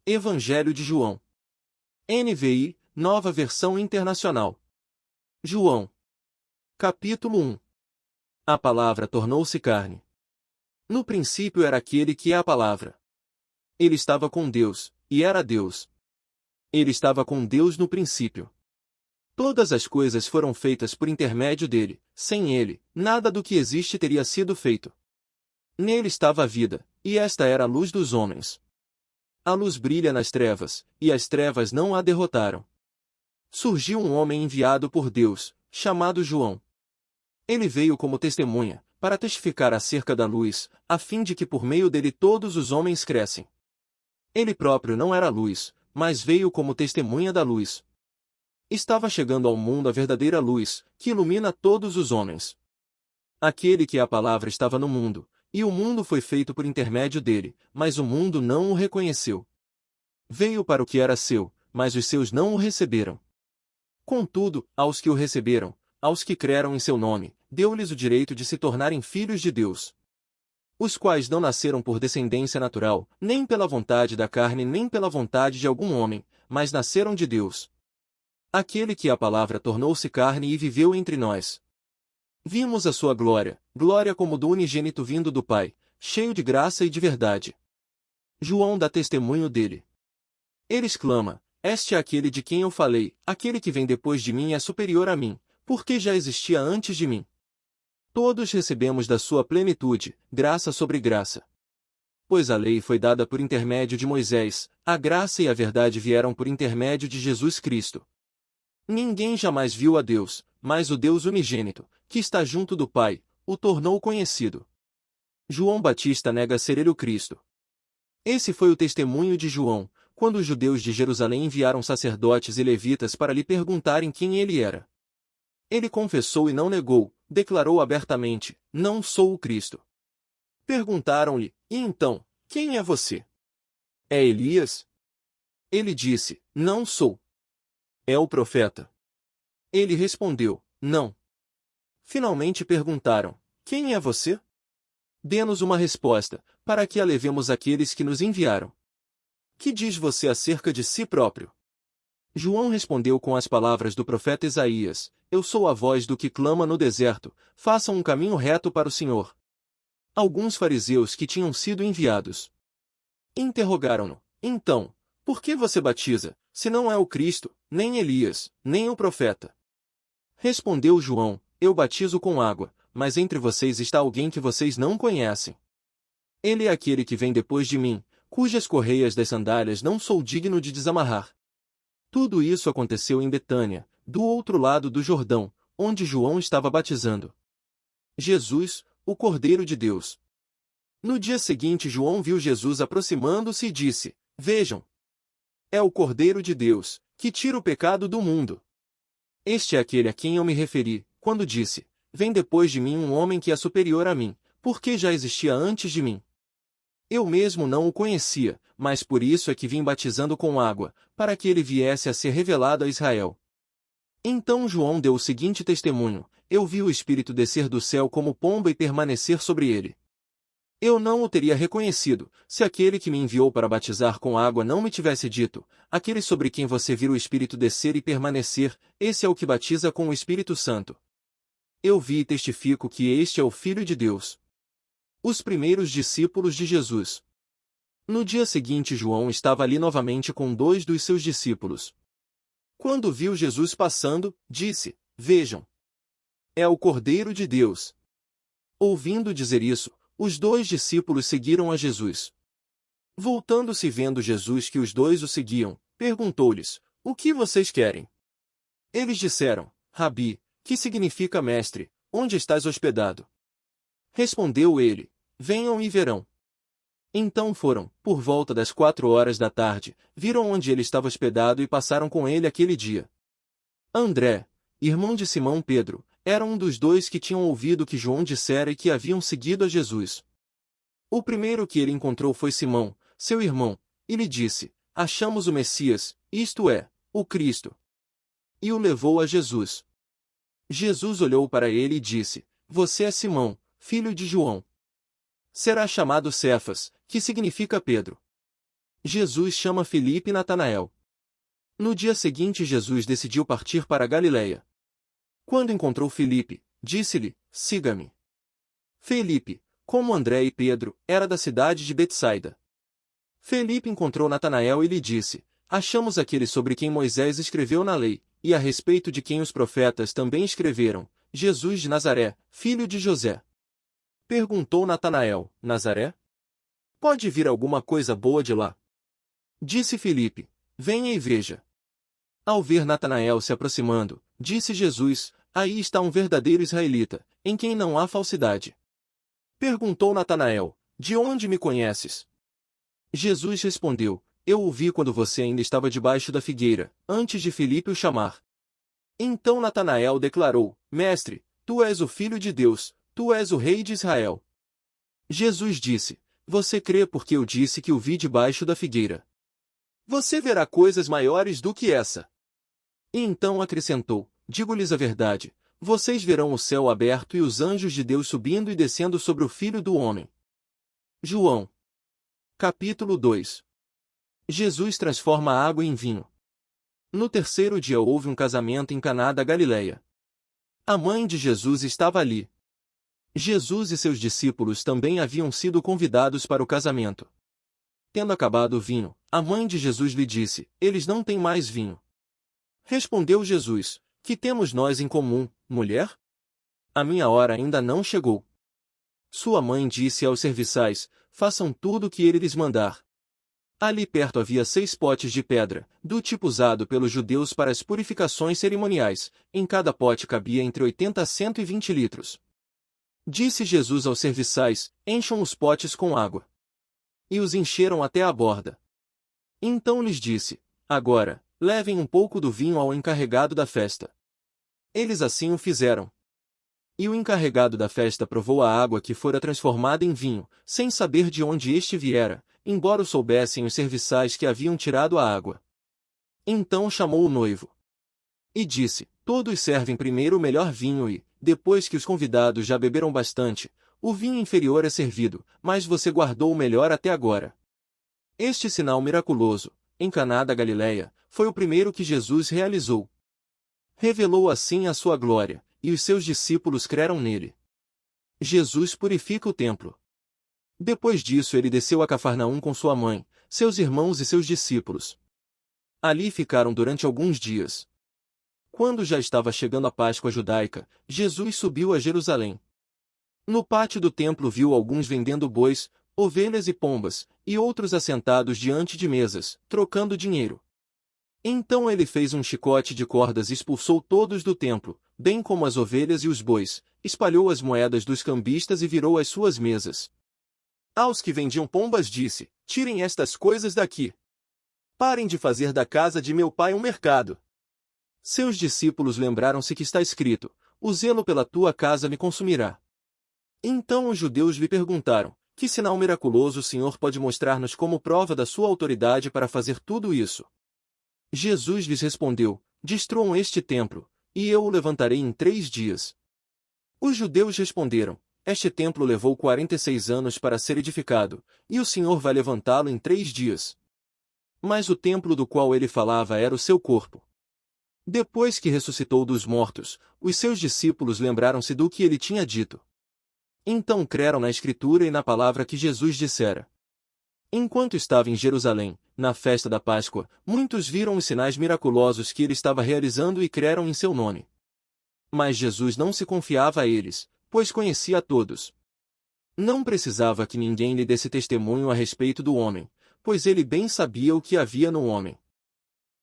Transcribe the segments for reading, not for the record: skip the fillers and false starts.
Evangelho de João. NVI, Nova Versão Internacional. João. Capítulo 1. A palavra tornou-se carne. No princípio era aquele que é a palavra. Ele estava com Deus, e era Deus. Ele estava com Deus no princípio. Todas as coisas foram feitas por intermédio dele, sem ele, nada do que existe teria sido feito. Nele estava a vida, e esta era a luz dos homens. A luz brilha nas trevas, e as trevas não a derrotaram. Surgiu um homem enviado por Deus, chamado João. Ele veio como testemunha, para testificar acerca da luz, a fim de que por meio dele todos os homens crescem. Ele próprio não era luz, mas veio como testemunha da luz. Estava chegando ao mundo a verdadeira luz, que ilumina todos os homens. Aquele que é a palavra estava no mundo, e o mundo foi feito por intermédio dele, mas o mundo não o reconheceu. Veio para o que era seu, mas os seus não o receberam. Contudo, aos que o receberam, aos que creram em seu nome, deu-lhes o direito de se tornarem filhos de Deus. Os quais não nasceram por descendência natural, nem pela vontade da carne nem pela vontade de algum homem, mas nasceram de Deus. Aquele que a palavra tornou-se carne e viveu entre nós. Vimos a sua glória, glória como do unigênito vindo do Pai, cheio de graça e de verdade. João dá testemunho dele. Ele exclama: Este é aquele de quem eu falei, aquele que vem depois de mim é superior a mim, porque já existia antes de mim. Todos recebemos da sua plenitude, graça sobre graça. Pois a lei foi dada por intermédio de Moisés, a graça e a verdade vieram por intermédio de Jesus Cristo. Ninguém jamais viu a Deus, mas o Deus unigênito, que está junto do Pai, o tornou conhecido. João Batista nega ser ele o Cristo. Esse foi o testemunho de João, quando os judeus de Jerusalém enviaram sacerdotes e levitas para lhe perguntarem quem ele era. Ele confessou e não negou, declarou abertamente: Não sou o Cristo. Perguntaram-lhe: E então, quem é você? É Elias? Ele disse: Não sou. É o profeta? Ele respondeu: Não. Finalmente perguntaram: Quem é você? Dê-nos uma resposta, para que a levemos àqueles que nos enviaram. Que diz você acerca de si próprio? João respondeu com as palavras do profeta Isaías: Eu sou a voz do que clama no deserto, façam um caminho reto para o Senhor. Alguns fariseus que tinham sido enviados interrogaram-no: Então, por que você batiza, se não é o Cristo, nem Elias, nem o profeta? Respondeu João: Eu batizo com água, mas entre vocês está alguém que vocês não conhecem. Ele é aquele que vem depois de mim, cujas correias das sandálias não sou digno de desamarrar. Tudo isso aconteceu em Betânia, do outro lado do Jordão, onde João estava batizando Jesus, o Cordeiro de Deus. No dia seguinte João viu Jesus aproximando-se e disse: Vejam! É o Cordeiro de Deus, que tira o pecado do mundo. Este é aquele a quem eu me referi, quando disse: Vem depois de mim um homem que é superior a mim, porque já existia antes de mim. Eu mesmo não o conhecia, mas por isso é que vim batizando com água, para que ele viesse a ser revelado a Israel. Então João deu o seguinte testemunho: Eu vi o Espírito descer do céu como pomba e permanecer sobre ele. Eu não o teria reconhecido, se aquele que me enviou para batizar com água não me tivesse dito: Aquele sobre quem você vira o Espírito descer e permanecer, esse é o que batiza com o Espírito Santo. Eu vi e testifico que este é o Filho de Deus. Os primeiros discípulos de Jesus. No dia seguinte João estava ali novamente com 2 dos seus discípulos. Quando viu Jesus passando, disse: Vejam! É o Cordeiro de Deus. Ouvindo dizer isso, os 2 discípulos seguiram a Jesus. Voltando-se e vendo Jesus que os 2 o seguiam, perguntou-lhes: O que vocês querem? Eles disseram: Rabi, que significa mestre, onde estás hospedado? Respondeu ele: Venham e verão. Então foram, por volta das 4 horas da tarde, viram onde ele estava hospedado e passaram com ele aquele dia. André, irmão de Simão Pedro, era um dos 2 que tinham ouvido o que João dissera e que haviam seguido a Jesus. O primeiro que ele encontrou foi Simão, seu irmão, e lhe disse: Achamos o Messias, isto é, o Cristo. E o levou a Jesus. Jesus olhou para ele e disse: Você é Simão, filho de João. Será chamado Cefas, que significa Pedro. Jesus chama Filipe e Natanael. No dia seguinte Jesus decidiu partir para a Galileia. Quando encontrou Filipe, disse-lhe, siga-me. Filipe, como André e Pedro, era da cidade de Betsaida. Filipe encontrou Natanael e lhe disse, achamos aquele sobre quem Moisés escreveu na lei, e a respeito de quem os profetas também escreveram, Jesus de Nazaré, filho de José. Perguntou Natanael, Nazaré? Pode vir alguma coisa boa de lá? Disse Filipe, venha e veja. Ao ver Natanael se aproximando, disse Jesus, aí está um verdadeiro israelita, em quem não há falsidade. Perguntou Natanael, de onde me conheces? Jesus respondeu, eu o vi quando você ainda estava debaixo da figueira, antes de Filipe o chamar. Então Natanael declarou, Mestre, tu és o Filho de Deus, tu és o Rei de Israel. Jesus disse, você crê porque eu disse que o vi debaixo da figueira. Você verá coisas maiores do que essa. E então acrescentou, digo-lhes a verdade, vocês verão o céu aberto e os anjos de Deus subindo e descendo sobre o Filho do Homem. João. Capítulo 2. Jesus transforma a água em vinho. No terceiro dia houve um casamento em Caná da Galileia. A mãe de Jesus estava ali. Jesus e seus discípulos também haviam sido convidados para o casamento. Tendo acabado o vinho, a mãe de Jesus lhe disse, eles não têm mais vinho. Respondeu Jesus, que temos nós em comum, mulher? A minha hora ainda não chegou. Sua mãe disse aos serviçais, façam tudo o que ele lhes mandar. Ali perto havia 6 potes de pedra, do tipo usado pelos judeus para as purificações cerimoniais, em cada pote cabia entre 80 a 120 litros. Disse Jesus aos serviçais, encham os potes com água. E os encheram até a borda. Então lhes disse, agora, levem um pouco do vinho ao encarregado da festa. Eles assim o fizeram. E o encarregado da festa provou a água que fora transformada em vinho, sem saber de onde este viera, embora o soubessem os serviçais que haviam tirado a água. Então chamou o noivo. E disse, todos servem primeiro o melhor vinho e, depois que os convidados já beberam bastante, o vinho inferior é servido, mas você guardou o melhor até agora. Este sinal miraculoso, em Caná da Galileia, foi o primeiro que Jesus realizou. Revelou assim a sua glória, e os seus discípulos creram nele. Jesus purifica o templo. Depois disso ele desceu a Cafarnaum com sua mãe, seus irmãos e seus discípulos. Ali ficaram durante alguns dias. Quando já estava chegando a Páscoa judaica, Jesus subiu a Jerusalém. No pátio do templo viu alguns vendendo bois, ovelhas e pombas, e outros assentados diante de mesas, trocando dinheiro. Então ele fez um chicote de cordas e expulsou todos do templo, bem como as ovelhas e os bois, espalhou as moedas dos cambistas e virou as suas mesas. Aos que vendiam pombas disse, tirem estas coisas daqui. Parem de fazer da casa de meu pai um mercado. Seus discípulos lembraram-se que está escrito, o zelo pela tua casa me consumirá. Então os judeus lhe perguntaram, que sinal miraculoso o Senhor pode mostrar-nos como prova da sua autoridade para fazer tudo isso? Jesus lhes respondeu, destruam este templo, e eu o levantarei em 3 dias. Os judeus responderam, este templo levou 46 anos para ser edificado, e o Senhor vai levantá-lo em 3 dias. Mas o templo do qual ele falava era o seu corpo. Depois que ressuscitou dos mortos, os seus discípulos lembraram-se do que ele tinha dito. Então creram na Escritura e na palavra que Jesus dissera. Enquanto estava em Jerusalém, na festa da Páscoa, muitos viram os sinais miraculosos que ele estava realizando e creram em seu nome. Mas Jesus não se confiava a eles, pois conhecia a todos. Não precisava que ninguém lhe desse testemunho a respeito do homem, pois ele bem sabia o que havia no homem.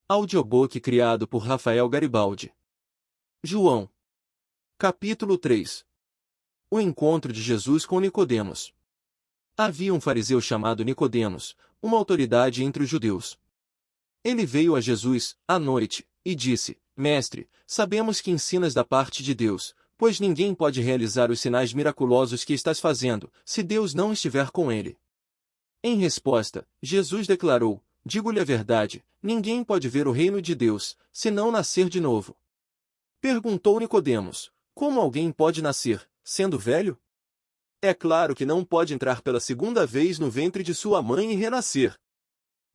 Audiobook criado por Rafael Garibaldi. João. Capítulo 3. O encontro de Jesus com Nicodemos. Havia um fariseu chamado Nicodemos, uma autoridade entre os judeus. Ele veio a Jesus, à noite, e disse, Mestre, sabemos que ensinas da parte de Deus, pois ninguém pode realizar os sinais miraculosos que estás fazendo, se Deus não estiver com ele. Em resposta, Jesus declarou, digo-lhe a verdade, ninguém pode ver o reino de Deus, se não nascer de novo. Perguntou Nicodemos, como alguém pode nascer, sendo velho? É claro que não pode entrar pela segunda vez no ventre de sua mãe e renascer.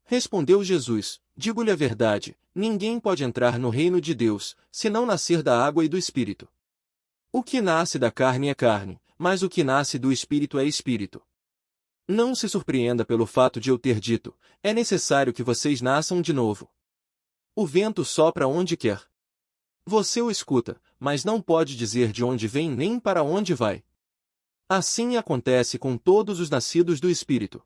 Respondeu Jesus: Digo-lhe a verdade, ninguém pode entrar no reino de Deus, se não nascer da água e do Espírito. O que nasce da carne é carne, mas o que nasce do Espírito é Espírito. Não se surpreenda pelo fato de eu ter dito: é necessário que vocês nasçam de novo. O vento sopra onde quer. Você o escuta, mas não pode dizer de onde vem nem para onde vai. Assim acontece com todos os nascidos do Espírito.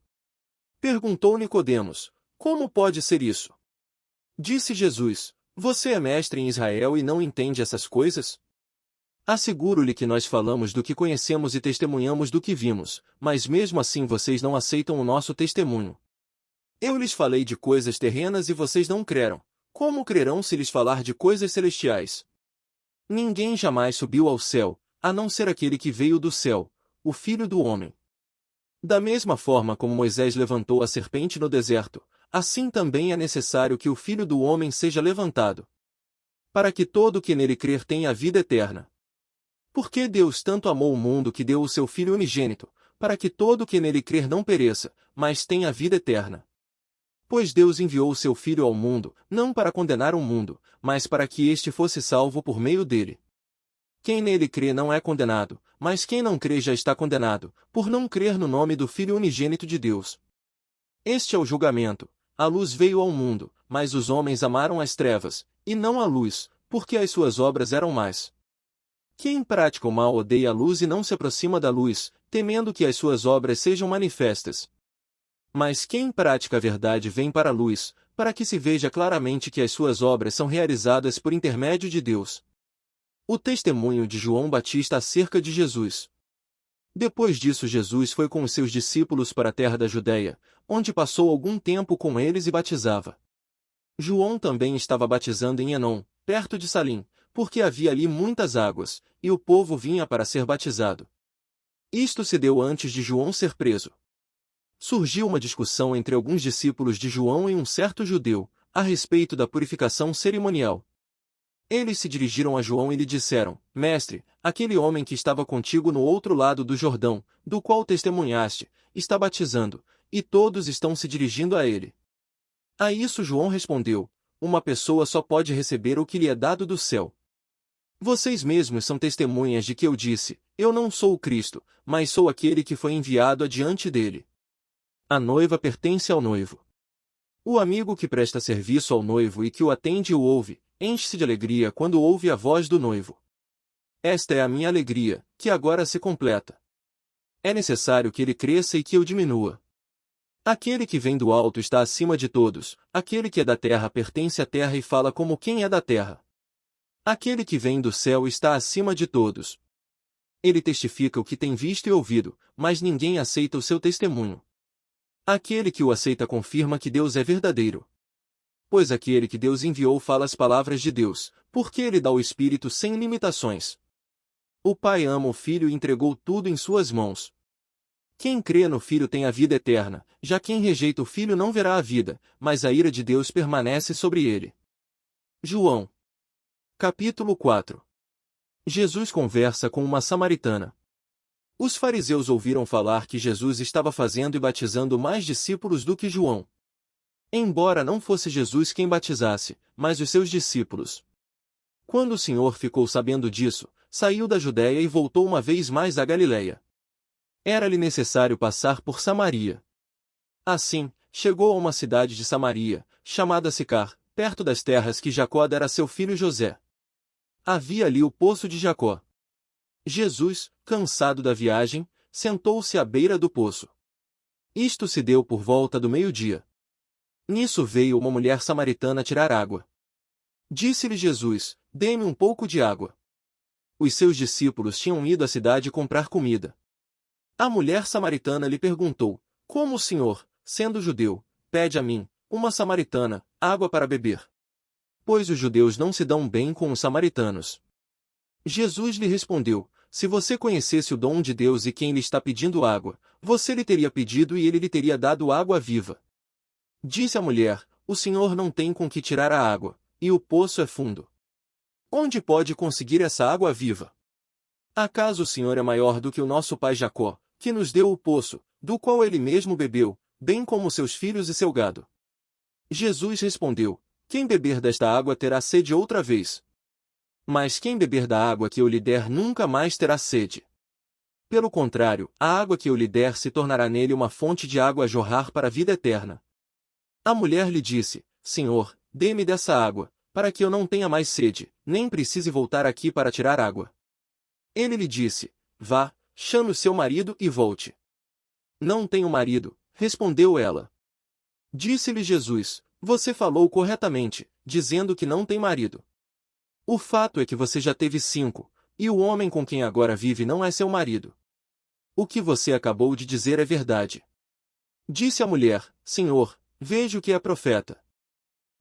Perguntou Nicodemos: Como pode ser isso? Disse Jesus: Você é mestre em Israel e não entende essas coisas? Asseguro-lhe que nós falamos do que conhecemos e testemunhamos do que vimos, mas mesmo assim vocês não aceitam o nosso testemunho. Eu lhes falei de coisas terrenas e vocês não creram. Como crerão se lhes falar de coisas celestiais? Ninguém jamais subiu ao céu, a não ser aquele que veio do céu, o Filho do Homem. Da mesma forma como Moisés levantou a serpente no deserto, assim também é necessário que o Filho do Homem seja levantado, para que todo o que nele crer tenha a vida eterna. Porque Deus tanto amou o mundo que deu o seu Filho unigênito, para que todo o que nele crer não pereça, mas tenha a vida eterna. Pois Deus enviou o seu Filho ao mundo, não para condenar o mundo, mas para que este fosse salvo por meio dele. Quem nele crê não é condenado, mas quem não crê já está condenado, por não crer no nome do Filho unigênito de Deus. Este é o julgamento: a luz veio ao mundo, mas os homens amaram as trevas, e não a luz, porque as suas obras eram más. Quem pratica o mal odeia a luz e não se aproxima da luz, temendo que as suas obras sejam manifestas. Mas quem pratica a verdade vem para a luz, para que se veja claramente que as suas obras são realizadas por intermédio de Deus. O testemunho de João Batista acerca de Jesus. Depois disso Jesus foi com os seus discípulos para a terra da Judéia, onde passou algum tempo com eles e batizava. João também estava batizando em Enom, perto de Salim, porque havia ali muitas águas, e o povo vinha para ser batizado. Isto se deu antes de João ser preso. Surgiu uma discussão entre alguns discípulos de João e um certo judeu, a respeito da purificação cerimonial. Eles se dirigiram a João e lhe disseram: Mestre, aquele homem que estava contigo no outro lado do Jordão, do qual testemunhaste, está batizando, e todos estão se dirigindo a ele. A isso João respondeu: Uma pessoa só pode receber o que lhe é dado do céu. Vocês mesmos são testemunhas de que eu disse: Eu não sou o Cristo, mas sou aquele que foi enviado adiante dele. A noiva pertence ao noivo. O amigo que presta serviço ao noivo e que o atende e o ouve, enche-se de alegria quando ouve a voz do noivo. Esta é a minha alegria, que agora se completa. É necessário que ele cresça e que eu diminua. Aquele que vem do alto está acima de todos, aquele que é da terra pertence à terra e fala como quem é da terra. Aquele que vem do céu está acima de todos. Ele testifica o que tem visto e ouvido, mas ninguém aceita o seu testemunho. Aquele que o aceita confirma que Deus é verdadeiro. Pois aquele que Deus enviou fala as palavras de Deus, porque ele dá o Espírito sem limitações. O Pai ama o Filho e entregou tudo em suas mãos. Quem crê no Filho tem a vida eterna, já quem rejeita o Filho não verá a vida, mas a ira de Deus permanece sobre ele. João. Capítulo 4. Jesus conversa com uma samaritana. Os fariseus ouviram falar que Jesus estava fazendo e batizando mais discípulos do que João. Embora não fosse Jesus quem batizasse, mas os seus discípulos. Quando o Senhor ficou sabendo disso, saiu da Judéia e voltou uma vez mais à Galiléia. Era-lhe necessário passar por Samaria. Assim, chegou a uma cidade de Samaria, chamada Sicar, perto das terras que Jacó dera a seu filho José. Havia ali o poço de Jacó. Jesus, cansado da viagem, sentou-se à beira do poço. Isto se deu por volta do meio-dia. Nisso veio uma mulher samaritana tirar água. Disse-lhe Jesus: Dê-me um pouco de água. Os seus discípulos tinham ido à cidade comprar comida. A mulher samaritana lhe perguntou: Como o Senhor, sendo judeu, pede a mim, uma samaritana, água para beber? Pois os judeus não se dão bem com os samaritanos. Jesus lhe respondeu: Se você conhecesse o dom de Deus e quem lhe está pedindo água, você lhe teria pedido e ele lhe teria dado água viva. Disse a mulher: O Senhor não tem com que tirar a água, e o poço é fundo. Onde pode conseguir essa água viva? Acaso o Senhor é maior do que o nosso pai Jacó, que nos deu o poço, do qual ele mesmo bebeu, bem como seus filhos e seu gado? Jesus respondeu: Quem beber desta água terá sede outra vez. Mas quem beber da água que eu lhe der nunca mais terá sede. Pelo contrário, a água que eu lhe der se tornará nele uma fonte de água a jorrar para a vida eterna. A mulher lhe disse: Senhor, dê-me dessa água, para que eu não tenha mais sede, nem precise voltar aqui para tirar água. Ele lhe disse: Vá, chame o seu marido e volte. Não tenho marido, respondeu ela. Disse-lhe Jesus: Você falou corretamente, dizendo que não tem marido. O fato é que você já teve 5, e o homem com quem agora vive não é seu marido. O que você acabou de dizer é verdade. Disse a mulher: Senhor, vejo que é profeta.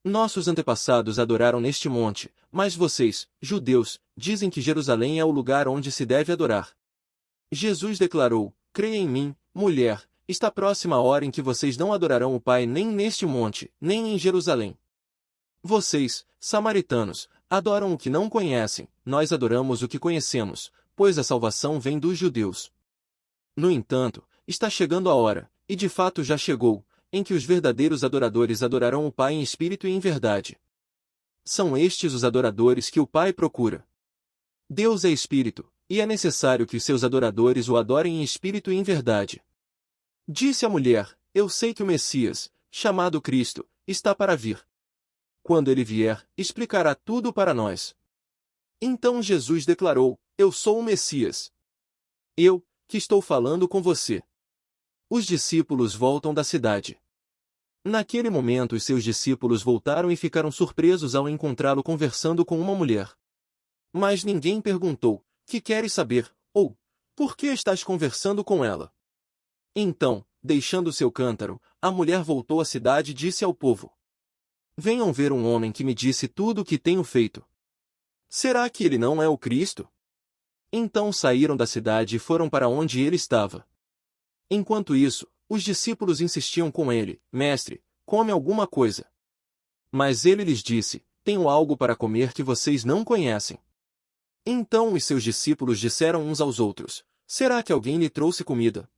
Nossos antepassados adoraram neste monte, mas vocês, judeus, dizem que Jerusalém é o lugar onde se deve adorar. Jesus declarou: Creia em mim, mulher, está próxima a hora em que vocês não adorarão o Pai nem neste monte, nem em Jerusalém. Vocês, samaritanos, adoram o que não conhecem, nós adoramos o que conhecemos, pois a salvação vem dos judeus. No entanto, está chegando a hora, e de fato já chegou, em que os verdadeiros adoradores adorarão o Pai em espírito e em verdade. São estes os adoradores que o Pai procura. Deus é espírito, e é necessário que os seus adoradores o adorem em espírito e em verdade. Disse a mulher: Eu sei que o Messias, chamado Cristo, está para vir. Quando ele vier, explicará tudo para nós. Então Jesus declarou: Eu sou o Messias. Eu, que estou falando com você. Os discípulos voltam da cidade. Naquele momento os seus discípulos voltaram e ficaram surpresos ao encontrá-lo conversando com uma mulher. Mas ninguém perguntou: Que queres saber? Ou, por que estás conversando com ela? Então, deixando seu cântaro, a mulher voltou à cidade e disse ao povo: Venham ver um homem que me disse tudo o que tenho feito. Será que ele não é o Cristo? Então saíram da cidade e foram para onde ele estava. Enquanto isso, os discípulos insistiam com ele: Mestre, come alguma coisa. Mas ele lhes disse: Tenho algo para comer que vocês não conhecem. Então os seus discípulos disseram uns aos outros: Será que alguém lhe trouxe comida?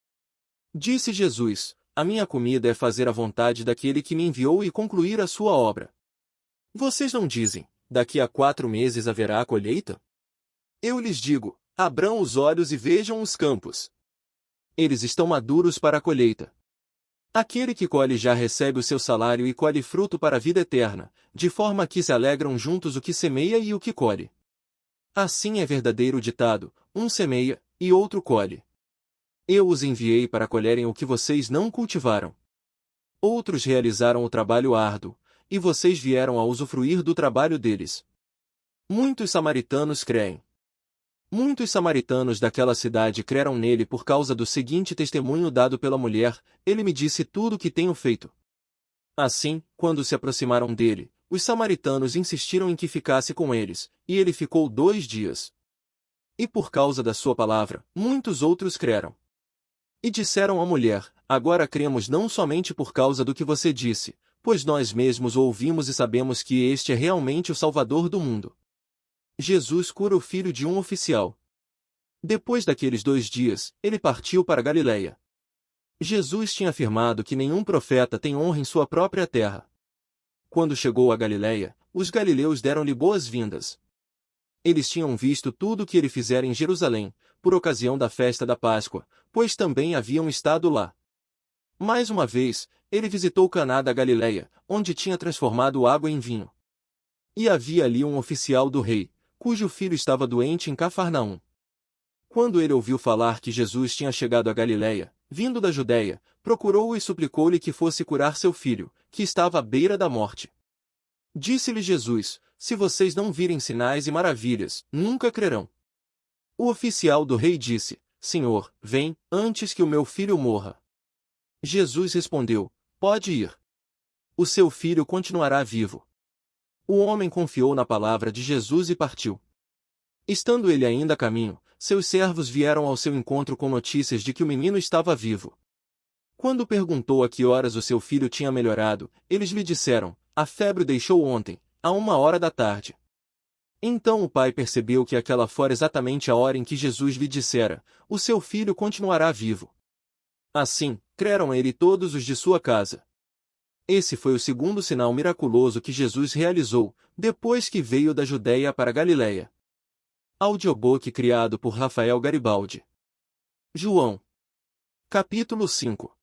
Disse Jesus: A minha comida é fazer a vontade daquele que me enviou e concluir a sua obra. Vocês não dizem: Daqui a 4 meses haverá a colheita? Eu lhes digo: abram os olhos e vejam os campos. Eles estão maduros para a colheita. Aquele que colhe já recebe o seu salário e colhe fruto para a vida eterna, de forma que se alegram juntos o que semeia e o que colhe. Assim é verdadeiro o ditado: um semeia, e outro colhe. Eu os enviei para colherem o que vocês não cultivaram. Outros realizaram o trabalho árduo, e vocês vieram a usufruir do trabalho deles. Muitos samaritanos creem. Muitos samaritanos daquela cidade creram nele por causa do seguinte testemunho dado pela mulher: Ele me disse tudo o que tenho feito. Assim, quando se aproximaram dele, os samaritanos insistiram em que ficasse com eles, e ele ficou 2 dias. E por causa da sua palavra, muitos outros creram. E disseram à mulher: Agora cremos não somente por causa do que você disse, pois nós mesmos o ouvimos e sabemos que este é realmente o Salvador do mundo. Jesus cura o filho de um oficial. Depois daqueles 2 dias, ele partiu para Galiléia. Jesus tinha afirmado que nenhum profeta tem honra em sua própria terra. Quando chegou a Galiléia, os galileus deram-lhe boas-vindas. Eles tinham visto tudo o que ele fizera em Jerusalém, por ocasião da festa da Páscoa, pois também haviam estado lá. Mais uma vez, ele visitou Caná da Galiléia, onde tinha transformado água em vinho. E havia ali um oficial do rei, cujo filho estava doente em Cafarnaum. Quando ele ouviu falar que Jesus tinha chegado a Galiléia, vindo da Judéia, procurou-o e suplicou-lhe que fosse curar seu filho, que estava à beira da morte. Disse-lhe Jesus: Se vocês não virem sinais e maravilhas, nunca crerão. O oficial do rei disse: Senhor, vem, antes que o meu filho morra. Jesus respondeu: Pode ir. O seu filho continuará vivo. O homem confiou na palavra de Jesus e partiu. Estando ele ainda a caminho, seus servos vieram ao seu encontro com notícias de que o menino estava vivo. Quando perguntou a que horas o seu filho tinha melhorado, eles lhe disseram: A febre o deixou ontem, à 1h da tarde. Então o pai percebeu que aquela fora exatamente a hora em que Jesus lhe dissera: O seu filho continuará vivo. Assim, creram ele todos os de sua casa. Esse foi o segundo sinal miraculoso que Jesus realizou, depois que veio da Judéia para Galiléia. Audiobook criado por Rafael Garibaldi. João. Capítulo 5.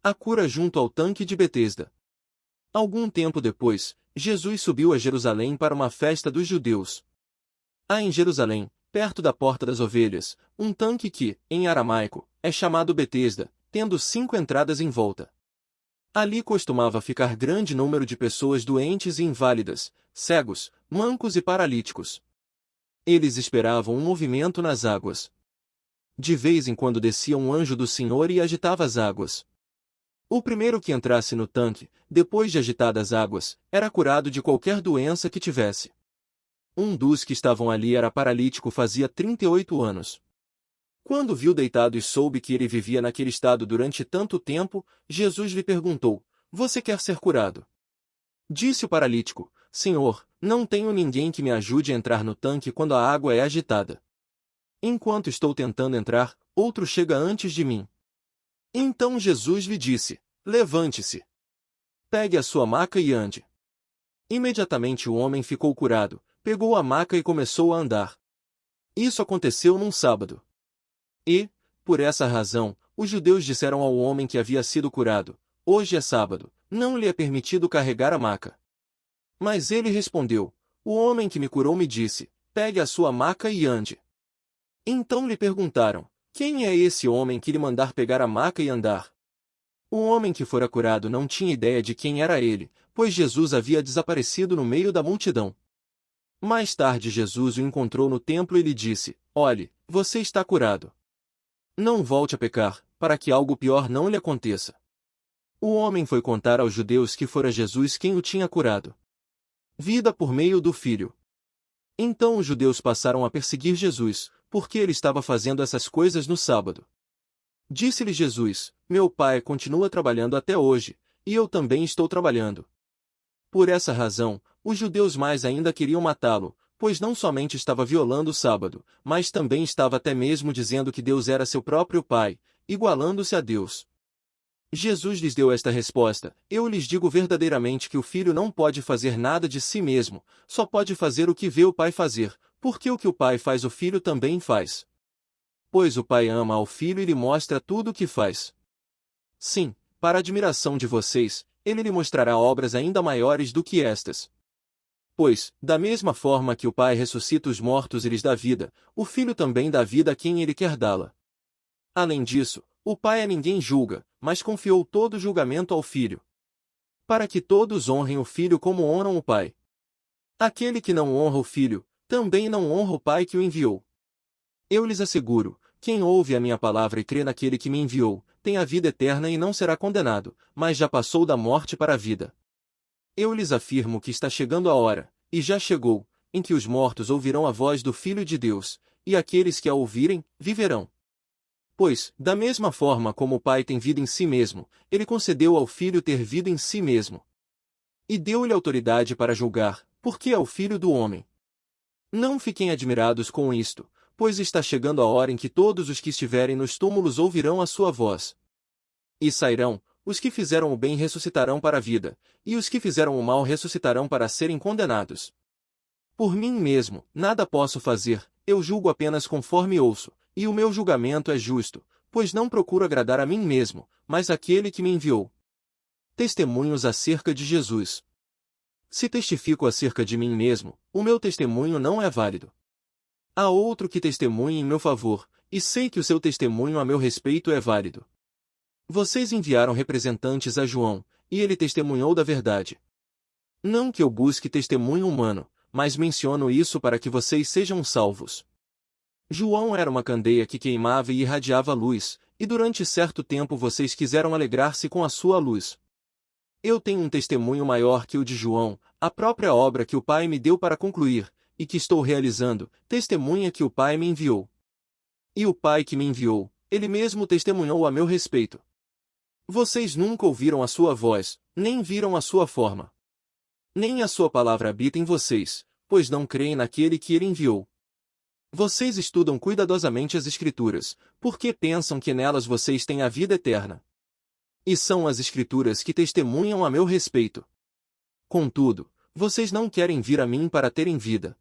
A cura junto ao tanque de Betesda. Algum tempo depois, Jesus subiu a Jerusalém para uma festa dos judeus. Há em Jerusalém, perto da Porta das Ovelhas, um tanque que, em aramaico, é chamado Betesda, tendo 5 entradas em volta. Ali costumava ficar grande número de pessoas doentes e inválidas, cegos, mancos e paralíticos. Eles esperavam um movimento nas águas. De vez em quando descia um anjo do Senhor e agitava as águas. O primeiro que entrasse no tanque, depois de agitadas águas, era curado de qualquer doença que tivesse. Um dos que estavam ali era paralítico fazia 38 anos. Quando viu deitado e soube que ele vivia naquele estado durante tanto tempo, Jesus lhe perguntou: Você quer ser curado? Disse o paralítico: Senhor, não tenho ninguém que me ajude a entrar no tanque quando a água é agitada. Enquanto estou tentando entrar, outro chega antes de mim. Então Jesus lhe disse: Levante-se. Pegue a sua maca e ande. Imediatamente o homem ficou curado, pegou a maca e começou a andar. Isso aconteceu num sábado. E, por essa razão, os judeus disseram ao homem que havia sido curado: Hoje é sábado, não lhe é permitido carregar a maca. Mas ele respondeu: O homem que me curou me disse: Pegue a sua maca e ande. Então lhe perguntaram: Quem é esse homem que lhe mandar pegar a maca e andar? O homem que fora curado não tinha ideia de quem era ele, pois Jesus havia desaparecido no meio da multidão. Mais tarde Jesus o encontrou no templo e lhe disse: Olhe, você está curado. Não volte a pecar, para que algo pior não lhe aconteça. O homem foi contar aos judeus que fora Jesus quem o tinha curado. Vida por meio do Filho. Então os judeus passaram a perseguir Jesus, porque ele estava fazendo essas coisas no sábado. Disse-lhe Jesus: Meu Pai continua trabalhando até hoje, e eu também estou trabalhando. Por essa razão, os judeus mais ainda queriam matá-lo, pois não somente estava violando o sábado, mas também estava até mesmo dizendo que Deus era seu próprio Pai, igualando-se a Deus. Jesus lhes deu esta resposta: Eu lhes digo verdadeiramente que o Filho não pode fazer nada de si mesmo, só pode fazer o que vê o Pai fazer, porque o que o Pai faz o Filho também faz. Pois o Pai ama ao Filho e lhe mostra tudo o que faz. Sim, para a admiração de vocês, ele lhe mostrará obras ainda maiores do que estas. Pois, da mesma forma que o Pai ressuscita os mortos e lhes dá vida, o Filho também dá vida a quem ele quer dá-la. Além disso, o Pai a ninguém julga, mas confiou todo o julgamento ao Filho. Para que todos honrem o Filho como honram o Pai. Aquele que não honra o Filho, também não honra o Pai que o enviou. Eu lhes asseguro, quem ouve a minha palavra e crê naquele que me enviou, tem a vida eterna e não será condenado, mas já passou da morte para a vida. Eu lhes afirmo que está chegando a hora, e já chegou, em que os mortos ouvirão a voz do Filho de Deus, e aqueles que a ouvirem, viverão. Pois, da mesma forma como o Pai tem vida em si mesmo, ele concedeu ao Filho ter vida em si mesmo. E deu-lhe autoridade para julgar, porque é o Filho do homem. Não fiquem admirados com isto, pois está chegando a hora em que todos os que estiverem nos túmulos ouvirão a sua voz. E sairão, os que fizeram o bem ressuscitarão para a vida, e os que fizeram o mal ressuscitarão para serem condenados. Por mim mesmo, nada posso fazer, eu julgo apenas conforme ouço, e o meu julgamento é justo, pois não procuro agradar a mim mesmo, mas àquele que me enviou. Testemunhos acerca de Jesus. Se testifico acerca de mim mesmo, o meu testemunho não é válido. Há outro que testemunhe em meu favor, e sei que o seu testemunho a meu respeito é válido. Vocês enviaram representantes a João, e ele testemunhou da verdade. Não que eu busque testemunho humano, mas menciono isso para que vocês sejam salvos. João era uma candeia que queimava e irradiava luz, e durante certo tempo vocês quiseram alegrar-se com a sua luz. Eu tenho um testemunho maior que o de João, a própria obra que o Pai me deu para concluir, e que estou realizando, testemunha que o Pai me enviou. E o Pai que me enviou, ele mesmo testemunhou a meu respeito. Vocês nunca ouviram a sua voz, nem viram a sua forma. Nem a sua palavra habita em vocês, pois não creem naquele que ele enviou. Vocês estudam cuidadosamente as Escrituras, porque pensam que nelas vocês têm a vida eterna. E são as Escrituras que testemunham a meu respeito. Contudo, vocês não querem vir a mim para terem vida.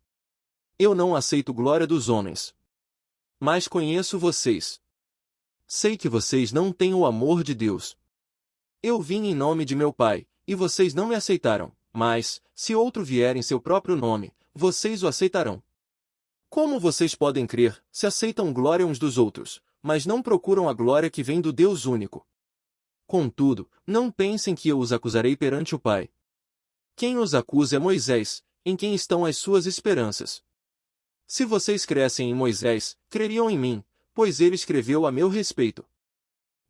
Eu não aceito glória dos homens. Mas conheço vocês. Sei que vocês não têm o amor de Deus. Eu vim em nome de meu Pai, e vocês não me aceitaram, mas, se outro vier em seu próprio nome, vocês o aceitarão. Como vocês podem crer, se aceitam glória uns dos outros, mas não procuram a glória que vem do Deus único? Contudo, não pensem que eu os acusarei perante o Pai. Quem os acusa é Moisés, em quem estão as suas esperanças. Se vocês crescem em Moisés, creriam em mim, pois ele escreveu a meu respeito.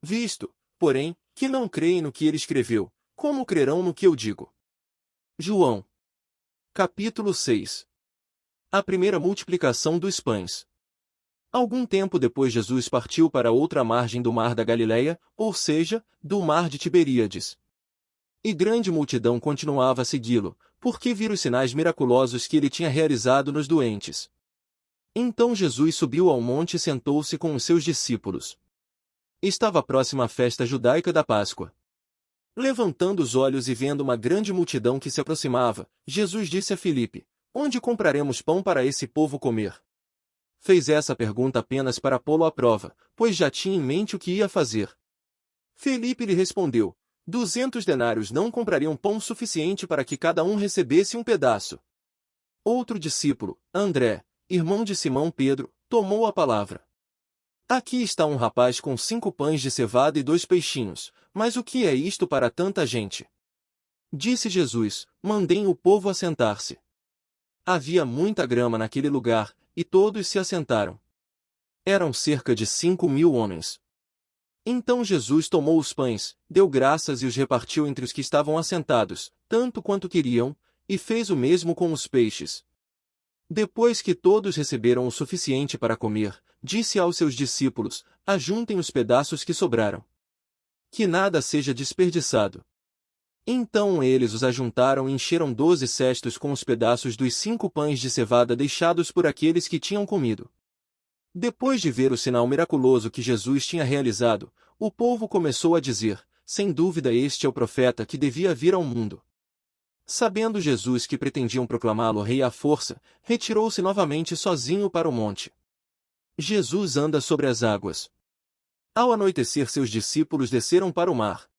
Visto, porém, que não creem no que ele escreveu, como crerão no que eu digo? João. Capítulo 6. A primeira multiplicação dos pães. Algum tempo depois Jesus partiu para outra margem do mar da Galileia, ou seja, do mar de Tiberíades. E grande multidão continuava a segui-lo, porque viram os sinais miraculosos que ele tinha realizado nos doentes. Então Jesus subiu ao monte e sentou-se com os seus discípulos. Estava próxima a festa judaica da Páscoa. Levantando os olhos e vendo uma grande multidão que se aproximava, Jesus disse a Filipe: Onde compraremos pão para esse povo comer? Fez essa pergunta apenas para pô-lo à prova, pois já tinha em mente o que ia fazer. Filipe lhe respondeu: 200 denários não comprariam pão suficiente para que cada um recebesse um pedaço. Outro discípulo, André, irmão de Simão Pedro, tomou a palavra. Aqui está um rapaz com 5 pães de cevada e 2 peixinhos, mas o que é isto para tanta gente? Disse Jesus: Mandem o povo assentar-se. Havia muita grama naquele lugar, e todos se assentaram. Eram cerca de 5.000 homens. Então Jesus tomou os pães, deu graças e os repartiu entre os que estavam assentados, tanto quanto queriam, e fez o mesmo com os peixes. Depois que todos receberam o suficiente para comer, disse aos seus discípulos: Ajuntem os pedaços que sobraram. Que nada seja desperdiçado. Então eles os ajuntaram e encheram 12 cestos com os pedaços dos 5 pães de cevada deixados por aqueles que tinham comido. Depois de ver o sinal miraculoso que Jesus tinha realizado, o povo começou a dizer: Sem dúvida este é o profeta que devia vir ao mundo. Sabendo Jesus que pretendiam proclamá-lo rei à força, retirou-se novamente sozinho para o monte. Jesus anda sobre as águas. Ao anoitecer, seus discípulos desceram para o mar.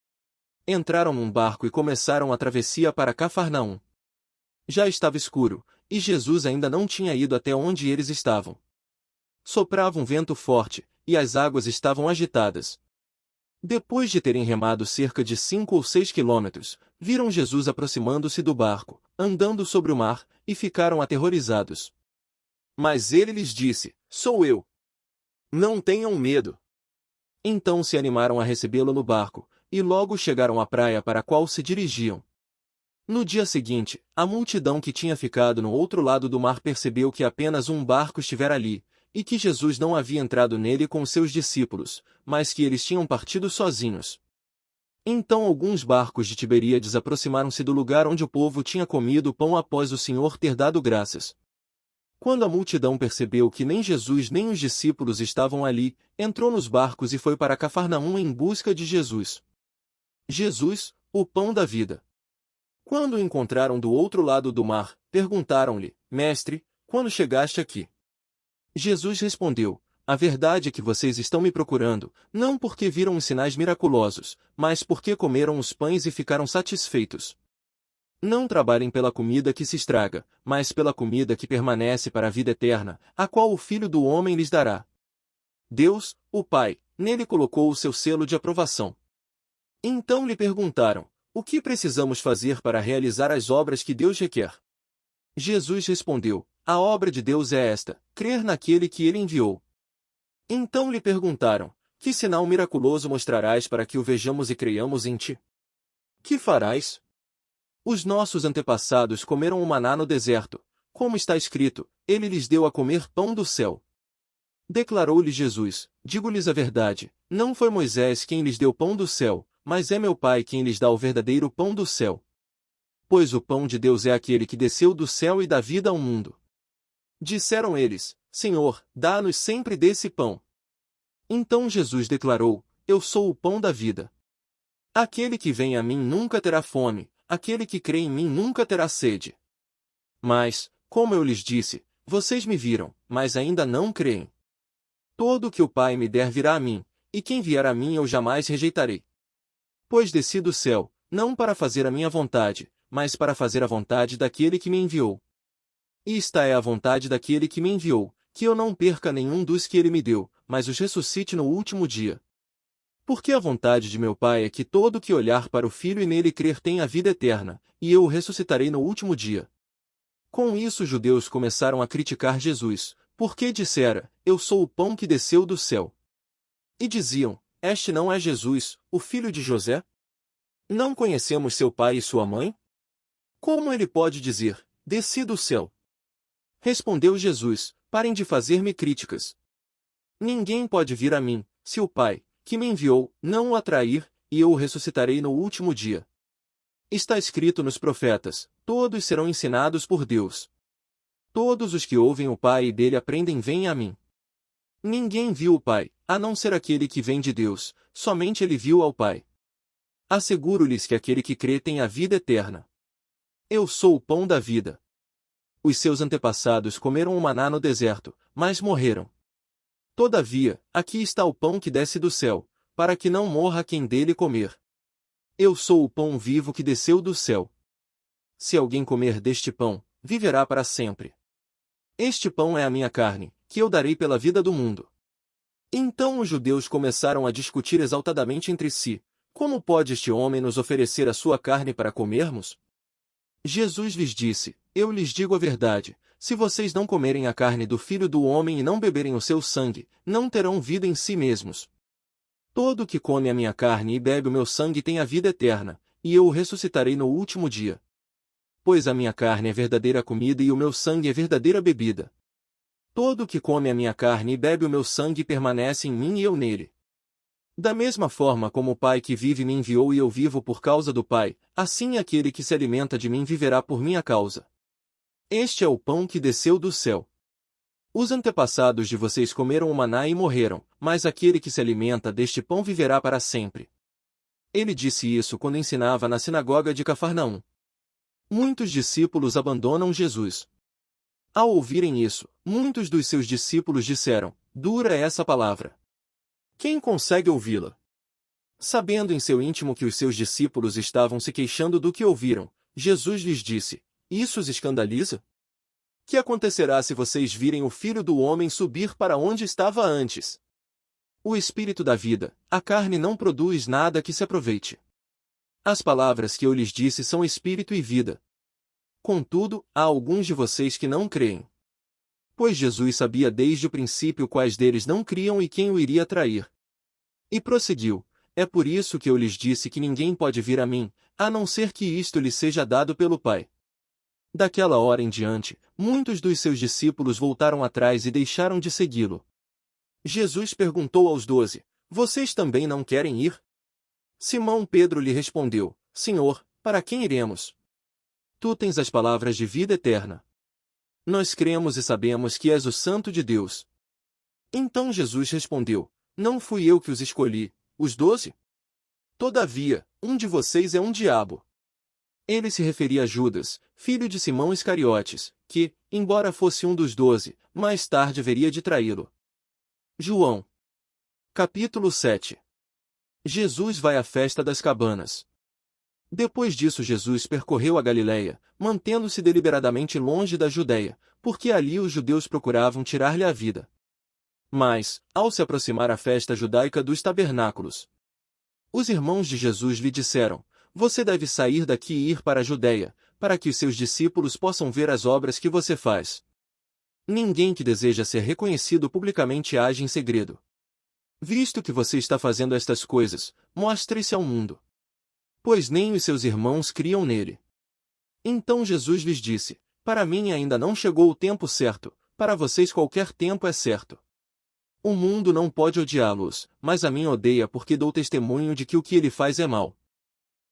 Entraram num barco e começaram a travessia para Cafarnaum. Já estava escuro, e Jesus ainda não tinha ido até onde eles estavam. Soprava um vento forte, e as águas estavam agitadas. Depois de terem remado cerca de 5 ou 6 quilômetros, viram Jesus aproximando-se do barco, andando sobre o mar, e ficaram aterrorizados. Mas ele lhes disse: Sou eu. Não tenham medo. Então se animaram a recebê-lo no barco, e logo chegaram à praia para a qual se dirigiam. No dia seguinte, a multidão que tinha ficado no outro lado do mar percebeu que apenas um barco estivera ali, e que Jesus não havia entrado nele com seus discípulos, mas que eles tinham partido sozinhos. Então alguns barcos de Tiberíades aproximaram-se do lugar onde o povo tinha comido o pão após o Senhor ter dado graças. Quando a multidão percebeu que nem Jesus nem os discípulos estavam ali, entrou nos barcos e foi para Cafarnaum em busca de Jesus. Jesus, o pão da vida. Quando o encontraram do outro lado do mar, perguntaram-lhe: Mestre, quando chegaste aqui? Jesus respondeu: A verdade é que vocês estão me procurando, não porque viram os sinais miraculosos, mas porque comeram os pães e ficaram satisfeitos. Não trabalhem pela comida que se estraga, mas pela comida que permanece para a vida eterna, a qual o Filho do Homem lhes dará. Deus, o Pai, nele colocou o seu selo de aprovação. Então lhe perguntaram: O que precisamos fazer para realizar as obras que Deus requer? Jesus respondeu: A obra de Deus é esta, crer naquele que ele enviou. Então lhe perguntaram: Que sinal miraculoso mostrarás para que o vejamos e creiamos em ti? Que farás? Os nossos antepassados comeram o maná no deserto, como está escrito: Ele lhes deu a comer pão do céu. Declarou-lhe Jesus: Digo-lhes a verdade, não foi Moisés quem lhes deu pão do céu, mas é meu Pai quem lhes dá o verdadeiro pão do céu. Pois o pão de Deus é aquele que desceu do céu e dá vida ao mundo. Disseram eles: Senhor, dá-nos sempre desse pão. Então Jesus declarou: Eu sou o pão da vida. Aquele que vem a mim nunca terá fome, aquele que crê em mim nunca terá sede. Mas, como eu lhes disse, vocês me viram, mas ainda não creem. Todo o que o Pai me der virá a mim, e quem vier a mim eu jamais rejeitarei. Pois desci do céu, não para fazer a minha vontade, mas para fazer a vontade daquele que me enviou. E esta é a vontade daquele que me enviou, que eu não perca nenhum dos que ele me deu, mas os ressuscite no último dia. Porque a vontade de meu Pai é que todo que olhar para o Filho e nele crer tenha a vida eterna, e eu o ressuscitarei no último dia. Com isso os judeus começaram a criticar Jesus, porque dissera, eu sou o pão que desceu do céu. E diziam, este não é Jesus, o filho de José? Não conhecemos seu pai e sua mãe? Como ele pode dizer, desci do céu? Respondeu Jesus, parem de fazer-me críticas. Ninguém pode vir a mim, se o Pai, que me enviou, não o atrair, e eu o ressuscitarei no último dia. Está escrito nos profetas, todos serão ensinados por Deus. Todos os que ouvem o Pai e dele aprendem vêm a mim. Ninguém viu o Pai, a não ser aquele que vem de Deus, somente ele viu ao Pai. Asseguro-lhes que aquele que crê tem a vida eterna. Eu sou o pão da vida. Os seus antepassados comeram o maná no deserto, mas morreram. Todavia, aqui está o pão que desce do céu, para que não morra quem dele comer. Eu sou o pão vivo que desceu do céu. Se alguém comer deste pão, viverá para sempre. Este pão é a minha carne, que eu darei pela vida do mundo. Então os judeus começaram a discutir exaltadamente entre si, como pode este homem nos oferecer a sua carne para comermos? Jesus lhes disse, eu lhes digo a verdade, se vocês não comerem a carne do Filho do Homem e não beberem o seu sangue, não terão vida em si mesmos. Todo o que come a minha carne e bebe o meu sangue tem a vida eterna, e eu o ressuscitarei no último dia. Pois a minha carne é verdadeira comida e o meu sangue é verdadeira bebida. Todo o que come a minha carne e bebe o meu sangue permanece em mim e eu nele. Da mesma forma como o Pai que vive me enviou e eu vivo por causa do Pai, assim aquele que se alimenta de mim viverá por minha causa. Este é o pão que desceu do céu. Os antepassados de vocês comeram o maná e morreram, mas aquele que se alimenta deste pão viverá para sempre. Ele disse isso quando ensinava na sinagoga de Cafarnaum. Muitos discípulos abandonam Jesus. Ao ouvirem isso, muitos dos seus discípulos disseram, dura é essa palavra. Quem consegue ouvi-la? Sabendo em seu íntimo que os seus discípulos estavam se queixando do que ouviram, Jesus lhes disse, isso os escandaliza? Que acontecerá se vocês virem o Filho do Homem subir para onde estava antes? O Espírito da vida, a carne não produz nada que se aproveite. As palavras que eu lhes disse são Espírito e vida. Contudo, há alguns de vocês que não creem. Pois Jesus sabia desde o princípio quais deles não criam e quem o iria trair. E prosseguiu, é por isso que eu lhes disse que ninguém pode vir a mim, a não ser que isto lhe seja dado pelo Pai. Daquela hora em diante, muitos dos seus discípulos voltaram atrás e deixaram de segui-lo. Jesus perguntou aos 12, vocês também não querem ir? Simão Pedro lhe respondeu, Senhor, para quem iremos? Tu tens as palavras de vida eterna. Nós cremos e sabemos que és o Santo de Deus. Então Jesus respondeu, não fui eu que os escolhi, os 12? Todavia, um de vocês é um diabo. Ele se referia a Judas, filho de Simão Iscariotes, que, embora fosse um dos 12, mais tarde haveria de traí-lo. João. Capítulo 7. Jesus vai à festa das cabanas. Depois disso Jesus percorreu a Galiléia, mantendo-se deliberadamente longe da Judéia, porque ali os judeus procuravam tirar-lhe a vida. Mas, ao se aproximar a festa judaica dos tabernáculos, os irmãos de Jesus lhe disseram, você deve sair daqui e ir para a Judéia, para que os seus discípulos possam ver as obras que você faz. Ninguém que deseja ser reconhecido publicamente age em segredo. Visto que você está fazendo estas coisas, mostre-se ao mundo. Pois nem os seus irmãos criam nele. Então Jesus lhes disse, para mim ainda não chegou o tempo certo, para vocês qualquer tempo é certo. O mundo não pode odiá-los, mas a mim odeia porque dou testemunho de que o que ele faz é mal.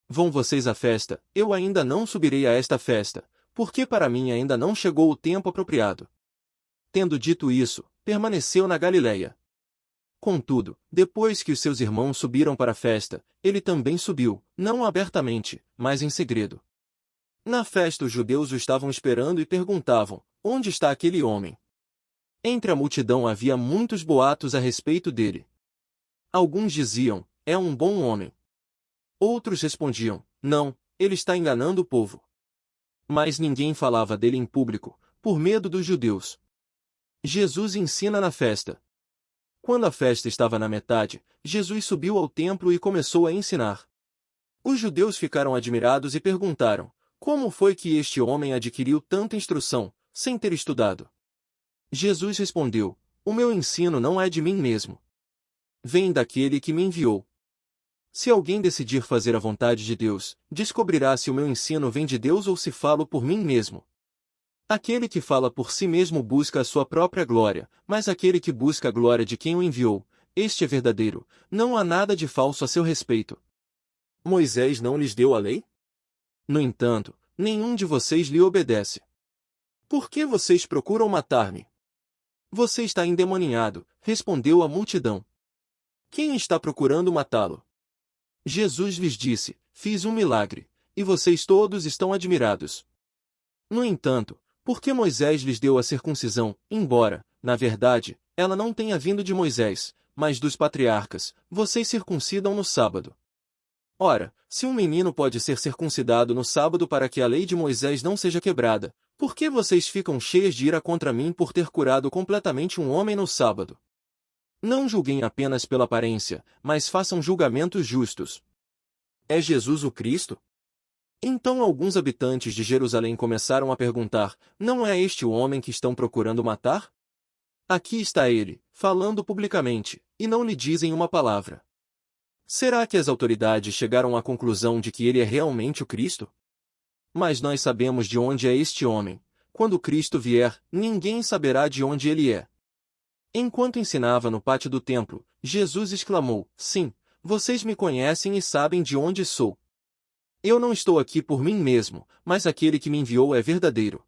Vão vocês à festa, eu ainda não subirei a esta festa, porque para mim ainda não chegou o tempo apropriado. Tendo dito isso, permaneceu na Galiléia. Contudo, depois que os seus irmãos subiram para a festa, ele também subiu, não abertamente, mas em segredo. Na festa os judeus o estavam esperando e perguntavam: onde está aquele homem? Entre a multidão havia muitos boatos a respeito dele. Alguns diziam: é um bom homem. Outros respondiam: não, ele está enganando o povo. Mas ninguém falava dele em público, por medo dos judeus. Jesus ensina na festa. Quando a festa estava na metade, Jesus subiu ao templo e começou a ensinar. Os judeus ficaram admirados e perguntaram: como foi que este homem adquiriu tanta instrução, sem ter estudado? Jesus respondeu: o meu ensino não é de mim mesmo. Vem daquele que me enviou. Se alguém decidir fazer a vontade de Deus, descobrirá se o meu ensino vem de Deus ou se falo por mim mesmo. Aquele que fala por si mesmo busca a sua própria glória, mas aquele que busca a glória de quem o enviou, este é verdadeiro, não há nada de falso a seu respeito. Moisés não lhes deu a lei? No entanto, nenhum de vocês lhe obedece. Por que vocês procuram matar-me? Você está endemoninhado, respondeu a multidão. Quem está procurando matá-lo? Jesus lhes disse: fiz um milagre, e vocês todos estão admirados. No entanto, por que Moisés lhes deu a circuncisão, embora, na verdade, ela não tenha vindo de Moisés, mas dos patriarcas, vocês circuncidam no sábado? Ora, se um menino pode ser circuncidado no sábado para que a lei de Moisés não seja quebrada, por que vocês ficam cheias de ira contra mim por ter curado completamente um homem no sábado? Não julguem apenas pela aparência, mas façam julgamentos justos. É Jesus o Cristo? Então alguns habitantes de Jerusalém começaram a perguntar: não é este o homem que estão procurando matar? Aqui está ele, falando publicamente, e não lhe dizem uma palavra. Será que as autoridades chegaram à conclusão de que ele é realmente o Cristo? Mas nós sabemos de onde é este homem. Quando Cristo vier, ninguém saberá de onde ele é. Enquanto ensinava no pátio do templo, Jesus exclamou: sim, vocês me conhecem e sabem de onde sou. Eu não estou aqui por mim mesmo, mas aquele que me enviou é verdadeiro.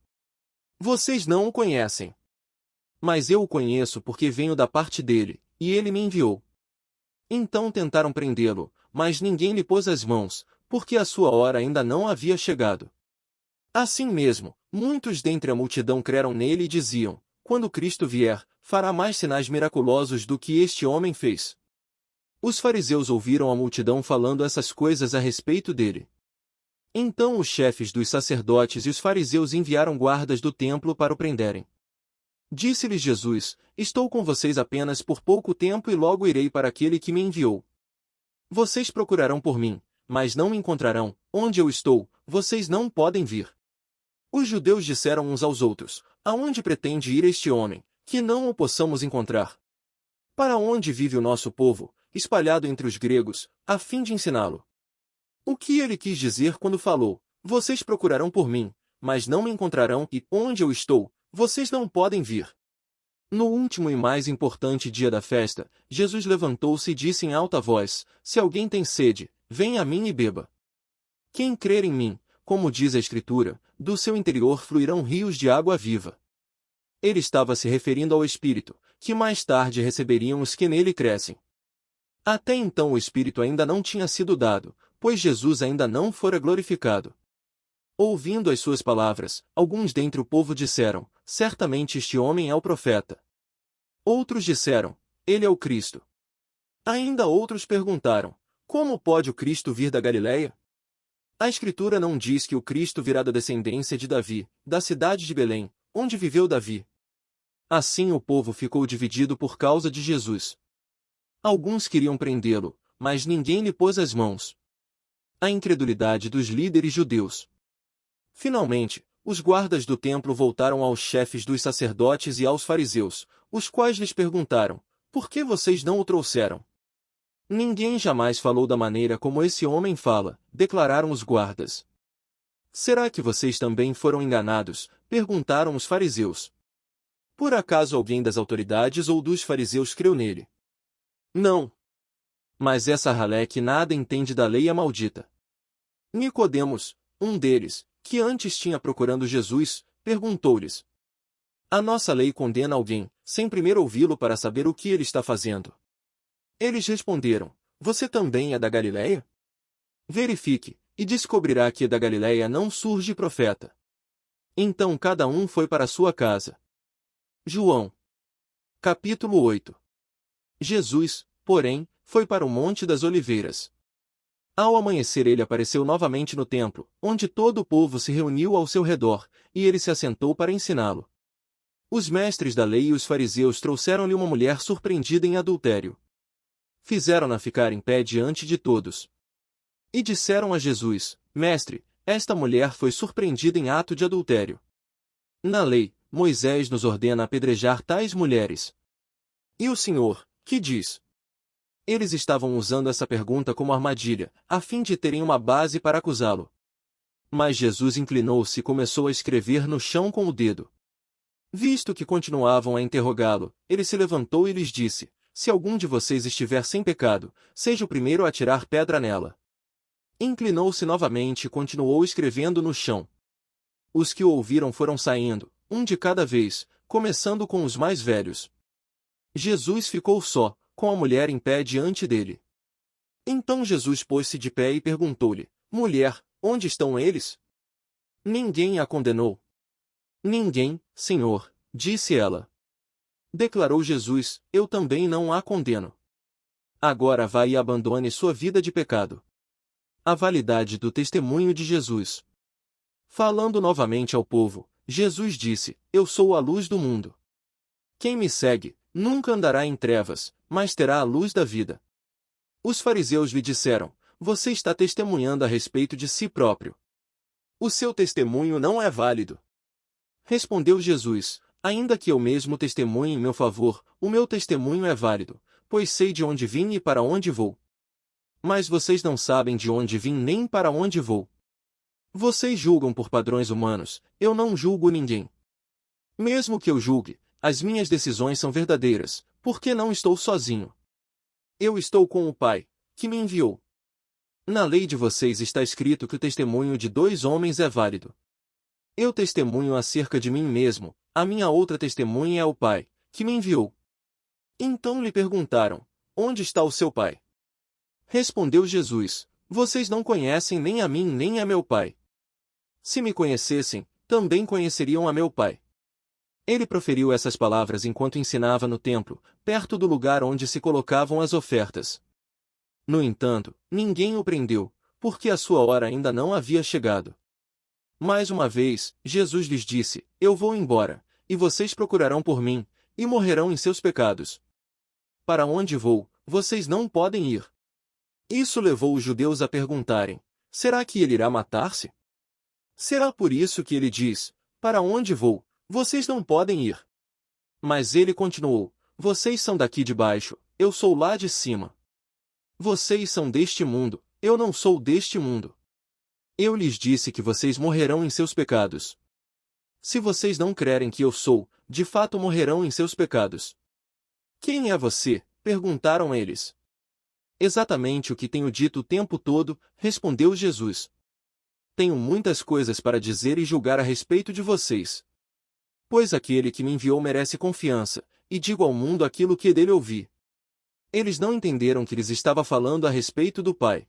Vocês não o conhecem. Mas eu o conheço porque venho da parte dele, e ele me enviou. Então tentaram prendê-lo, mas ninguém lhe pôs as mãos, porque a sua hora ainda não havia chegado. Assim mesmo, muitos dentre a multidão creram nele e diziam: quando Cristo vier, fará mais sinais miraculosos do que este homem fez. Os fariseus ouviram a multidão falando essas coisas a respeito dele. Então os chefes dos sacerdotes e os fariseus enviaram guardas do templo para o prenderem. Disse-lhes Jesus: estou com vocês apenas por pouco tempo e logo irei para aquele que me enviou. Vocês procurarão por mim, mas não me encontrarão. Onde eu estou, vocês não podem vir. Os judeus disseram uns aos outros: aonde pretende ir este homem, que não o possamos encontrar? Para onde vive o nosso povo, espalhado entre os gregos, a fim de ensiná-lo? O que ele quis dizer quando falou: vocês procurarão por mim, mas não me encontrarão, e onde eu estou, vocês não podem vir? No último e mais importante dia da festa, Jesus levantou-se e disse em alta voz: se alguém tem sede, venha a mim e beba. Quem crer em mim, como diz a Escritura, do seu interior fluirão rios de água viva. Ele estava se referindo ao Espírito, que mais tarde receberiam os que nele crescem. Até então o Espírito ainda não tinha sido dado, pois Jesus ainda não fora glorificado. Ouvindo as suas palavras, alguns dentre o povo disseram: certamente este homem é o profeta. Outros disseram: ele é o Cristo. Ainda outros perguntaram: como pode o Cristo vir da Galileia? A Escritura não diz que o Cristo virá da descendência de Davi, da cidade de Belém, onde viveu Davi. Assim o povo ficou dividido por causa de Jesus. Alguns queriam prendê-lo, mas ninguém lhe pôs as mãos. A incredulidade dos líderes judeus. Finalmente, os guardas do templo voltaram aos chefes dos sacerdotes e aos fariseus, os quais lhes perguntaram: por que vocês não o trouxeram? Ninguém jamais falou da maneira como esse homem fala, declararam os guardas. Será que vocês também foram enganados? Perguntaram os fariseus. Por acaso alguém das autoridades ou dos fariseus creu nele? Não. Mas essa ralé que nada entende da lei é maldita. Nicodemos, um deles, que antes tinha procurando Jesus, perguntou-lhes: a nossa lei condena alguém, sem primeiro ouvi-lo para saber o que ele está fazendo. Eles responderam: Você também é da Galileia? Verifique, e descobrirá que da Galileia não surge profeta. Então cada um foi para sua casa. João. Capítulo 8. Jesus, porém, foi para o Monte das Oliveiras. Ao amanhecer ele apareceu novamente no templo, onde todo o povo se reuniu ao seu redor, e ele se assentou para ensiná-lo. Os mestres da lei e os fariseus trouxeram-lhe uma mulher surpreendida em adultério. Fizeram-na ficar em pé diante de todos. E disseram a Jesus: Mestre, esta mulher foi surpreendida em ato de adultério. Na lei, Moisés nos ordena apedrejar tais mulheres. E o Senhor, que diz? Eles estavam usando essa pergunta como armadilha, a fim de terem uma base para acusá-lo. Mas Jesus inclinou-se e começou a escrever no chão com o dedo. Visto que continuavam a interrogá-lo, ele se levantou e lhes disse: Se algum de vocês estiver sem pecado, seja o primeiro a atirar pedra nela. Inclinou-se novamente e continuou escrevendo no chão. Os que o ouviram foram saindo, um de cada vez, começando com os mais velhos. Jesus ficou só, com a mulher em pé diante dele. Então Jesus pôs-se de pé e perguntou-lhe: Mulher, onde estão eles? Ninguém a condenou. Ninguém, Senhor, disse ela. Declarou Jesus: Eu também não a condeno. Agora vá e abandone sua vida de pecado. A validade do testemunho de Jesus. Falando novamente ao povo, Jesus disse: Eu sou a luz do mundo. Quem me segue, nunca andará em trevas, mas terá a luz da vida. Os fariseus lhe disseram: Você está testemunhando a respeito de si próprio. O seu testemunho não é válido. Respondeu Jesus: Ainda que eu mesmo testemunhe em meu favor, o meu testemunho é válido, pois sei de onde vim e para onde vou. Mas vocês não sabem de onde vim nem para onde vou. Vocês julgam por padrões humanos, eu não julgo ninguém. Mesmo que eu julgue, as minhas decisões são verdadeiras, porque não estou sozinho. Eu estou com o Pai, que me enviou. Na lei de vocês está escrito que o testemunho de 2 homens é válido. Eu testemunho acerca de mim mesmo, a minha outra testemunha é o Pai, que me enviou. Então lhe perguntaram: Onde está o seu Pai? Respondeu Jesus: Vocês não conhecem nem a mim nem a meu Pai. Se me conhecessem, também conheceriam a meu Pai. Ele proferiu essas palavras enquanto ensinava no templo, perto do lugar onde se colocavam as ofertas. No entanto, ninguém o prendeu, porque a sua hora ainda não havia chegado. Mais uma vez, Jesus lhes disse: Eu vou embora, e vocês procurarão por mim, e morrerão em seus pecados. Para onde vou, vocês não podem ir. Isso levou os judeus a perguntarem: Será que ele irá matar-se? Será por isso que ele diz: Para onde vou, vocês não podem ir? Mas ele continuou: Vocês são daqui de baixo, eu sou lá de cima. Vocês são deste mundo, eu não sou deste mundo. Eu lhes disse que vocês morrerão em seus pecados. Se vocês não crerem que eu sou, de fato morrerão em seus pecados. Quem é você? Perguntaram eles. Exatamente o que tenho dito o tempo todo, respondeu Jesus. Tenho muitas coisas para dizer e julgar a respeito de vocês. Pois aquele que me enviou merece confiança, e digo ao mundo aquilo que dele ouvi. Eles não entenderam que lhes estava falando a respeito do Pai.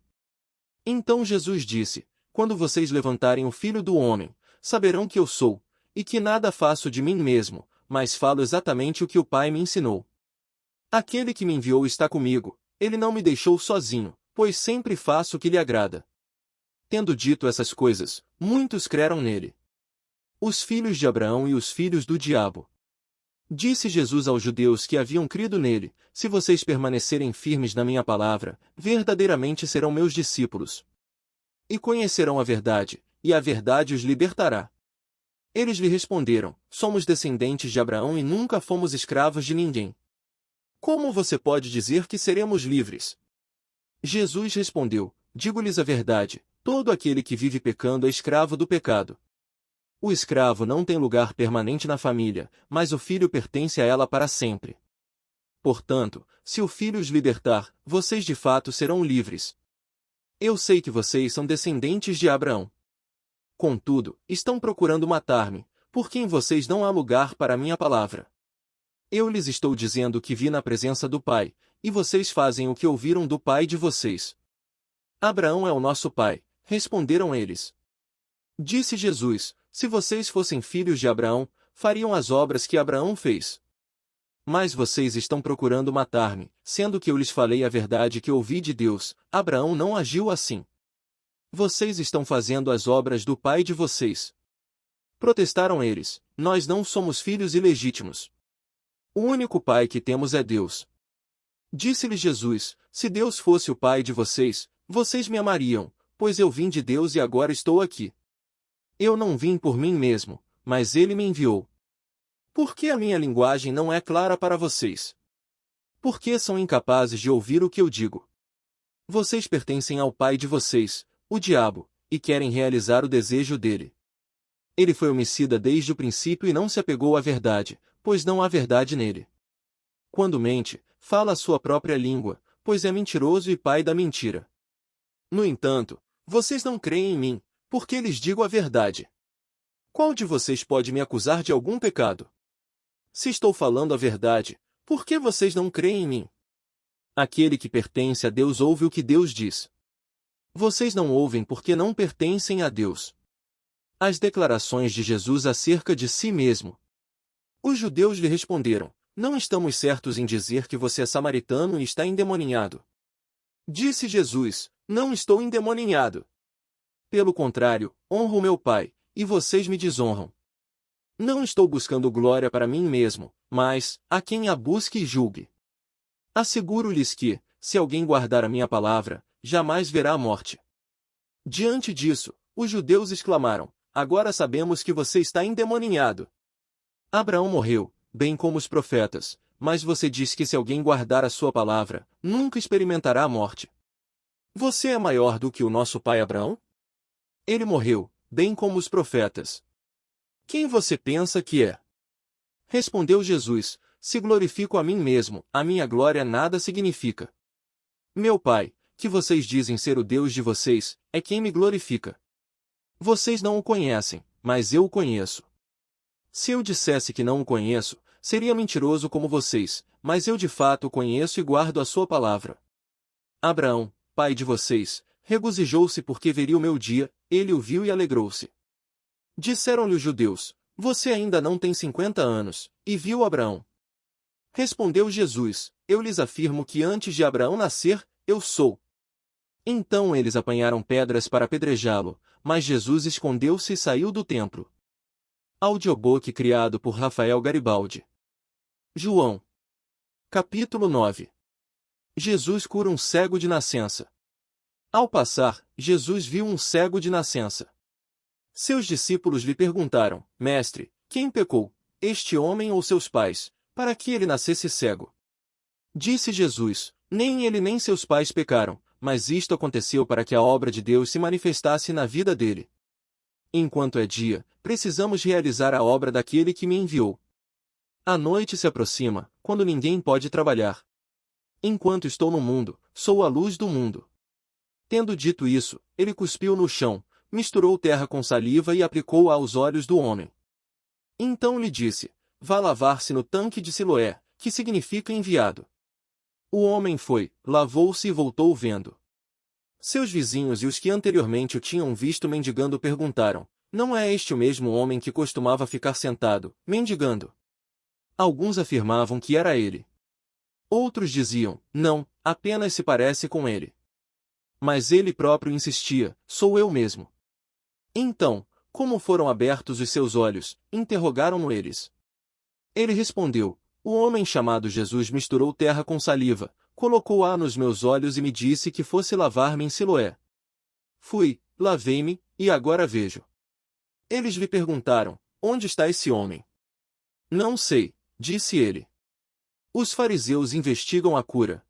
Então Jesus disse: Quando vocês levantarem o Filho do Homem, saberão que eu sou, e que nada faço de mim mesmo, mas falo exatamente o que o Pai me ensinou. Aquele que me enviou está comigo, ele não me deixou sozinho, pois sempre faço o que lhe agrada. Tendo dito essas coisas, muitos creram nele. Os filhos de Abraão e os filhos do diabo. Disse Jesus aos judeus que haviam crido nele: Se vocês permanecerem firmes na minha palavra, verdadeiramente serão meus discípulos. E conhecerão a verdade, e a verdade os libertará. Eles lhe responderam: Somos descendentes de Abraão e nunca fomos escravos de ninguém. Como você pode dizer que seremos livres? Jesus respondeu: Digo-lhes a verdade, todo aquele que vive pecando é escravo do pecado. O escravo não tem lugar permanente na família, mas o filho pertence a ela para sempre. Portanto, se o filho os libertar, vocês de fato serão livres. Eu sei que vocês são descendentes de Abraão. Contudo, estão procurando matar-me, porque em vocês não há lugar para a minha palavra. Eu lhes estou dizendo que vi na presença do Pai, e vocês fazem o que ouviram do pai de vocês. Abraão é o nosso pai, responderam eles. Disse Jesus: se vocês fossem filhos de Abraão, fariam as obras que Abraão fez. Mas vocês estão procurando matar-me, sendo que eu lhes falei a verdade que ouvi de Deus. Abraão não agiu assim. Vocês estão fazendo as obras do pai de vocês. Protestaram eles: nós não somos filhos ilegítimos. O único pai que temos é Deus. Disse-lhe Jesus: se Deus fosse o pai de vocês, vocês me amariam, pois eu vim de Deus e agora estou aqui. Eu não vim por mim mesmo, mas ele me enviou. Por que a minha linguagem não é clara para vocês? Por que são incapazes de ouvir o que eu digo? Vocês pertencem ao pai de vocês, o diabo, e querem realizar o desejo dele. Ele foi homicida desde o princípio e não se apegou à verdade, pois não há verdade nele. Quando mente, fala a sua própria língua, pois é mentiroso e pai da mentira. No entanto, vocês não creem em mim, porque lhes digo a verdade. Qual de vocês pode me acusar de algum pecado? Se estou falando a verdade, por que vocês não creem em mim? Aquele que pertence a Deus ouve o que Deus diz. Vocês não ouvem porque não pertencem a Deus. As declarações de Jesus acerca de si mesmo. Os judeus lhe responderam: não estamos certos em dizer que você é samaritano e está endemoninhado. Disse Jesus: não estou endemoninhado. Pelo contrário, honro meu Pai, e vocês me desonram. Não estou buscando glória para mim mesmo, mas, a quem a busque e julgue. Asseguro-lhes que, se alguém guardar a minha palavra, jamais verá a morte. Diante disso, os judeus exclamaram: agora sabemos que você está endemoninhado. Abraão morreu, bem como os profetas, mas você diz que se alguém guardar a sua palavra, nunca experimentará a morte. Você é maior do que o nosso pai Abraão? Ele morreu, bem como os profetas. Quem você pensa que é? Respondeu Jesus: se glorifico a mim mesmo, a minha glória nada significa. Meu Pai, que vocês dizem ser o Deus de vocês, é quem me glorifica. Vocês não o conhecem, mas eu o conheço. Se eu dissesse que não o conheço, seria mentiroso como vocês, mas eu de fato o conheço e guardo a sua palavra. Abraão, pai de vocês, regozijou-se porque veria o meu dia, ele o viu e alegrou-se. Disseram-lhe os judeus: você ainda não tem 50 anos, e viu Abraão. Respondeu Jesus: eu lhes afirmo que antes de Abraão nascer, eu sou. Então eles apanharam pedras para apedrejá-lo, mas Jesus escondeu-se e saiu do templo. Audiobook criado por Rafael Garibaldi. João. Capítulo 9. Jesus cura um cego de nascença. Ao passar, Jesus viu um cego de nascença. Seus discípulos lhe perguntaram: Mestre, quem pecou, este homem ou seus pais, para que ele nascesse cego? Disse Jesus: nem ele nem seus pais pecaram, mas isto aconteceu para que a obra de Deus se manifestasse na vida dele. Enquanto é dia, precisamos realizar a obra daquele que me enviou. A noite se aproxima, quando ninguém pode trabalhar. Enquanto estou no mundo, sou a luz do mundo. Tendo dito isso, ele cuspiu no chão, misturou terra com saliva e aplicou-a aos olhos do homem. Então lhe disse: vá lavar-se no tanque de Siloé, que significa enviado. O homem foi, lavou-se e voltou vendo. Seus vizinhos e os que anteriormente o tinham visto mendigando perguntaram: não é este o mesmo homem que costumava ficar sentado, mendigando? Alguns afirmavam que era ele. Outros diziam: não, apenas se parece com ele. Mas ele próprio insistia: sou eu mesmo. Então, como foram abertos os seus olhos, interrogaram-no eles. Ele respondeu: o homem chamado Jesus misturou terra com saliva, colocou-a nos meus olhos e me disse que fosse lavar-me em Siloé. Fui, lavei-me, e agora vejo. Eles lhe perguntaram: onde está esse homem? Não sei, disse ele. Os fariseus investigam a cura.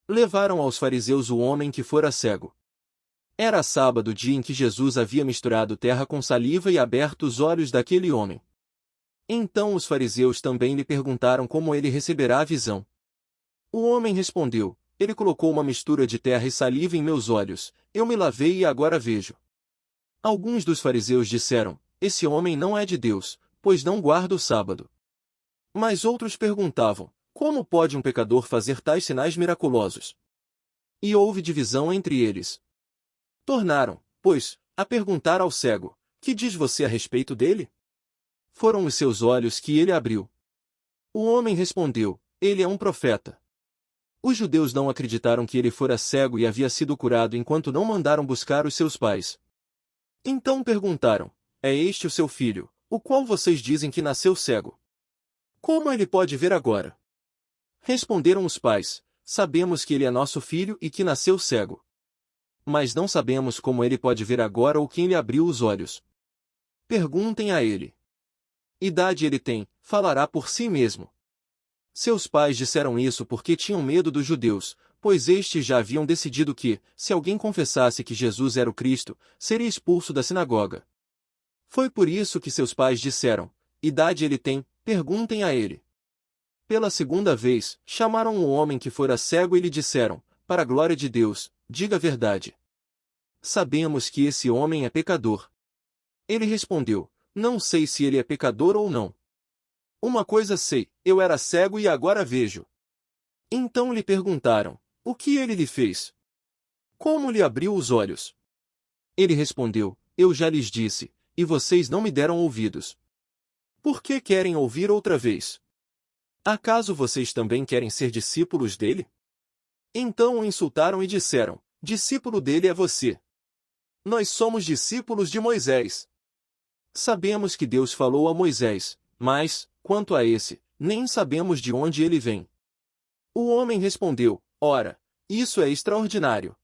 Levaram aos fariseus o homem que fora cego. Era sábado, dia em que Jesus havia misturado terra com saliva e aberto os olhos daquele homem. Então os fariseus também lhe perguntaram como ele receberá a visão. O homem respondeu: ele colocou uma mistura de terra e saliva em meus olhos, eu me lavei e agora vejo. Alguns dos fariseus disseram: esse homem não é de Deus, pois não guarda o sábado. Mas outros perguntavam: Como pode um pecador fazer tais sinais miraculosos? E houve divisão entre eles. Tornaram, pois, a perguntar ao cego: que diz você a respeito dele? Foram os seus olhos que ele abriu. O homem respondeu: ele é um profeta. Os judeus não acreditaram que ele fora cego e havia sido curado enquanto não mandaram buscar os seus pais. Então perguntaram: é este o seu filho, o qual vocês dizem que nasceu cego? Como ele pode ver agora? Responderam os pais: sabemos que ele é nosso filho e que nasceu cego. Mas não sabemos como ele pode ver agora ou quem lhe abriu os olhos. Perguntem a ele. Idade ele tem, falará por si mesmo. Seus pais disseram isso porque tinham medo dos judeus, pois estes já haviam decidido que, se alguém confessasse que Jesus era o Cristo, seria expulso da sinagoga. Foi por isso que seus pais disseram: idade ele tem, perguntem a ele. Pela segunda vez, chamaram o homem que fora cego e lhe disseram: para a glória de Deus, diga a verdade. Sabemos que esse homem é pecador. Ele respondeu: não sei se ele é pecador ou não. Uma coisa sei, eu era cego e agora vejo. Então lhe perguntaram: o que ele lhe fez? Como lhe abriu os olhos? Ele respondeu: eu já lhes disse, e vocês não me deram ouvidos. Por que querem ouvir outra vez? Acaso vocês também querem ser discípulos dele? Então o insultaram e disseram: discípulo dele é você. Nós somos discípulos de Moisés. Sabemos que Deus falou a Moisés, mas, quanto a esse, nem sabemos de onde ele vem. O homem respondeu: ora, isso é extraordinário.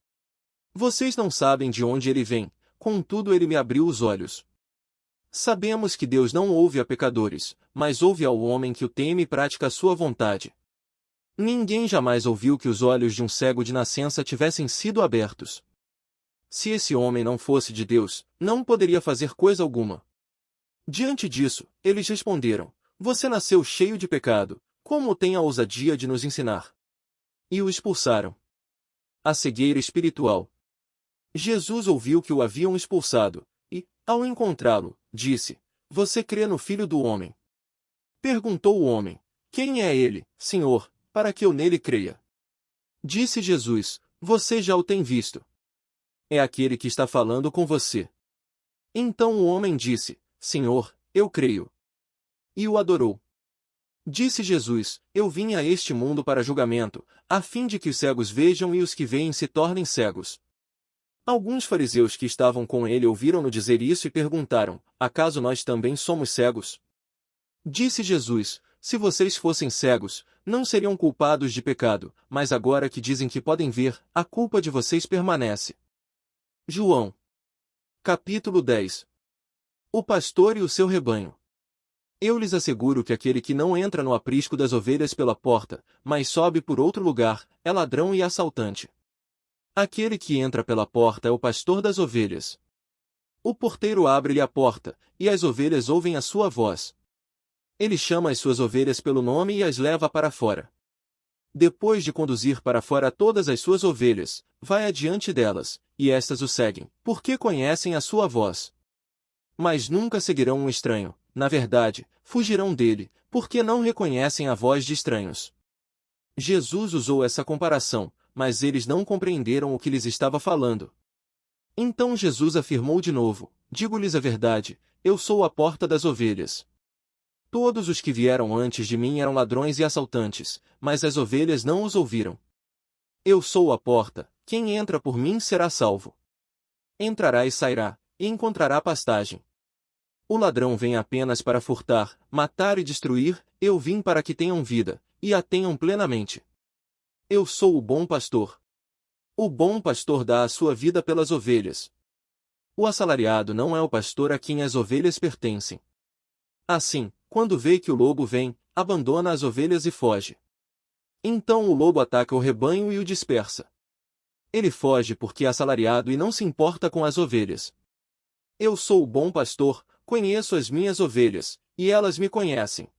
Vocês não sabem de onde ele vem, contudo ele me abriu os olhos. Sabemos que Deus não ouve a pecadores, mas ouve ao homem que o teme e pratica a sua vontade. Ninguém jamais ouviu que os olhos de um cego de nascença tivessem sido abertos. Se esse homem não fosse de Deus, não poderia fazer coisa alguma. Diante disso, eles responderam: você nasceu cheio de pecado, como tem a ousadia de nos ensinar? E o expulsaram. A cegueira espiritual. Jesus ouviu que o haviam expulsado, e, ao encontrá-lo, disse: você crê no Filho do Homem? Perguntou o homem: quem é ele, Senhor, para que eu nele creia? Disse Jesus: você já o tem visto. É aquele que está falando com você. Então o homem disse: Senhor, eu creio. E o adorou. Disse Jesus: eu vim a este mundo para julgamento, a fim de que os cegos vejam e os que veem se tornem cegos. Alguns fariseus que estavam com ele ouviram-no dizer isso e perguntaram: acaso nós também somos cegos? Disse Jesus: se vocês fossem cegos, não seriam culpados de pecado, mas agora que dizem que podem ver, a culpa de vocês permanece. João. Capítulo 10. O pastor e o seu rebanho. Eu lhes asseguro que aquele que não entra no aprisco das ovelhas pela porta, mas sobe por outro lugar, é ladrão e assaltante. Aquele que entra pela porta é o pastor das ovelhas. O porteiro abre-lhe a porta, e as ovelhas ouvem a sua voz. Ele chama as suas ovelhas pelo nome e as leva para fora. Depois de conduzir para fora todas as suas ovelhas, vai adiante delas, e estas o seguem, porque conhecem a sua voz. Mas nunca seguirão um estranho, na verdade, fugirão dele, porque não reconhecem a voz de estranhos. Jesus usou essa comparação, mas eles não compreenderam o que lhes estava falando. Então Jesus afirmou de novo: digo-lhes a verdade, eu sou a porta das ovelhas. Todos os que vieram antes de mim eram ladrões e assaltantes, mas as ovelhas não os ouviram. Eu sou a porta, quem entra por mim será salvo. Entrará e sairá, e encontrará pastagem. O ladrão vem apenas para furtar, matar e destruir, eu vim para que tenham vida, e a tenham plenamente. Eu sou o bom pastor. O bom pastor dá a sua vida pelas ovelhas. O assalariado não é o pastor a quem as ovelhas pertencem. Assim, quando vê que o lobo vem, abandona as ovelhas e foge. Então o lobo ataca o rebanho e o dispersa. Ele foge porque é assalariado e não se importa com as ovelhas. Eu sou o bom pastor, conheço as minhas ovelhas, e elas me conhecem.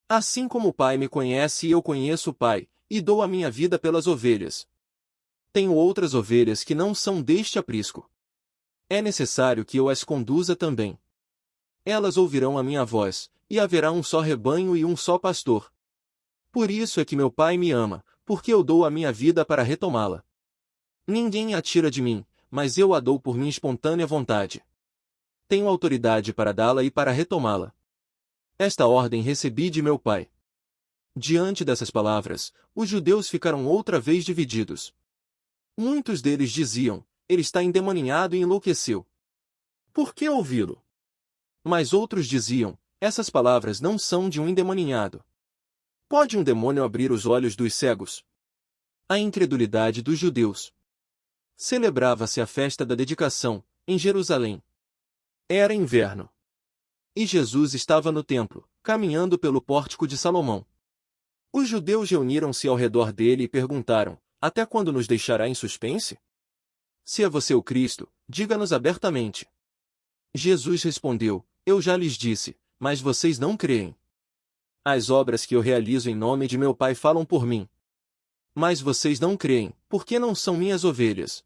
Assim como o Pai me conhece e eu conheço o Pai, e dou a minha vida pelas ovelhas. Tenho outras ovelhas que não são deste aprisco. É necessário que eu as conduza também. Elas ouvirão a minha voz, e haverá um só rebanho e um só pastor. Por isso é que meu Pai me ama, porque eu dou a minha vida para retomá-la. Ninguém a tira de mim, mas eu a dou por minha espontânea vontade. Tenho autoridade para dá-la e para retomá-la. Esta ordem recebi de meu Pai. Diante dessas palavras, os judeus ficaram outra vez divididos. Muitos deles diziam, ele está endemoninhado e enlouqueceu. Por que ouvi-lo? Mas outros diziam, essas palavras não são de um endemoninhado. Pode um demônio abrir os olhos dos cegos? A incredulidade dos judeus. Celebrava-se a festa da dedicação, em Jerusalém. Era inverno. E Jesus estava no templo, caminhando pelo pórtico de Salomão. Os judeus reuniram-se ao redor dele e perguntaram, até quando nos deixará em suspense? Se é você o Cristo, diga-nos abertamente. Jesus respondeu, eu já lhes disse, mas vocês não creem. As obras que eu realizo em nome de meu Pai falam por mim. Mas vocês não creem, porque não são minhas ovelhas.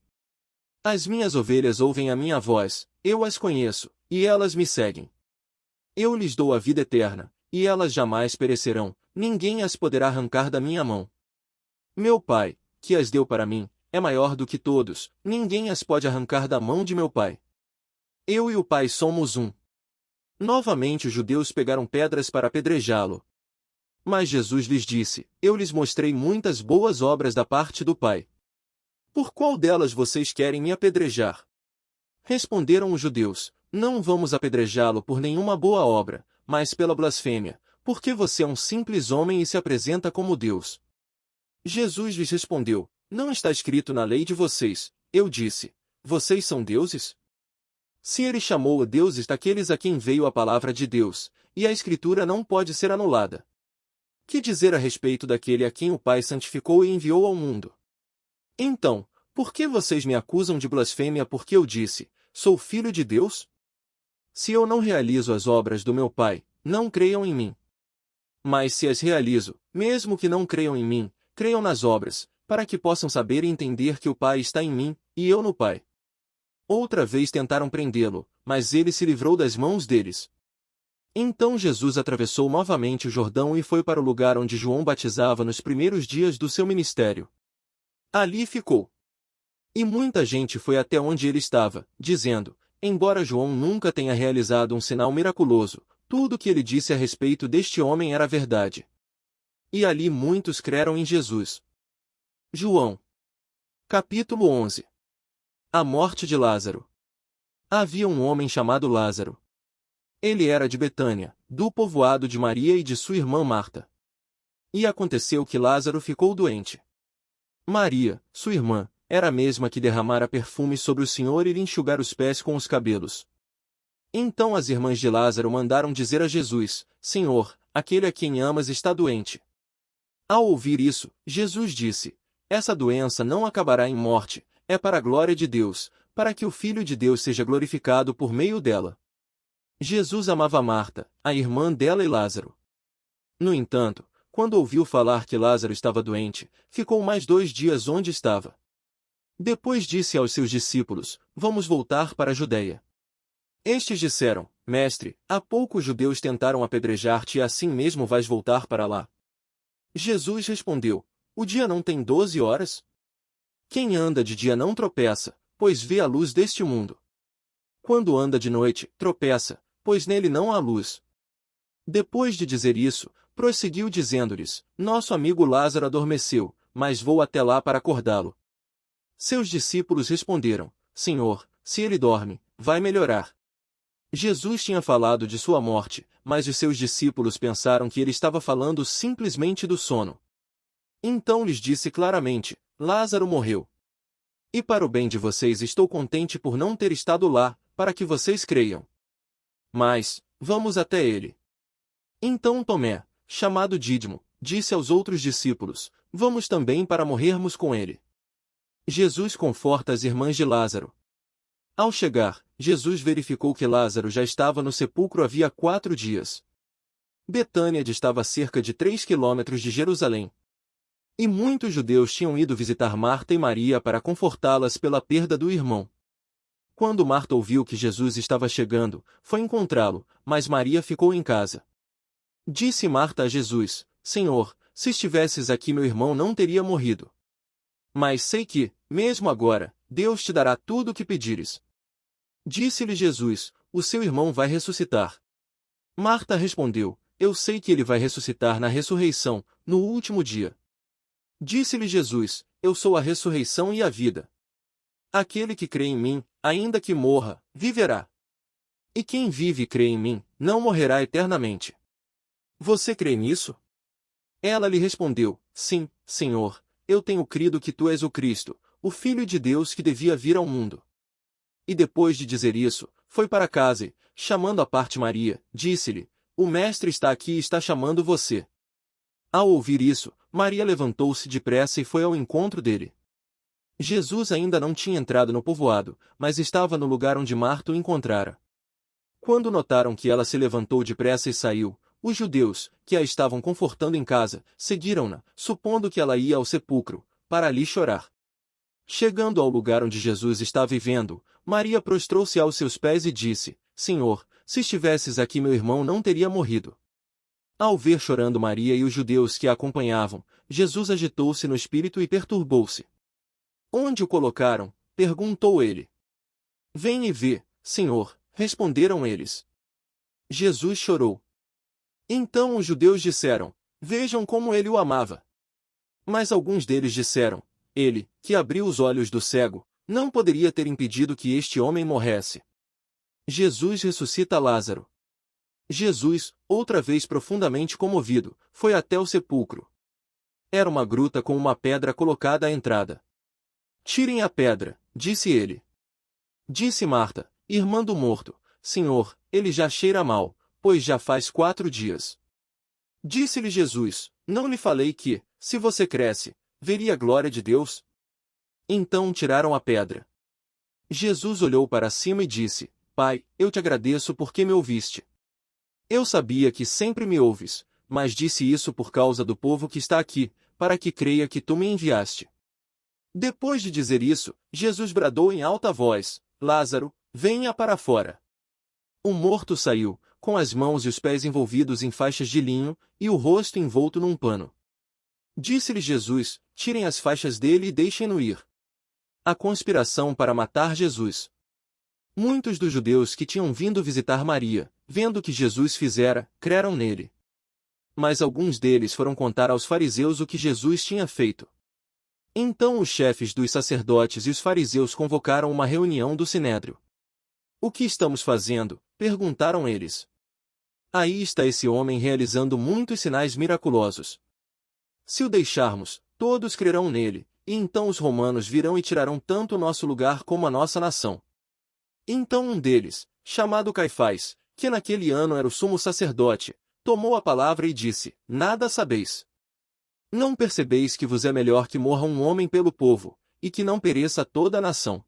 As minhas ovelhas ouvem a minha voz, eu as conheço, e elas me seguem. Eu lhes dou a vida eterna, e elas jamais perecerão, ninguém as poderá arrancar da minha mão. Meu Pai, que as deu para mim, é maior do que todos, ninguém as pode arrancar da mão de meu Pai. Eu e o Pai somos um. Novamente os judeus pegaram pedras para apedrejá-lo. Mas Jesus lhes disse, eu lhes mostrei muitas boas obras da parte do Pai. Por qual delas vocês querem me apedrejar? Responderam os judeus, não vamos apedrejá-lo por nenhuma boa obra, mas pela blasfêmia, porque você é um simples homem e se apresenta como Deus. Jesus lhes respondeu, não está escrito na lei de vocês, eu disse, vocês são deuses? Se ele chamou a deuses daqueles a quem veio a palavra de Deus, e a Escritura não pode ser anulada. Que dizer a respeito daquele a quem o Pai santificou e enviou ao mundo? Então, por que vocês me acusam de blasfêmia porque eu disse, sou filho de Deus? Se eu não realizo as obras do meu Pai, não creiam em mim. Mas se as realizo, mesmo que não creiam em mim, creiam nas obras, para que possam saber e entender que o Pai está em mim, e eu no Pai. Outra vez tentaram prendê-lo, mas ele se livrou das mãos deles. Então Jesus atravessou novamente o Jordão e foi para o lugar onde João batizava nos primeiros dias do seu ministério. Ali ficou. E muita gente foi até onde ele estava, dizendo, embora João nunca tenha realizado um sinal miraculoso, tudo o que ele disse a respeito deste homem era verdade. E ali muitos creram em Jesus. João. Capítulo 11. A morte de Lázaro. Havia um homem chamado Lázaro. Ele era de Betânia, do povoado de Maria e de sua irmã Marta. E aconteceu que Lázaro ficou doente. Maria, sua irmã, era a mesma que derramara perfume sobre o Senhor e lhe enxugar os pés com os cabelos. Então as irmãs de Lázaro mandaram dizer a Jesus, Senhor, aquele a quem amas está doente. Ao ouvir isso, Jesus disse, essa doença não acabará em morte, é para a glória de Deus, para que o Filho de Deus seja glorificado por meio dela. Jesus amava Marta, a irmã dela e Lázaro. No entanto, quando ouviu falar que Lázaro estava doente, ficou mais 2 dias onde estava. Depois disse aos seus discípulos, vamos voltar para a Judeia. Estes disseram, Mestre, há pouco os judeus tentaram apedrejar-te e assim mesmo vais voltar para lá. Jesus respondeu, o dia não tem 12 horas? Quem anda de dia não tropeça, pois vê a luz deste mundo. Quando anda de noite, tropeça, pois nele não há luz. Depois de dizer isso, prosseguiu dizendo-lhes, nosso amigo Lázaro adormeceu, mas vou até lá para acordá-lo. Seus discípulos responderam, Senhor, se ele dorme, vai melhorar. Jesus tinha falado de sua morte, mas os seus discípulos pensaram que ele estava falando simplesmente do sono. Então lhes disse claramente, Lázaro morreu. E para o bem de vocês estou contente por não ter estado lá, para que vocês creiam. Mas, vamos até ele. Então Tomé, chamado Dídimo, disse aos outros discípulos, vamos também para morrermos com ele. Jesus conforta as irmãs de Lázaro. Ao chegar, Jesus verificou que Lázaro já estava no sepulcro havia 4 dias. Betânia distava a cerca de 3 quilômetros de Jerusalém. E muitos judeus tinham ido visitar Marta e Maria para confortá-las pela perda do irmão. Quando Marta ouviu que Jesus estava chegando, foi encontrá-lo, mas Maria ficou em casa. Disse Marta a Jesus, Senhor, se estivesses aqui meu irmão não teria morrido. Mas sei que, mesmo agora, Deus te dará tudo o que pedires. Disse-lhe Jesus, o seu irmão vai ressuscitar. Marta respondeu, eu sei que ele vai ressuscitar na ressurreição, no último dia. Disse-lhe Jesus, eu sou a ressurreição e a vida. Aquele que crê em mim, ainda que morra, viverá. E quem vive e crê em mim, não morrerá eternamente. Você crê nisso? Ela lhe respondeu, sim, Senhor, eu tenho crido que tu és o Cristo, o Filho de Deus que devia vir ao mundo. E depois de dizer isso, foi para casa e, chamando à parte Maria, disse-lhe, o Mestre está aqui e está chamando você. Ao ouvir isso, Maria levantou-se depressa e foi ao encontro dele. Jesus ainda não tinha entrado no povoado, mas estava no lugar onde Marta o encontrara. Quando notaram que ela se levantou depressa e saiu, os judeus, que a estavam confortando em casa, seguiram-na, supondo que ela ia ao sepulcro, para ali chorar. Chegando ao lugar onde Jesus estava vivendo, Maria prostrou-se aos seus pés e disse, Senhor, se estivesses aqui meu irmão não teria morrido. Ao ver chorando Maria e os judeus que a acompanhavam, Jesus agitou-se no espírito e perturbou-se. Onde o colocaram? Perguntou ele. Vem e vê, Senhor, responderam eles. Jesus chorou. Então os judeus disseram, vejam como ele o amava. Mas alguns deles disseram, ele, que abriu os olhos do cego, não poderia ter impedido que este homem morresse. Jesus ressuscita Lázaro. Jesus, outra vez profundamente comovido, foi até o sepulcro. Era uma gruta com uma pedra colocada à entrada. Tirem a pedra, disse ele. Disse Marta, irmã do morto, Senhor, ele já cheira mal, pois já faz 4 dias. Disse-lhe Jesus, não lhe falei que, se você cresce, veria a glória de Deus? Então tiraram a pedra. Jesus olhou para cima e disse, Pai, eu te agradeço porque me ouviste. Eu sabia que sempre me ouves, mas disse isso por causa do povo que está aqui, para que creia que tu me enviaste. Depois de dizer isso, Jesus bradou em alta voz, Lázaro, venha para fora. O morto saiu, com as mãos e os pés envolvidos em faixas de linho, e o rosto envolto num pano. Disse-lhe Jesus, tirem as faixas dele e deixem-no ir. A conspiração para matar Jesus. Muitos dos judeus que tinham vindo visitar Maria, vendo o que Jesus fizera, creram nele. Mas alguns deles foram contar aos fariseus o que Jesus tinha feito. Então os chefes dos sacerdotes e os fariseus convocaram uma reunião do Sinédrio. O que estamos fazendo? Perguntaram eles. Aí está esse homem realizando muitos sinais miraculosos. Se o deixarmos, todos crerão nele, e então os romanos virão e tirarão tanto o nosso lugar como a nossa nação. Então um deles, chamado Caifás, que naquele ano era o sumo sacerdote, tomou a palavra e disse, nada sabeis. Não percebeis que vos é melhor que morra um homem pelo povo, e que não pereça toda a nação.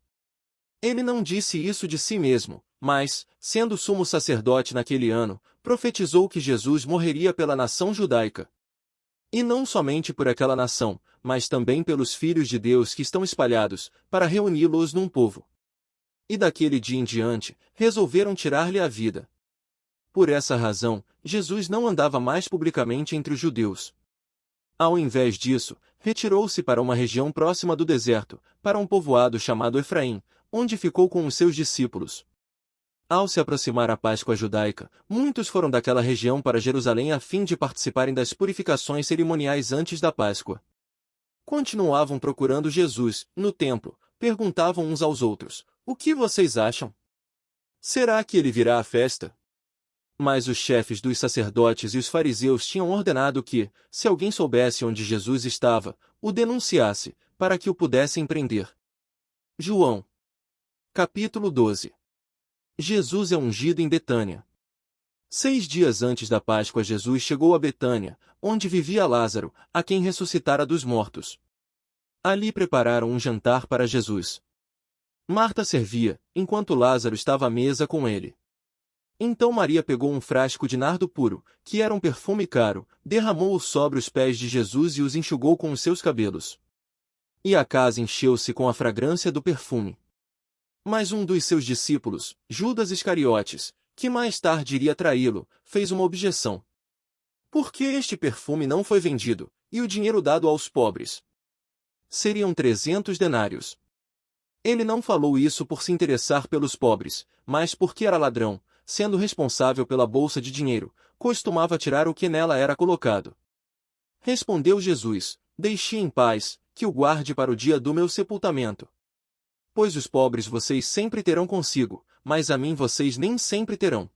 Ele não disse isso de si mesmo, mas, sendo sumo sacerdote naquele ano, profetizou que Jesus morreria pela nação judaica. E não somente por aquela nação, mas também pelos filhos de Deus que estão espalhados, para reuni-los num povo. E daquele dia em diante, resolveram tirar-lhe a vida. Por essa razão, Jesus não andava mais publicamente entre os judeus. Ao invés disso, retirou-se para uma região próxima do deserto, para um povoado chamado Efraim, onde ficou com os seus discípulos. Ao se aproximar a Páscoa judaica, muitos foram daquela região para Jerusalém a fim de participarem das purificações cerimoniais antes da Páscoa. Continuavam procurando Jesus, no templo, perguntavam uns aos outros, o que vocês acham? Será que ele virá à festa? Mas os chefes dos sacerdotes e os fariseus tinham ordenado que, se alguém soubesse onde Jesus estava, o denunciasse, para que o pudessem prender. João. Capítulo 12. Jesus é ungido em Betânia. 6 dias antes da Páscoa Jesus chegou a Betânia, onde vivia Lázaro, a quem ressuscitara dos mortos. Ali prepararam um jantar para Jesus. Marta servia, enquanto Lázaro estava à mesa com ele. Então Maria pegou um frasco de nardo puro, que era um perfume caro, derramou-o sobre os pés de Jesus e os enxugou com os seus cabelos. E a casa encheu-se com a fragrância do perfume. Mas um dos seus discípulos, Judas Iscariotes, que mais tarde iria traí-lo, fez uma objeção. Por que este perfume não foi vendido, e o dinheiro dado aos pobres. Seriam 300 denários. Ele não falou isso por se interessar pelos pobres, mas porque era ladrão, sendo responsável pela bolsa de dinheiro, costumava tirar o que nela era colocado. Respondeu Jesus: Deixe em paz, que o guarde para o dia do meu sepultamento. Pois os pobres vocês sempre terão consigo, mas a mim vocês nem sempre terão.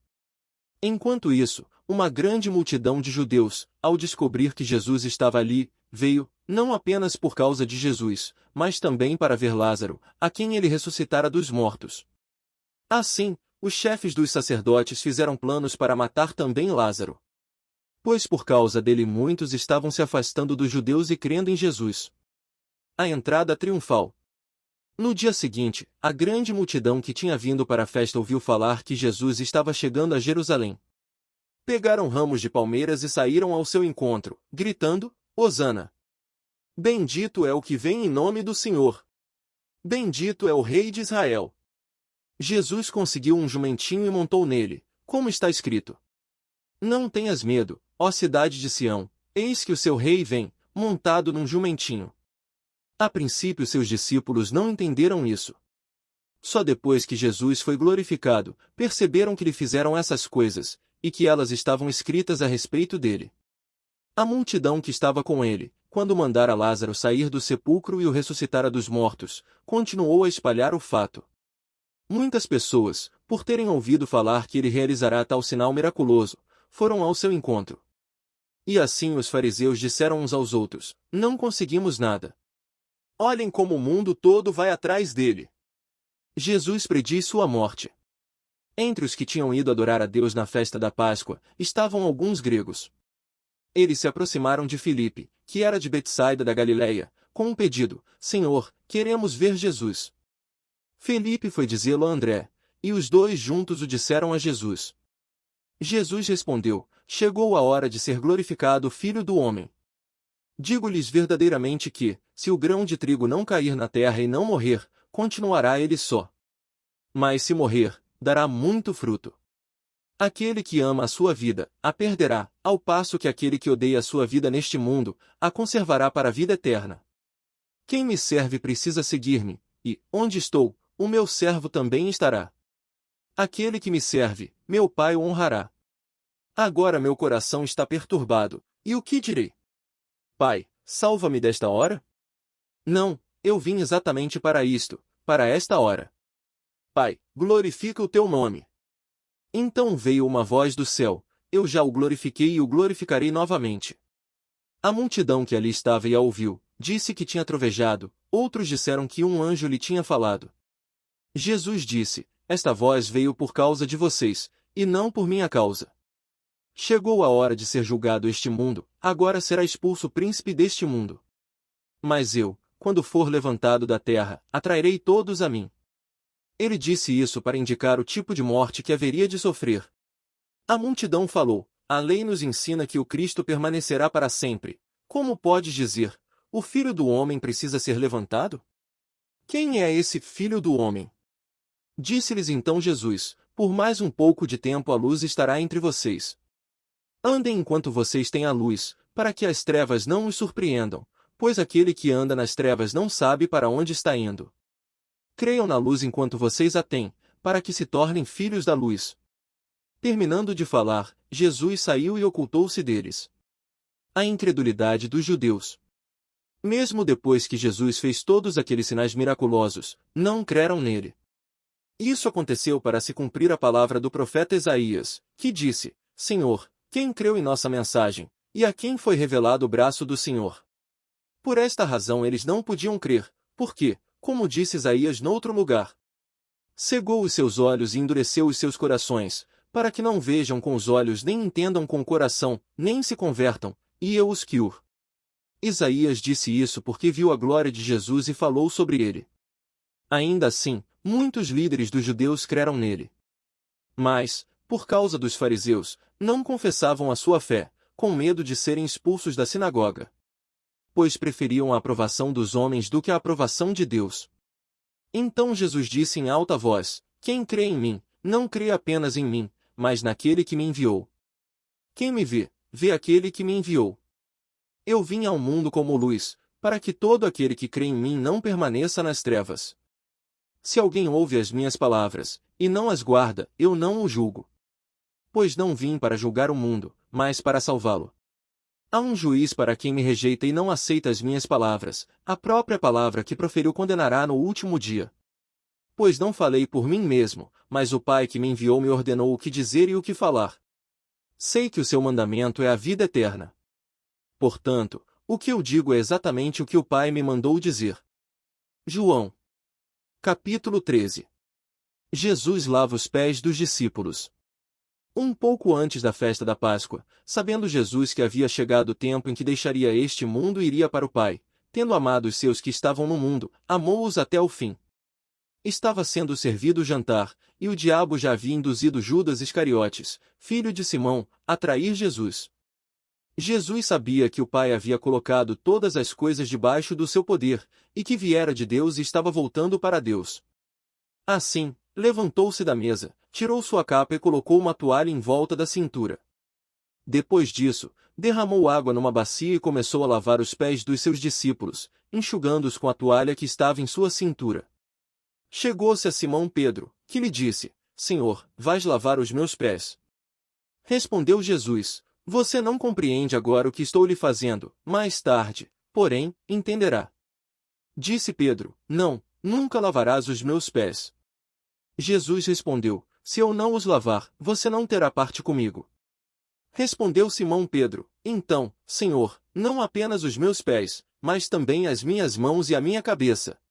Enquanto isso, uma grande multidão de judeus, ao descobrir que Jesus estava ali, veio, não apenas por causa de Jesus, mas também para ver Lázaro, a quem ele ressuscitara dos mortos. Assim, os chefes dos sacerdotes fizeram planos para matar também Lázaro. Pois por causa dele muitos estavam se afastando dos judeus e crendo em Jesus. A entrada triunfal. No dia seguinte, a grande multidão que tinha vindo para a festa ouviu falar que Jesus estava chegando a Jerusalém. Pegaram ramos de palmeiras e saíram ao seu encontro, gritando: Hosana! Bendito é o que vem em nome do Senhor! Bendito é o Rei de Israel! Jesus conseguiu um jumentinho e montou nele, como está escrito: Não tenhas medo, ó cidade de Sião, eis que o seu rei vem, montado num jumentinho. A princípio seus discípulos não entenderam isso. Só depois que Jesus foi glorificado, perceberam que lhe fizeram essas coisas, e que elas estavam escritas a respeito dele. A multidão que estava com ele, quando mandara Lázaro sair do sepulcro e o ressuscitara dos mortos, continuou a espalhar o fato. Muitas pessoas, por terem ouvido falar que ele realizará tal sinal miraculoso, foram ao seu encontro. E assim os fariseus disseram uns aos outros: Não conseguimos nada. Olhem como o mundo todo vai atrás dele. Jesus prediz sua morte. Entre os que tinham ido adorar a Deus na festa da Páscoa, estavam alguns gregos. Eles se aproximaram de Filipe, que era de Betsaida da Galileia, com um pedido: Senhor, queremos ver Jesus. Filipe foi dizê-lo a André, e os dois juntos o disseram a Jesus. Jesus respondeu: Chegou a hora de ser glorificado o Filho do Homem. Digo-lhes verdadeiramente que, se o grão de trigo não cair na terra e não morrer, continuará ele só. Mas se morrer, dará muito fruto. Aquele que ama a sua vida, a perderá, ao passo que aquele que odeia a sua vida neste mundo, a conservará para a vida eterna. Quem me serve precisa seguir-me, e, onde estou, o meu servo também estará. Aquele que me serve, meu Pai o honrará. Agora meu coração está perturbado, e o que direi? Pai, salva-me desta hora? Não, eu vim exatamente para isto, para esta hora. Pai, glorifica o teu nome. Então veio uma voz do céu: Eu já o glorifiquei e o glorificarei novamente. A multidão que ali estava e a ouviu, disse que tinha trovejado, outros disseram que um anjo lhe tinha falado. Jesus disse: Esta voz veio por causa de vocês, e não por minha causa. Chegou a hora de ser julgado este mundo, agora será expulso o príncipe deste mundo. Mas eu, quando for levantado da terra, atrairei todos a mim. Ele disse isso para indicar o tipo de morte que haveria de sofrer. A multidão falou: A lei nos ensina que o Cristo permanecerá para sempre. Como podes dizer: O Filho do Homem precisa ser levantado? Quem é esse Filho do Homem? Disse-lhes então Jesus: Por mais um pouco de tempo a luz estará entre vocês. Andem enquanto vocês têm a luz, para que as trevas não os surpreendam, pois aquele que anda nas trevas não sabe para onde está indo. Creiam na luz enquanto vocês a têm, para que se tornem filhos da luz. Terminando de falar, Jesus saiu e ocultou-se deles. A incredulidade dos judeus. Mesmo depois que Jesus fez todos aqueles sinais miraculosos, não creram nele. Isso aconteceu para se cumprir a palavra do profeta Isaías, que disse: Senhor, quem creu em nossa mensagem, e a quem foi revelado o braço do Senhor? Por esta razão eles não podiam crer, porque, como disse Isaías noutro lugar, cegou os seus olhos e endureceu os seus corações, para que não vejam com os olhos nem entendam com o coração, nem se convertam, e eu os cure. Isaías disse isso porque viu a glória de Jesus e falou sobre ele. Ainda assim, muitos líderes dos judeus creram nele. Mas, por causa dos fariseus, não confessavam a sua fé, com medo de serem expulsos da sinagoga. Pois preferiam a aprovação dos homens do que a aprovação de Deus. Então Jesus disse em alta voz: Quem crê em mim, não crê apenas em mim, mas naquele que me enviou. Quem me vê, vê aquele que me enviou. Eu vim ao mundo como luz, para que todo aquele que crê em mim não permaneça nas trevas. Se alguém ouve as minhas palavras, e não as guarda, eu não o julgo. Pois não vim para julgar o mundo, mas para salvá-lo. Há um juiz para quem me rejeita e não aceita as minhas palavras, a própria palavra que proferiu condenará no último dia. Pois não falei por mim mesmo, mas o Pai que me enviou me ordenou o que dizer e o que falar. Sei que o seu mandamento é a vida eterna. Portanto, o que eu digo é exatamente o que o Pai me mandou dizer. João. Capítulo 13. Jesus lava os pés dos discípulos. Um pouco antes da festa da Páscoa, sabendo Jesus que havia chegado o tempo em que deixaria este mundo e iria para o Pai, tendo amado os seus que estavam no mundo, amou-os até o fim. Estava sendo servido o jantar, e o diabo já havia induzido Judas Iscariotes, filho de Simão, a trair Jesus. Jesus sabia que o Pai havia colocado todas as coisas debaixo do seu poder, e que viera de Deus e estava voltando para Deus. Assim, levantou-se da mesa, tirou sua capa e colocou uma toalha em volta da cintura. Depois disso, derramou água numa bacia e começou a lavar os pés dos seus discípulos, enxugando-os com a toalha que estava em sua cintura. Chegou-se a Simão Pedro, que lhe disse: Senhor, vais lavar os meus pés? Respondeu Jesus: Você não compreende agora o que estou lhe fazendo, mais tarde, porém, entenderá. Disse Pedro: Não, nunca lavarás os meus pés. Jesus respondeu: Se eu não os lavar, você não terá parte comigo. Respondeu Simão Pedro: Então, Senhor, não apenas os meus pés, mas também as minhas mãos e a minha cabeça.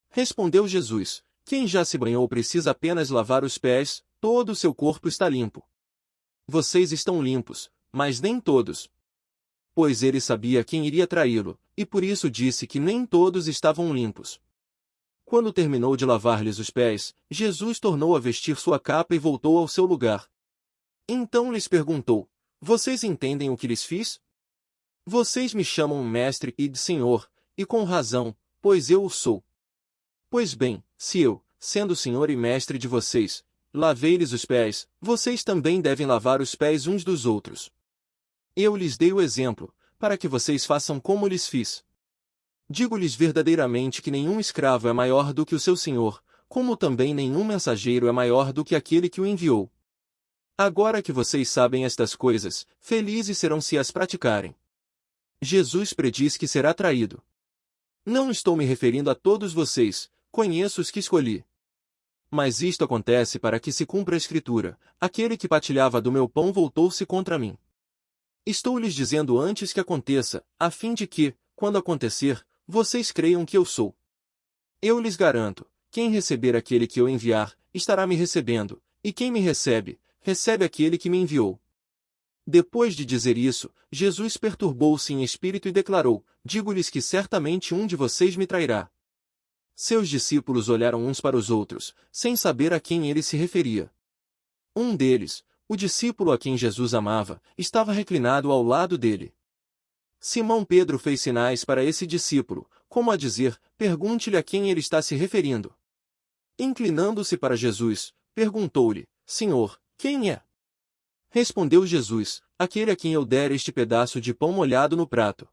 Respondeu Jesus: Quem já se banhou precisa apenas lavar os pés, todo o seu corpo está limpo. Vocês estão limpos, mas nem todos. Pois ele sabia quem iria traí-lo, e por isso disse que nem todos estavam limpos. Quando terminou de lavar-lhes os pés, Jesus tornou a vestir sua capa e voltou ao seu lugar. Então lhes perguntou: Vocês entendem o que lhes fiz? Vocês me chamam mestre e de Senhor, e com razão, pois eu o sou. Pois bem, se eu, sendo Senhor e mestre de vocês, lavei-lhes os pés, vocês também devem lavar os pés uns dos outros. Eu lhes dei o exemplo, para que vocês façam como lhes fiz. Digo-lhes verdadeiramente que nenhum escravo é maior do que o seu senhor, como também nenhum mensageiro é maior do que aquele que o enviou. Agora que vocês sabem estas coisas, felizes serão se as praticarem. Jesus prediz que será traído. Não estou me referindo a todos vocês, conheço os que escolhi. Mas isto acontece para que se cumpra a Escritura: aquele que partilhava do meu pão voltou-se contra mim. Estou lhes dizendo antes que aconteça, a fim de que, quando acontecer, vocês creiam que eu sou. Eu lhes garanto: quem receber aquele que eu enviar, estará me recebendo, e quem me recebe, recebe aquele que me enviou. Depois de dizer isso, Jesus perturbou-se em espírito e declarou: Digo-lhes que certamente um de vocês me trairá. Seus discípulos olharam uns para os outros, sem saber a quem ele se referia. Um deles, o discípulo a quem Jesus amava, estava reclinado ao lado dele. Simão Pedro fez sinais para esse discípulo, como a dizer: Pergunte-lhe a quem ele está se referindo. Inclinando-se para Jesus, perguntou-lhe: Senhor, quem é? Respondeu Jesus: Aquele a quem eu der este pedaço de pão molhado no prato.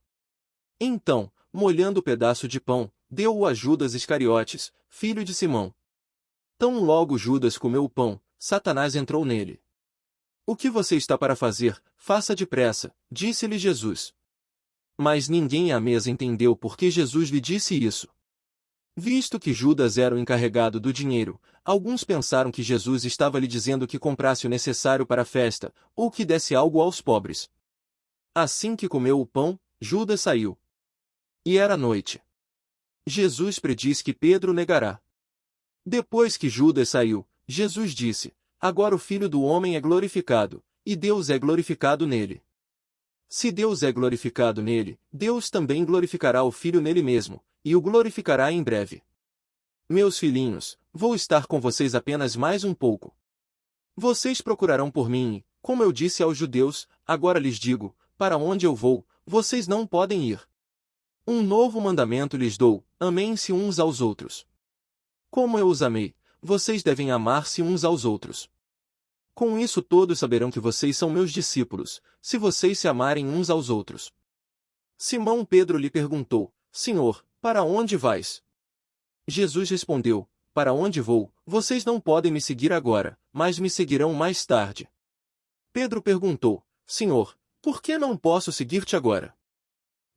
Então, molhando o pedaço de pão, deu-o a Judas Iscariotes, filho de Simão. Tão logo Judas comeu o pão, Satanás entrou nele. O que você está para fazer, faça depressa, disse-lhe Jesus. Mas ninguém à mesa entendeu por que Jesus lhe disse isso. Visto que Judas era o encarregado do dinheiro, alguns pensaram que Jesus estava lhe dizendo que comprasse o necessário para a festa, ou que desse algo aos pobres. Assim que comeu o pão, Judas saiu. E era noite. Jesus prediz que Pedro negará. Depois que Judas saiu, Jesus disse: Agora o Filho do Homem é glorificado, e Deus é glorificado nele. Se Deus é glorificado nele, Deus também glorificará o Filho nele mesmo, e o glorificará em breve. Meus filhinhos, vou estar com vocês apenas mais um pouco. Vocês procurarão por mim e, como eu disse aos judeus, agora lhes digo: para onde eu vou, vocês não podem ir. Um novo mandamento lhes dou: amem-se uns aos outros. Como eu os amei, vocês devem amar-se uns aos outros. Com isso todos saberão que vocês são meus discípulos, se vocês se amarem uns aos outros. Simão Pedro lhe perguntou: Senhor, para onde vais? Jesus respondeu: Para onde vou, vocês não podem me seguir agora, mas me seguirão mais tarde. Pedro perguntou: Senhor, por que não posso seguir-te agora?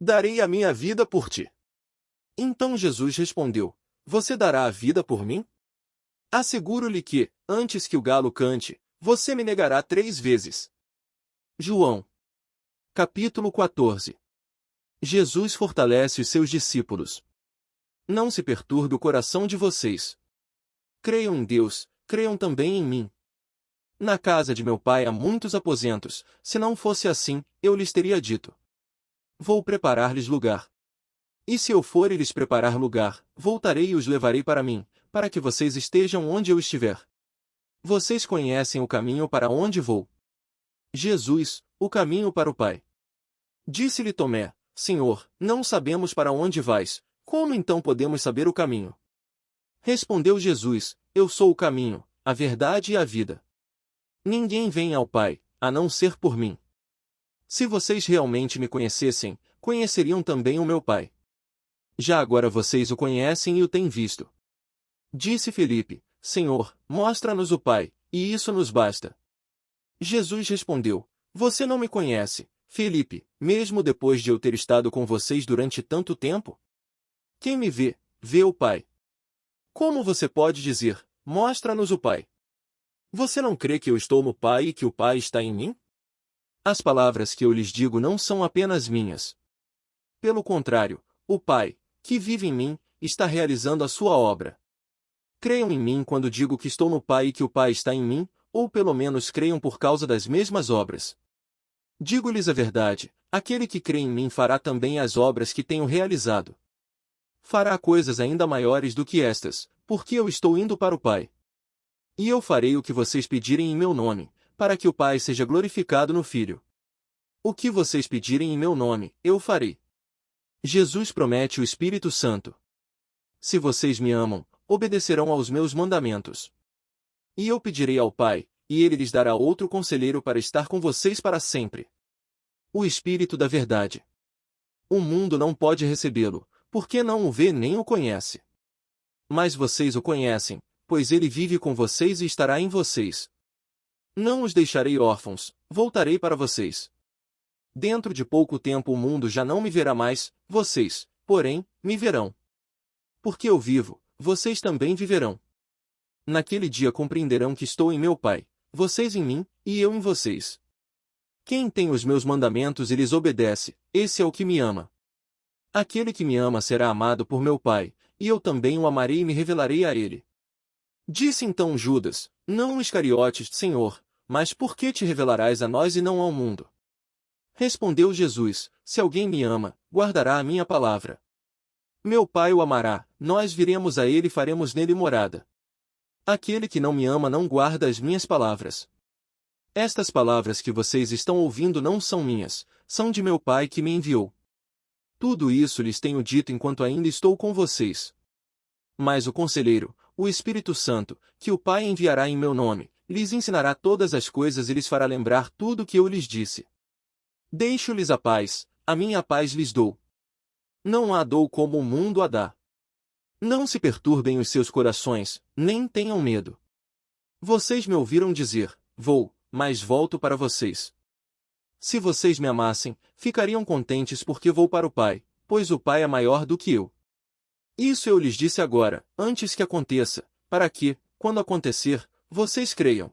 Darei a minha vida por ti. Então Jesus respondeu: Você dará a vida por mim? Asseguro-lhe que, antes que o galo cante, você me negará 3 vezes. João. Capítulo 14. Jesus fortalece os seus discípulos. Não se perturbe o coração de vocês. Creiam em Deus, creiam também em mim. Na casa de meu pai há muitos aposentos, se não fosse assim, eu lhes teria dito: Vou preparar-lhes lugar. E se eu for e lhes preparar lugar, voltarei e os levarei para mim, para que vocês estejam onde eu estiver. Vocês conhecem o caminho para onde vou. Jesus, o caminho para o Pai. Disse-lhe Tomé: Senhor, não sabemos para onde vais, como então podemos saber o caminho? Respondeu Jesus: Eu sou o caminho, a verdade e a vida. Ninguém vem ao Pai, a não ser por mim. Se vocês realmente me conhecessem, conheceriam também o meu Pai. Já agora vocês o conhecem e o têm visto. Disse Felipe: Senhor, mostra-nos o Pai, e isso nos basta. Jesus respondeu: Você não me conhece, Felipe, mesmo depois de eu ter estado com vocês durante tanto tempo? Quem me vê, vê o Pai. Como você pode dizer: Mostra-nos o Pai? Você não crê que eu estou no Pai e que o Pai está em mim? As palavras que eu lhes digo não são apenas minhas. Pelo contrário, o Pai, que vive em mim, está realizando a sua obra. Creiam em mim quando digo que estou no Pai e que o Pai está em mim, ou pelo menos creiam por causa das mesmas obras. Digo-lhes a verdade: aquele que crê em mim fará também as obras que tenho realizado. Fará coisas ainda maiores do que estas, porque eu estou indo para o Pai. E eu farei o que vocês pedirem em meu nome, para que o Pai seja glorificado no Filho. O que vocês pedirem em meu nome, eu farei. Jesus promete o Espírito Santo. Se vocês me amam, obedecerão aos meus mandamentos. E eu pedirei ao Pai, e ele lhes dará outro conselheiro para estar com vocês para sempre. O Espírito da Verdade. O mundo não pode recebê-lo, porque não o vê nem o conhece. Mas vocês o conhecem, pois ele vive com vocês e estará em vocês. Não os deixarei órfãos, voltarei para vocês. Dentro de pouco tempo o mundo já não me verá mais, vocês, porém, me verão. Porque eu vivo, vocês também viverão. Naquele dia compreenderão que estou em meu Pai, vocês em mim, e eu em vocês. Quem tem os meus mandamentos e lhes obedece, esse é o que me ama. Aquele que me ama será amado por meu Pai, e eu também o amarei e me revelarei a ele. Disse então Judas: Não Iscariotes, Senhor, mas por que te revelarás a nós e não ao mundo? Respondeu Jesus: Se alguém me ama, guardará a minha palavra. Meu Pai o amará, nós viremos a ele e faremos nele morada. Aquele que não me ama não guarda as minhas palavras. Estas palavras que vocês estão ouvindo não são minhas, são de meu Pai que me enviou. Tudo isso lhes tenho dito enquanto ainda estou com vocês. Mas o Conselheiro, o Espírito Santo, que o Pai enviará em meu nome, lhes ensinará todas as coisas e lhes fará lembrar tudo o que eu lhes disse. Deixo-lhes a paz, a minha paz lhes dou. Não a dou como o mundo a dá. Não se perturbem os seus corações, nem tenham medo. Vocês me ouviram dizer: Vou, mas volto para vocês. Se vocês me amassem, ficariam contentes porque vou para o Pai, pois o Pai é maior do que eu. Isso eu lhes disse agora, antes que aconteça, para que, quando acontecer, vocês creiam.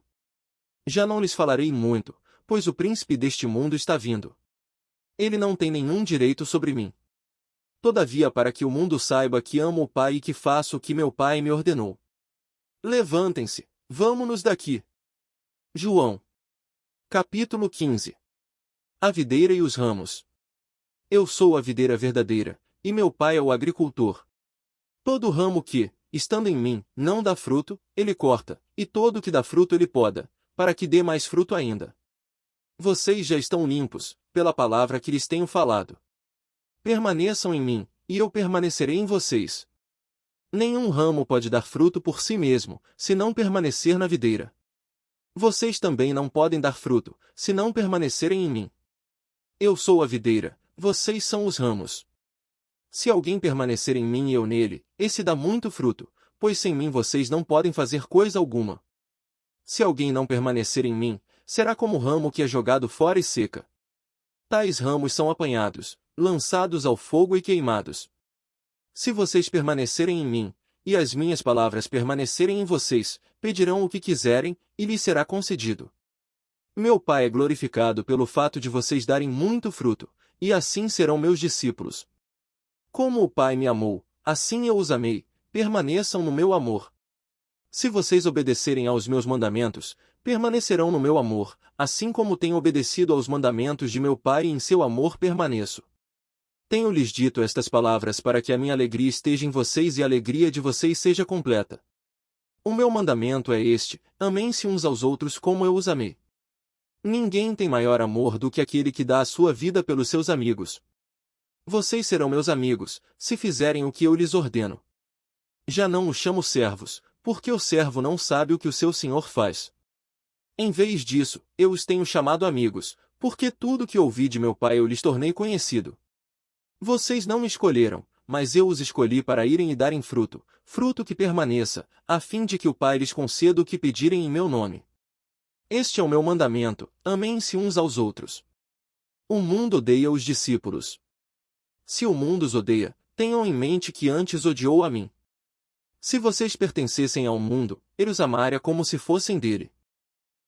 Já não lhes falarei muito, pois o príncipe deste mundo está vindo. Ele não tem nenhum direito sobre mim. Todavia, para que o mundo saiba que amo o Pai e que faço o que meu Pai me ordenou. Levantem-se, vamo-nos daqui. João. Capítulo 15. A videira e os ramos. Eu sou a videira verdadeira, e meu Pai é o agricultor. Todo ramo que, estando em mim, não dá fruto, ele corta, e todo que dá fruto ele poda, para que dê mais fruto ainda. Vocês já estão limpos, pela palavra que lhes tenho falado. Permaneçam em mim, e eu permanecerei em vocês. Nenhum ramo pode dar fruto por si mesmo, se não permanecer na videira. Vocês também não podem dar fruto, se não permanecerem em mim. Eu sou a videira, vocês são os ramos. Se alguém permanecer em mim e eu nele, esse dá muito fruto, pois sem mim vocês não podem fazer coisa alguma. Se alguém não permanecer em mim, será como o ramo que é jogado fora e seca. Tais ramos são apanhados, lançados ao fogo e queimados. Se vocês permanecerem em mim, e as minhas palavras permanecerem em vocês, pedirão o que quiserem, e lhes será concedido. Meu Pai é glorificado pelo fato de vocês darem muito fruto, e assim serão meus discípulos. Como o Pai me amou, assim eu os amei, permaneçam no meu amor. Se vocês obedecerem aos meus mandamentos, permanecerão no meu amor, assim como tenho obedecido aos mandamentos de meu Pai e em seu amor permaneço. Tenho-lhes dito estas palavras para que a minha alegria esteja em vocês e a alegria de vocês seja completa. O meu mandamento é este: amem-se uns aos outros como eu os amei. Ninguém tem maior amor do que aquele que dá a sua vida pelos seus amigos. Vocês serão meus amigos, se fizerem o que eu lhes ordeno. Já não os chamo servos, porque o servo não sabe o que o seu senhor faz. Em vez disso, eu os tenho chamado amigos, porque tudo que ouvi de meu Pai eu lhes tornei conhecido. Vocês não me escolheram, mas eu os escolhi para irem e darem fruto, fruto que permaneça, a fim de que o Pai lhes conceda o que pedirem em meu nome. Este é o meu mandamento: amem-se uns aos outros. O mundo odeia os discípulos. Se o mundo os odeia, tenham em mente que antes odiou a mim. Se vocês pertencessem ao mundo, ele os amaria como se fossem dele.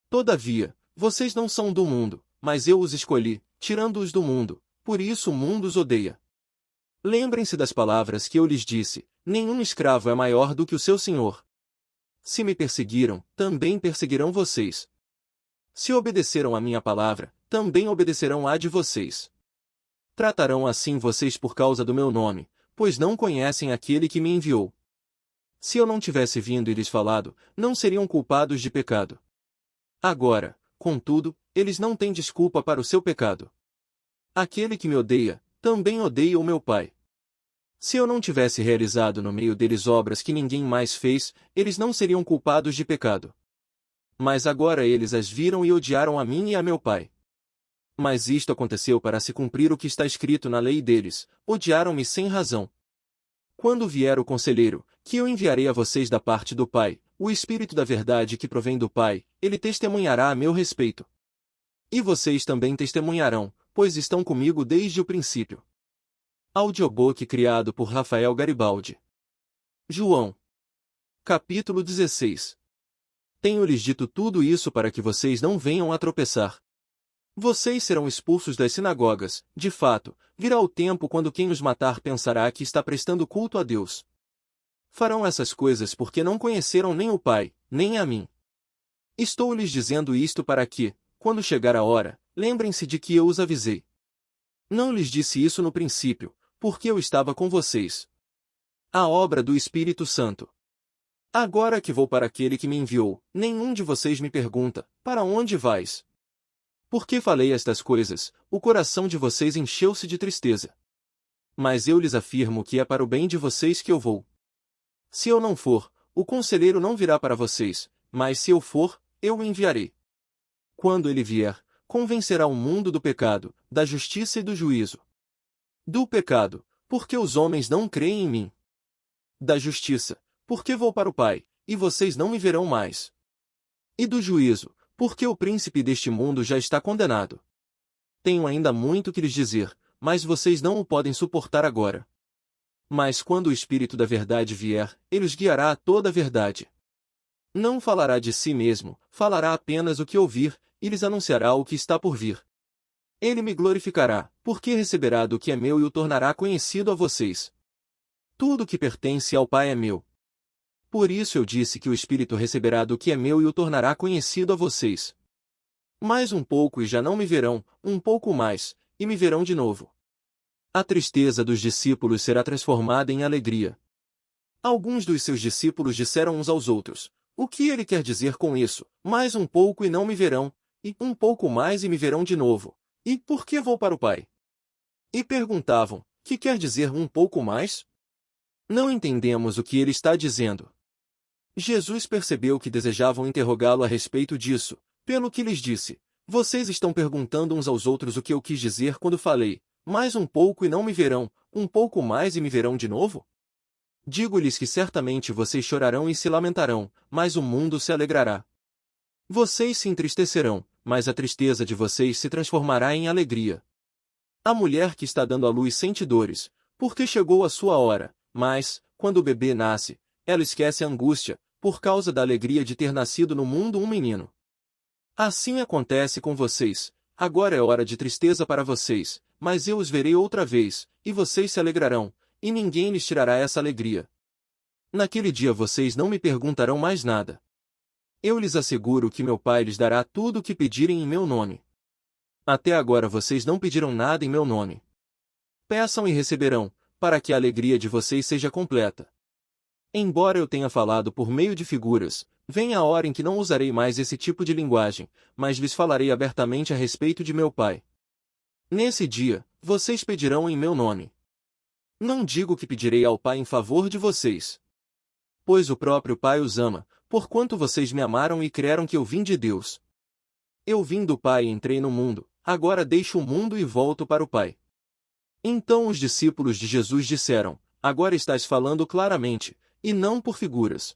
Todavia, vocês não são do mundo, mas eu os escolhi, tirando-os do mundo, por isso o mundo os odeia. Lembrem-se das palavras que eu lhes disse: nenhum escravo é maior do que o seu senhor. Se me perseguiram, também perseguirão vocês. Se obedeceram à minha palavra, também obedecerão à de vocês. Tratarão assim vocês por causa do meu nome, pois não conhecem aquele que me enviou. Se eu não tivesse vindo e lhes falado, não seriam culpados de pecado. Agora, contudo, eles não têm desculpa para o seu pecado. Aquele que me odeia, também odeia o meu Pai. Se eu não tivesse realizado no meio deles obras que ninguém mais fez, eles não seriam culpados de pecado. Mas agora eles as viram e odiaram a mim e a meu Pai. Mas isto aconteceu para se cumprir o que está escrito na lei deles: odiaram-me sem razão. Quando vier o Conselheiro, que eu enviarei a vocês da parte do Pai, o Espírito da verdade que provém do Pai, ele testemunhará a meu respeito. E vocês também testemunharão, pois estão comigo desde o princípio. Audiobook criado por Rafael Garibaldi. João. Capítulo 16. Tenho-lhes dito tudo isso para que vocês não venham a tropeçar. Vocês serão expulsos das sinagogas. De fato, virá o tempo quando quem os matar pensará que está prestando culto a Deus. Farão essas coisas porque não conheceram nem o Pai, nem a mim. Estou lhes dizendo isto para que, quando chegar a hora, lembrem-se de que eu os avisei. Não lhes disse isso no princípio, porque eu estava com vocês. A obra do Espírito Santo. Agora que vou para aquele que me enviou, nenhum de vocês me pergunta: para onde vais? Porque falei estas coisas, o coração de vocês encheu-se de tristeza. Mas eu lhes afirmo que é para o bem de vocês que eu vou. Se eu não for, o Conselheiro não virá para vocês, mas se eu for, eu o enviarei. Quando ele vier, convencerá o mundo do pecado, da justiça e do juízo. Do pecado, porque os homens não creem em mim. Da justiça, porque vou para o Pai, e vocês não me verão mais. E do juízo, porque o príncipe deste mundo já está condenado. Tenho ainda muito que lhes dizer, mas vocês não o podem suportar agora. Mas quando o Espírito da verdade vier, ele os guiará a toda a verdade. Não falará de si mesmo, falará apenas o que ouvir, e lhes anunciará o que está por vir. Ele me glorificará, porque receberá do que é meu e o tornará conhecido a vocês. Tudo que pertence ao Pai é meu. Por isso eu disse que o Espírito receberá do que é meu e o tornará conhecido a vocês. Mais um pouco e já não me verão, um pouco mais, e me verão de novo. A tristeza dos discípulos será transformada em alegria. Alguns dos seus discípulos disseram uns aos outros: o que ele quer dizer com isso? Mais um pouco e não me verão, e um pouco mais e me verão de novo. E por que vou para o Pai? E perguntavam: que quer dizer um pouco mais? Não entendemos o que ele está dizendo. Jesus percebeu que desejavam interrogá-lo a respeito disso, pelo que lhes disse: vocês estão perguntando uns aos outros o que eu quis dizer quando falei: Mais um pouco e não me verão, um pouco mais e me verão de novo? Digo-lhes que certamente vocês chorarão e se lamentarão, mas o mundo se alegrará. Vocês se entristecerão, mas a tristeza de vocês se transformará em alegria. A mulher que está dando à luz sente dores, porque chegou a sua hora, mas, quando o bebê nasce, ela esquece a angústia, por causa da alegria de ter nascido no mundo um menino. Assim acontece com vocês. Agora é hora de tristeza para vocês, mas eu os verei outra vez, e vocês se alegrarão, e ninguém lhes tirará essa alegria. Naquele dia vocês não me perguntarão mais nada. Eu lhes asseguro que meu Pai lhes dará tudo o que pedirem em meu nome. Até agora vocês não pediram nada em meu nome. Peçam e receberão, para que a alegria de vocês seja completa. Embora eu tenha falado por meio de figuras, vem a hora em que não usarei mais esse tipo de linguagem, mas lhes falarei abertamente a respeito de meu Pai. Nesse dia, vocês pedirão em meu nome. Não digo que pedirei ao Pai em favor de vocês. Pois o próprio Pai os ama, porquanto vocês me amaram e creram que eu vim de Deus. Eu vim do Pai e entrei no mundo, agora deixo o mundo e volto para o Pai. Então os discípulos de Jesus disseram: Agora estás falando claramente, e não por figuras.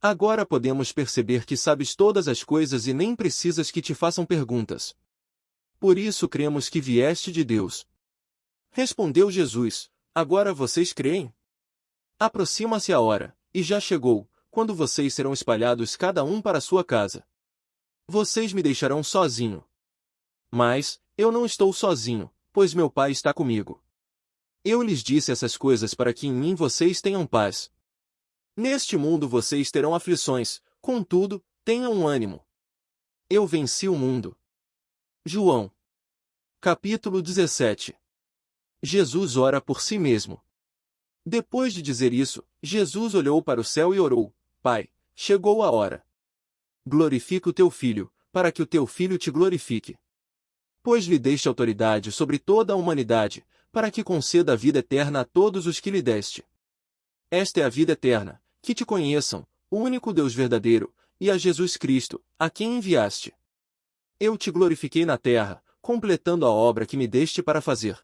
Agora podemos perceber que sabes todas as coisas e nem precisas que te façam perguntas. Por isso cremos que vieste de Deus. Respondeu Jesus: Agora vocês creem? Aproxima-se a hora, e já chegou, quando vocês serão espalhados cada um para sua casa. Vocês me deixarão sozinho. Mas, eu não estou sozinho, pois meu Pai está comigo. Eu lhes disse essas coisas para que em mim vocês tenham paz. Neste mundo vocês terão aflições, contudo, tenham um ânimo. Eu venci o mundo. João. Capítulo 17. Jesus ora por si mesmo. Depois de dizer isso, Jesus olhou para o céu e orou: Pai, chegou a hora. Glorifica o teu Filho, para que o teu Filho te glorifique. Pois lhe deste autoridade sobre toda a humanidade, para que conceda a vida eterna a todos os que lhe deste. Esta é a vida eterna, que te conheçam, o único Deus verdadeiro, e a Jesus Cristo, a quem enviaste. Eu te glorifiquei na terra, completando a obra que me deste para fazer.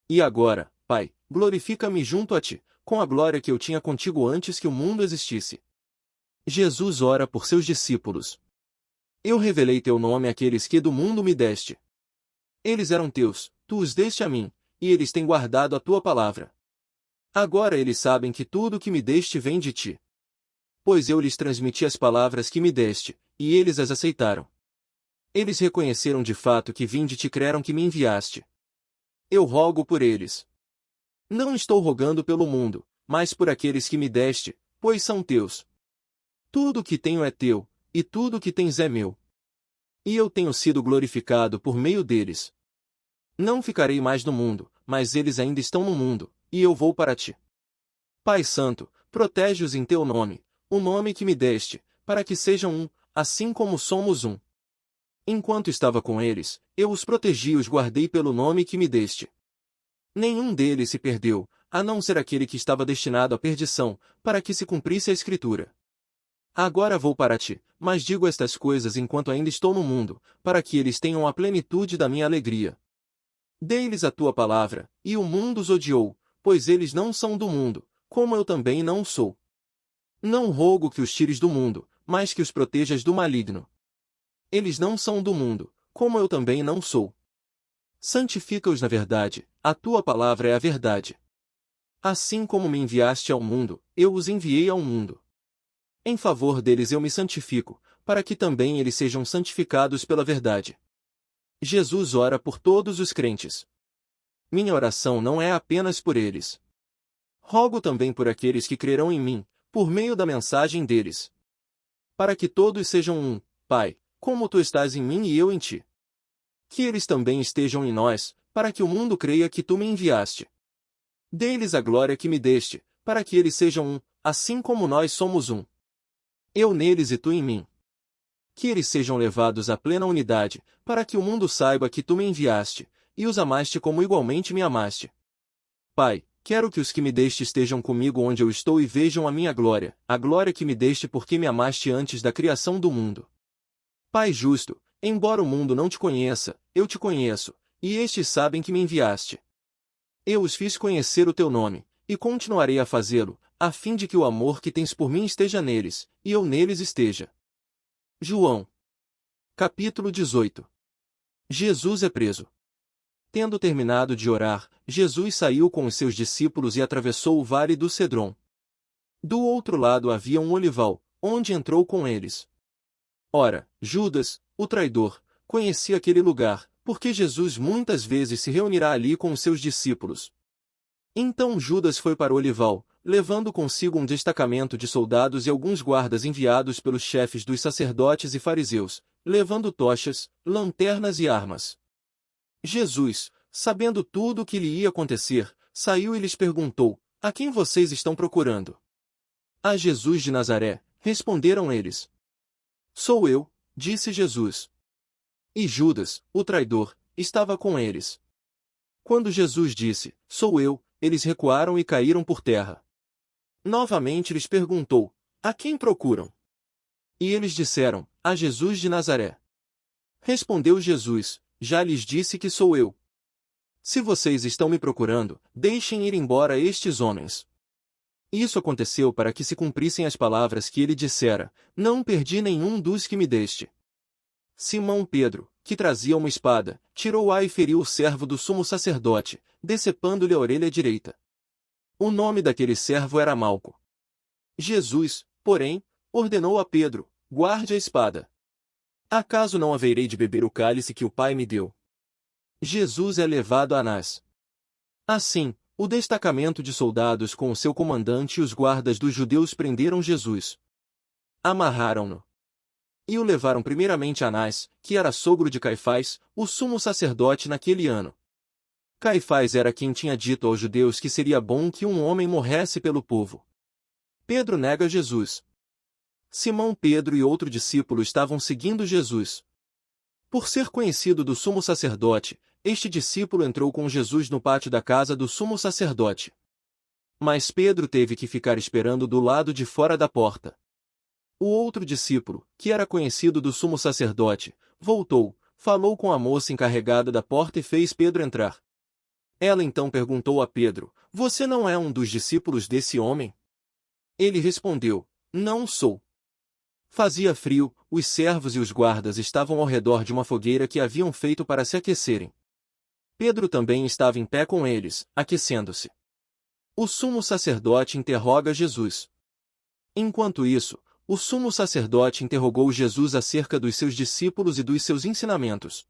E agora, Pai, glorifica-me junto a ti, com a glória que eu tinha contigo antes que o mundo existisse. Jesus ora por seus discípulos. Eu revelei teu nome àqueles que do mundo me deste. Eles eram teus, tu os deste a mim, e eles têm guardado a tua palavra. Agora eles sabem que tudo o que me deste vem de ti. Pois eu lhes transmiti as palavras que me deste, e eles as aceitaram. Eles reconheceram de fato que vim de ti e creram que me enviaste. Eu rogo por eles. Não estou rogando pelo mundo, mas por aqueles que me deste, pois são teus. Tudo o que tenho é teu, e tudo o que tens é meu. E eu tenho sido glorificado por meio deles. Não ficarei mais no mundo, mas eles ainda estão no mundo, e eu vou para ti. Pai Santo, protege-os em teu nome, o nome que me deste, para que sejam um, assim como somos um. Enquanto estava com eles, eu os protegi e os guardei pelo nome que me deste. Nenhum deles se perdeu, a não ser aquele que estava destinado à perdição, para que se cumprisse a Escritura. Agora vou para ti, mas digo estas coisas enquanto ainda estou no mundo, para que eles tenham a plenitude da minha alegria. Dei-lhes a tua palavra, e o mundo os odiou, pois eles não são do mundo, como eu também não sou. Não rogo que os tires do mundo, mas que os protejas do maligno. Eles não são do mundo, como eu também não sou. Santifica-os na verdade, a tua palavra é a verdade. Assim como me enviaste ao mundo, eu os enviei ao mundo. Em favor deles eu me santifico, para que também eles sejam santificados pela verdade. Jesus ora por todos os crentes. Minha oração não é apenas por eles. Rogo também por aqueles que crerão em mim, por meio da mensagem deles. Para que todos sejam um, Pai, como tu estás em mim e eu em ti. Que eles também estejam em nós, para que o mundo creia que tu me enviaste. Dê-lhes a glória que me deste, para que eles sejam um, assim como nós somos um. Eu neles e tu em mim. Que eles sejam levados à plena unidade, para que o mundo saiba que tu me enviaste, e os amaste como igualmente me amaste. Pai, quero que os que me deste estejam comigo onde eu estou e vejam a minha glória, a glória que me deste porque me amaste antes da criação do mundo. Pai justo, embora o mundo não te conheça, eu te conheço, e estes sabem que me enviaste. Eu os fiz conhecer o teu nome, e continuarei a fazê-lo, a fim de que o amor que tens por mim esteja neles, e eu neles esteja. João. Capítulo 18. Jesus é preso. Tendo terminado de orar, Jesus saiu com os seus discípulos e atravessou o vale do Cedron. Do outro lado havia um olival, onde entrou com eles. Ora, Judas, o traidor, conhecia aquele lugar, porque Jesus muitas vezes se reunirá ali com os seus discípulos. Então Judas foi para o olival, levando consigo um destacamento de soldados e alguns guardas enviados pelos chefes dos sacerdotes e fariseus, levando tochas, lanternas e armas. Jesus, sabendo tudo o que lhe ia acontecer, saiu e lhes perguntou: a quem vocês estão procurando? A Jesus de Nazaré, responderam eles. Sou eu, disse Jesus. E Judas, o traidor, estava com eles. Quando Jesus disse, sou eu, eles recuaram e caíram por terra. Novamente lhes perguntou, a quem procuram? E eles disseram, a Jesus de Nazaré. Respondeu Jesus, já lhes disse que sou eu. Se vocês estão me procurando, deixem ir embora estes homens. Isso aconteceu para que se cumprissem as palavras que ele dissera, não perdi nenhum dos que me deste. Simão Pedro, que trazia uma espada, tirou-a e feriu o servo do sumo sacerdote, decepando-lhe a orelha direita. O nome daquele servo era Malco. Jesus, porém, ordenou a Pedro, guarde a espada. Acaso não haverei de beber o cálice que o Pai me deu? Jesus é levado a Anás. Assim, o destacamento de soldados com o seu comandante e os guardas dos judeus prenderam Jesus. Amarraram-no. E o levaram primeiramente a Anás, que era sogro de Caifás, o sumo sacerdote naquele ano. Caifás era quem tinha dito aos judeus que seria bom que um homem morresse pelo povo. Pedro nega Jesus. Simão Pedro e outro discípulo estavam seguindo Jesus. Por ser conhecido do sumo sacerdote, este discípulo entrou com Jesus no pátio da casa do sumo sacerdote. Mas Pedro teve que ficar esperando do lado de fora da porta. O outro discípulo, que era conhecido do sumo sacerdote, voltou, falou com a moça encarregada da porta e fez Pedro entrar. Ela então perguntou a Pedro, você não é um dos discípulos desse homem? Ele respondeu, não sou. Fazia frio, os servos e os guardas estavam ao redor de uma fogueira que haviam feito para se aquecerem. Pedro também estava em pé com eles, aquecendo-se. O sumo sacerdote interroga Jesus. Enquanto isso, o sumo sacerdote interrogou Jesus acerca dos seus discípulos e dos seus ensinamentos.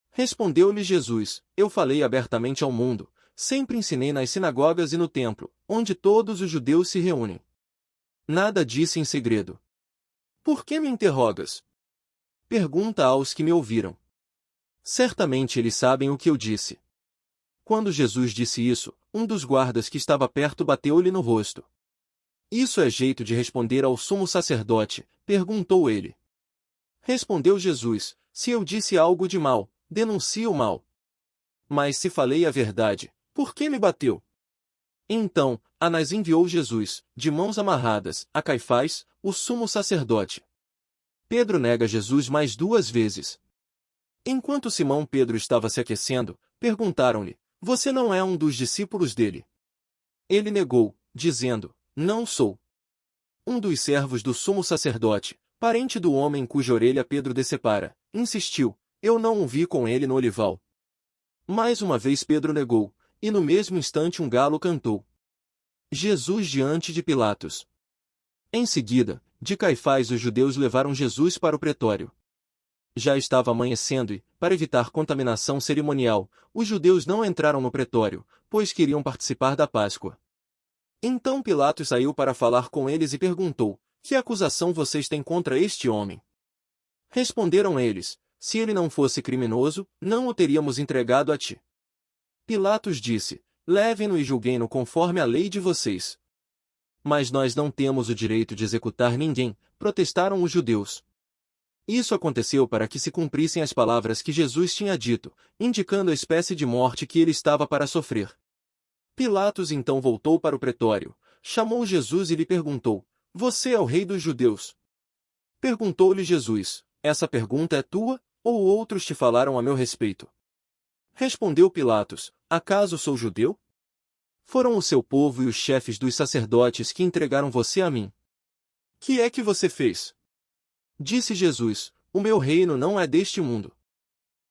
Respondeu-lhe Jesus, eu falei abertamente ao mundo, sempre ensinei nas sinagogas e no templo, onde todos os judeus se reúnem. Nada disse em segredo. Por que me interrogas? Pergunta aos que me ouviram. Certamente eles sabem o que eu disse. Quando Jesus disse isso, um dos guardas que estava perto bateu-lhe no rosto. Isso é jeito de responder ao sumo sacerdote, perguntou ele. Respondeu Jesus, se eu disse algo de mal, denuncie o mal. Mas se falei a verdade, por que me bateu? Então, Anás enviou Jesus, de mãos amarradas, a Caifás, o sumo sacerdote. Pedro nega Jesus mais 2 vezes. Enquanto Simão Pedro estava se aquecendo, perguntaram-lhe, você não é um dos discípulos dele? Ele negou, dizendo, não sou. Um dos servos do sumo sacerdote, parente do homem cuja orelha Pedro decepara, insistiu, eu não o vi com ele no olival. Mais uma vez Pedro negou, e no mesmo instante um galo cantou. Jesus diante de Pilatos. Em seguida, de Caifás os judeus levaram Jesus para o pretório. Já estava amanhecendo e, para evitar contaminação cerimonial, os judeus não entraram no pretório, pois queriam participar da Páscoa. Então Pilatos saiu para falar com eles e perguntou, que acusação vocês têm contra este homem? Responderam eles, se ele não fosse criminoso, não o teríamos entregado a ti. Pilatos disse, levem-no e julguem-no conforme a lei de vocês. Mas nós não temos o direito de executar ninguém, protestaram os judeus. Isso aconteceu para que se cumprissem as palavras que Jesus tinha dito, indicando a espécie de morte que ele estava para sofrer. Pilatos então voltou para o pretório, chamou Jesus e lhe perguntou, você é o rei dos judeus? Perguntou-lhe Jesus, essa pergunta é tua, ou outros te falaram a meu respeito? Respondeu Pilatos: Acaso sou judeu? Foram o seu povo e os chefes dos sacerdotes que entregaram você a mim. Que é que você fez? Disse Jesus: O meu reino não é deste mundo.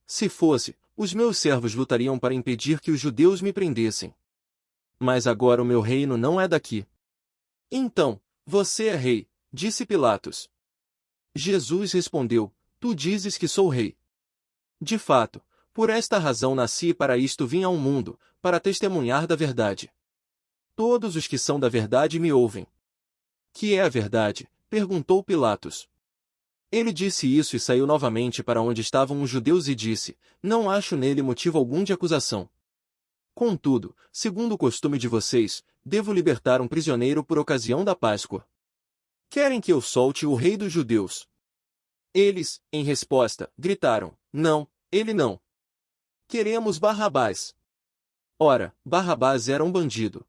Se fosse, os meus servos lutariam para impedir que os judeus me prendessem. Mas agora o meu reino não é daqui. Então, você é rei, disse Pilatos. Jesus respondeu: Tu dizes que sou rei. De fato, por esta razão nasci e para isto vim ao mundo, para testemunhar da verdade. Todos os que são da verdade me ouvem. Que é a verdade? Perguntou Pilatos. Ele disse isso e saiu novamente para onde estavam os judeus e disse: Não acho nele motivo algum de acusação. Contudo, segundo o costume de vocês, devo libertar um prisioneiro por ocasião da Páscoa. Querem que eu solte o rei dos judeus? Eles, em resposta, gritaram: Não, ele não. Queremos Barrabás. Ora, Barrabás era um bandido.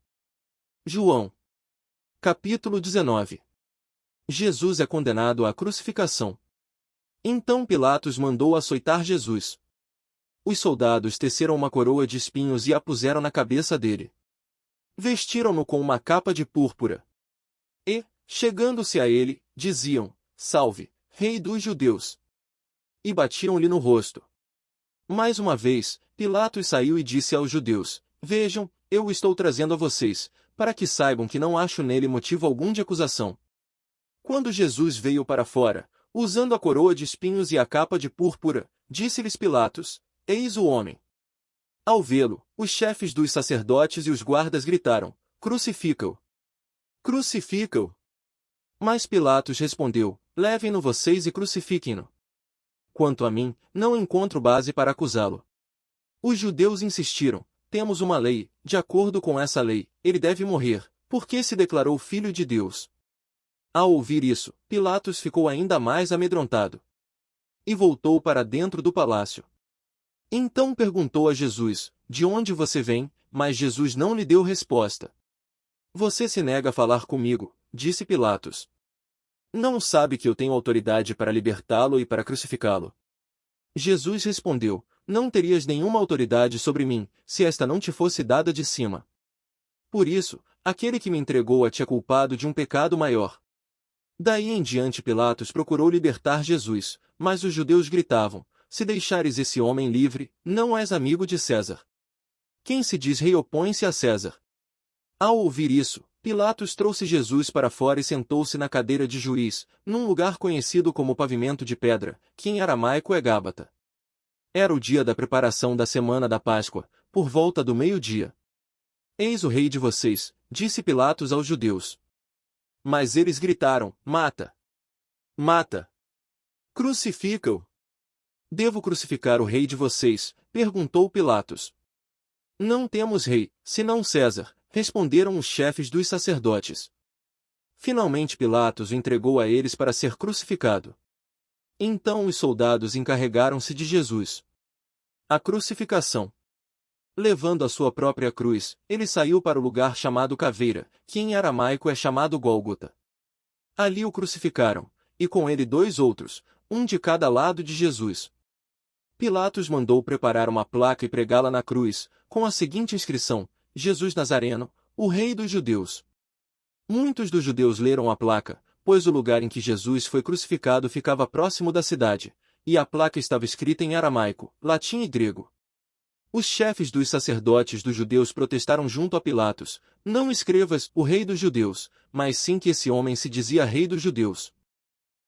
João. Capítulo 19. Jesus é condenado à crucificação. Então Pilatos mandou açoitar Jesus. Os soldados teceram uma coroa de espinhos e a puseram na cabeça dele. Vestiram-no com uma capa de púrpura. E, chegando-se a ele, diziam: Salve, Rei dos Judeus! E batiam-lhe no rosto. Mais uma vez, Pilatos saiu e disse aos judeus: Vejam, eu o estou trazendo a vocês, para que saibam que não acho nele motivo algum de acusação. Quando Jesus veio para fora, usando a coroa de espinhos e a capa de púrpura, disse-lhes Pilatos: Eis o homem. Ao vê-lo, os chefes dos sacerdotes e os guardas gritaram: Crucifica-o! Crucifica-o! Mas Pilatos respondeu: Levem-no vocês e crucifiquem-no. Quanto a mim, não encontro base para acusá-lo. Os judeus insistiram: Temos uma lei, de acordo com essa lei, ele deve morrer, porque se declarou filho de Deus. Ao ouvir isso, Pilatos ficou ainda mais amedrontado. E voltou para dentro do palácio. Então perguntou a Jesus: De onde você vem? Mas Jesus não lhe deu resposta. Você se nega a falar comigo, disse Pilatos. Não sabe que eu tenho autoridade para libertá-lo e para crucificá-lo? Jesus respondeu: Não terias nenhuma autoridade sobre mim, se esta não te fosse dada de cima. Por isso, aquele que me entregou te é culpado de um pecado maior. Daí em diante Pilatos procurou libertar Jesus, mas os judeus gritavam: Se deixares esse homem livre, não és amigo de César. Quem se diz rei opõe-se a César. Ao ouvir isso, Pilatos trouxe Jesus para fora e sentou-se na cadeira de juiz, num lugar conhecido como pavimento de pedra, que em aramaico é Gábata. Era o dia da preparação da semana da Páscoa, por volta do meio-dia. Eis o rei de vocês, disse Pilatos aos judeus. Mas eles gritaram: Mata! Mata! Crucifica-o! Devo crucificar o rei de vocês? Perguntou Pilatos. Não temos rei, senão César, responderam os chefes dos sacerdotes. Finalmente Pilatos o entregou a eles para ser crucificado. Então os soldados encarregaram-se de Jesus. A crucificação. Levando a sua própria cruz, ele saiu para o lugar chamado Caveira, que em aramaico é chamado Gólgota. Ali o crucificaram, e com ele dois outros, um de cada lado de Jesus. Pilatos mandou preparar uma placa e pregá-la na cruz, com a seguinte inscrição: Jesus Nazareno, o Rei dos Judeus. Muitos dos judeus leram a placa, pois o lugar em que Jesus foi crucificado ficava próximo da cidade, e a placa estava escrita em aramaico, latim e grego. Os chefes dos sacerdotes dos judeus protestaram junto a Pilatos: Não escrevas o Rei dos Judeus, mas sim que esse homem se dizia Rei dos Judeus.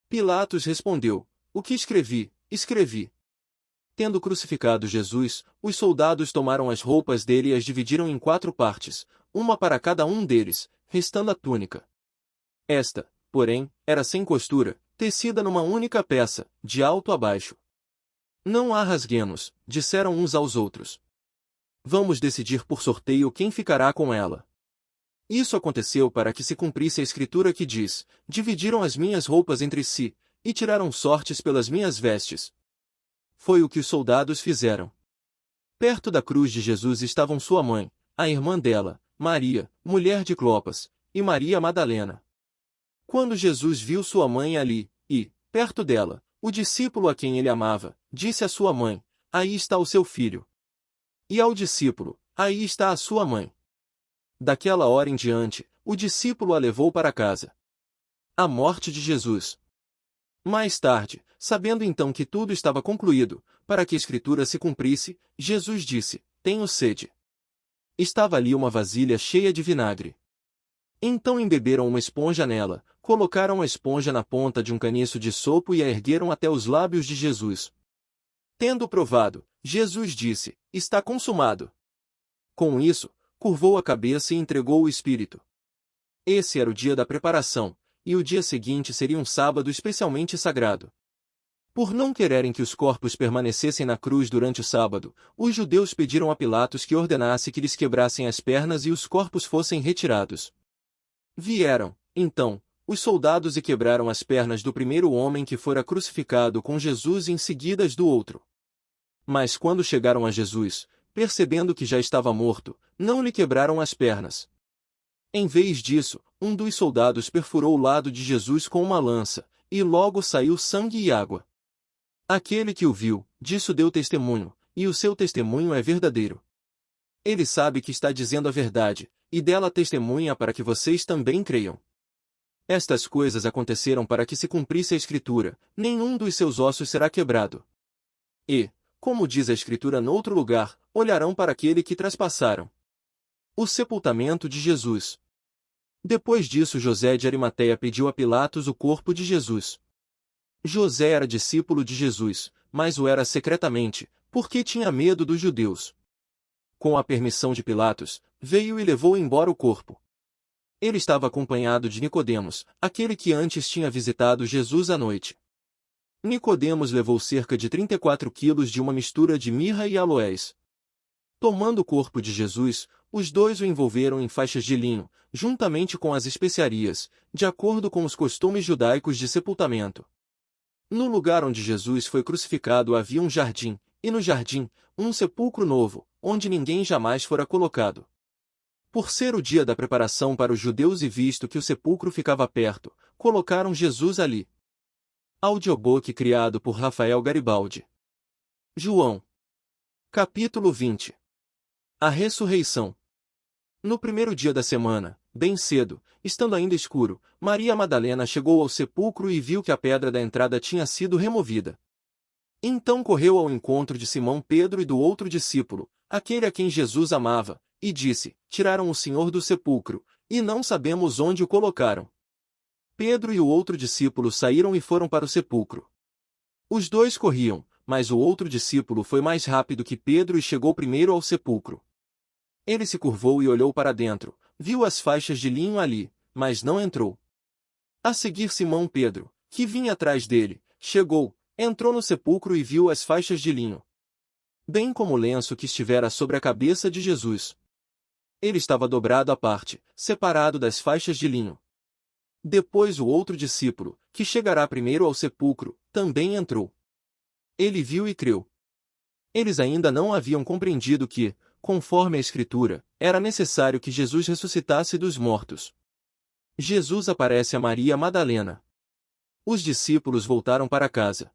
Pilatos respondeu: O que escrevi, escrevi. Tendo crucificado Jesus, os soldados tomaram as roupas dele e as dividiram em 4 partes, uma para cada um deles, restando a túnica. Esta, porém, era sem costura, tecida numa única peça, de alto a baixo. Não a rasguemos, disseram uns aos outros. Vamos decidir por sorteio quem ficará com ela. Isso aconteceu para que se cumprisse a escritura que diz: Dividiram as minhas roupas entre si, e tiraram sortes pelas minhas vestes. Foi o que os soldados fizeram. Perto da cruz de Jesus estavam sua mãe, a irmã dela, Maria, mulher de Clopas, e Maria Madalena. Quando Jesus viu sua mãe ali, e, perto dela, o discípulo a quem ele amava, disse à sua mãe: Aí está o seu filho. E ao discípulo: aí está a sua mãe. Daquela hora em diante, o discípulo a levou para casa. A morte de Jesus. Mais tarde, sabendo então que tudo estava concluído, para que a Escritura se cumprisse, Jesus disse: tenho sede. Estava ali uma vasilha cheia de vinagre. Então embeberam uma esponja nela, colocaram a esponja na ponta de um caniço de sopo e a ergueram até os lábios de Jesus. Tendo provado, Jesus disse: está consumado. Com isso, curvou a cabeça e entregou o Espírito. Esse era o dia da preparação, e o dia seguinte seria um sábado especialmente sagrado. Por não quererem que os corpos permanecessem na cruz durante o sábado, os judeus pediram a Pilatos que ordenasse que lhes quebrassem as pernas e os corpos fossem retirados. Vieram, então, os soldados e quebraram as pernas do primeiro homem que fora crucificado com Jesus e em seguida as do outro. Mas quando chegaram a Jesus, percebendo que já estava morto, não lhe quebraram as pernas. Em vez disso, um dos soldados perfurou o lado de Jesus com uma lança, e logo saiu sangue e água. Aquele que o viu, disso deu testemunho, e o seu testemunho é verdadeiro. Ele sabe que está dizendo a verdade, e dela testemunha para que vocês também creiam. Estas coisas aconteceram para que se cumprisse a Escritura: nenhum dos seus ossos será quebrado. E, como diz a Escritura noutro lugar, olharão para aquele que traspassaram. O sepultamento de Jesus. Depois disso José de Arimateia pediu a Pilatos o corpo de Jesus. José era discípulo de Jesus, mas o era secretamente, porque tinha medo dos judeus. Com a permissão de Pilatos, veio e levou embora o corpo. Ele estava acompanhado de Nicodemos, aquele que antes tinha visitado Jesus à noite. Nicodemos levou cerca de 34 quilos de uma mistura de mirra e aloés. Tomando o corpo de Jesus, os dois o envolveram em faixas de linho, juntamente com as especiarias, de acordo com os costumes judaicos de sepultamento. No lugar onde Jesus foi crucificado havia um jardim, e no jardim, um sepulcro novo, onde ninguém jamais fora colocado. Por ser o dia da preparação para os judeus e visto que o sepulcro ficava perto, colocaram Jesus ali. Audiobook criado por Rafael Garibaldi. João. Capítulo 20. A ressurreição. No primeiro dia da semana, bem cedo, estando ainda escuro, Maria Madalena chegou ao sepulcro e viu que a pedra da entrada tinha sido removida. Então correu ao encontro de Simão Pedro e do outro discípulo, aquele a quem Jesus amava, e disse: tiraram o Senhor do sepulcro, e não sabemos onde o colocaram. Pedro e o outro discípulo saíram e foram para o sepulcro. Os dois corriam, mas o outro discípulo foi mais rápido que Pedro e chegou primeiro ao sepulcro. Ele se curvou e olhou para dentro, viu as faixas de linho ali, mas não entrou. A seguir Simão Pedro, que vinha atrás dele, chegou, entrou no sepulcro e viu as faixas de linho, bem como o lenço que estivera sobre a cabeça de Jesus. Ele estava dobrado à parte, separado das faixas de linho. Depois o outro discípulo, que chegará primeiro ao sepulcro, também entrou. Ele viu e creu. Eles ainda não haviam compreendido que, conforme a Escritura, era necessário que Jesus ressuscitasse dos mortos. Jesus aparece a Maria Madalena. Os discípulos voltaram para casa.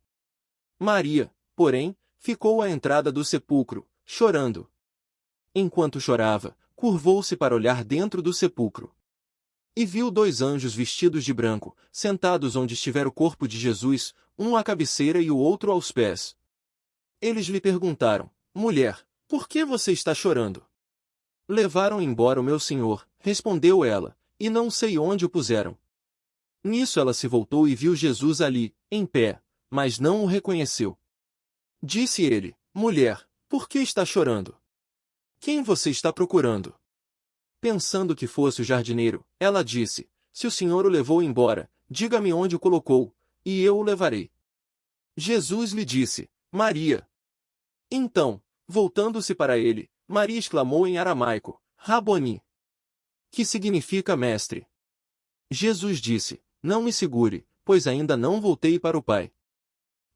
Maria, porém, ficou à entrada do sepulcro, chorando. Enquanto chorava, curvou-se para olhar dentro do sepulcro. E viu dois anjos vestidos de branco, sentados onde estivera o corpo de Jesus, um à cabeceira e o outro aos pés. Eles lhe perguntaram: mulher, por que você está chorando? Levaram embora o meu senhor, respondeu ela, e não sei onde o puseram. Nisso ela se voltou e viu Jesus ali, em pé, mas não o reconheceu. Disse ele: mulher, por que está chorando? Quem você está procurando? Pensando que fosse o jardineiro, ela disse: se o Senhor o levou embora, diga-me onde o colocou, e eu o levarei. Jesus lhe disse: Maria. Então, voltando-se para ele, Maria exclamou em aramaico: Raboni, que significa mestre. Jesus disse: não me segure, pois ainda não voltei para o Pai.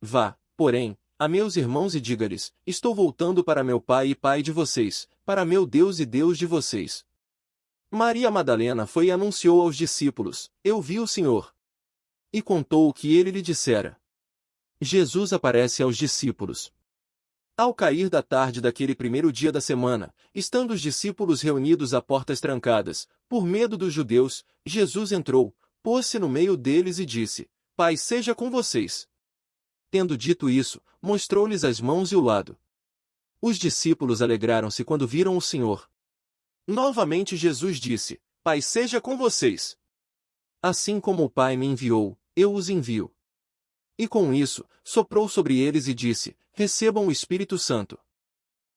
Vá, porém, a meus irmãos e diga-lhes: estou voltando para meu Pai e Pai de vocês, para meu Deus e Deus de vocês. Maria Madalena foi e anunciou aos discípulos: eu vi o Senhor. E contou o que ele lhe dissera. Jesus aparece aos discípulos. Ao cair da tarde daquele primeiro dia da semana, estando os discípulos reunidos a portas trancadas, por medo dos judeus, Jesus entrou, pôs-se no meio deles e disse: Paz seja com vocês. Tendo dito isso, mostrou-lhes as mãos e o lado. Os discípulos alegraram-se quando viram o Senhor. Novamente Jesus disse: Paz seja com vocês. Assim como o Pai me enviou, eu os envio. E com isso, soprou sobre eles e disse: Recebam o Espírito Santo.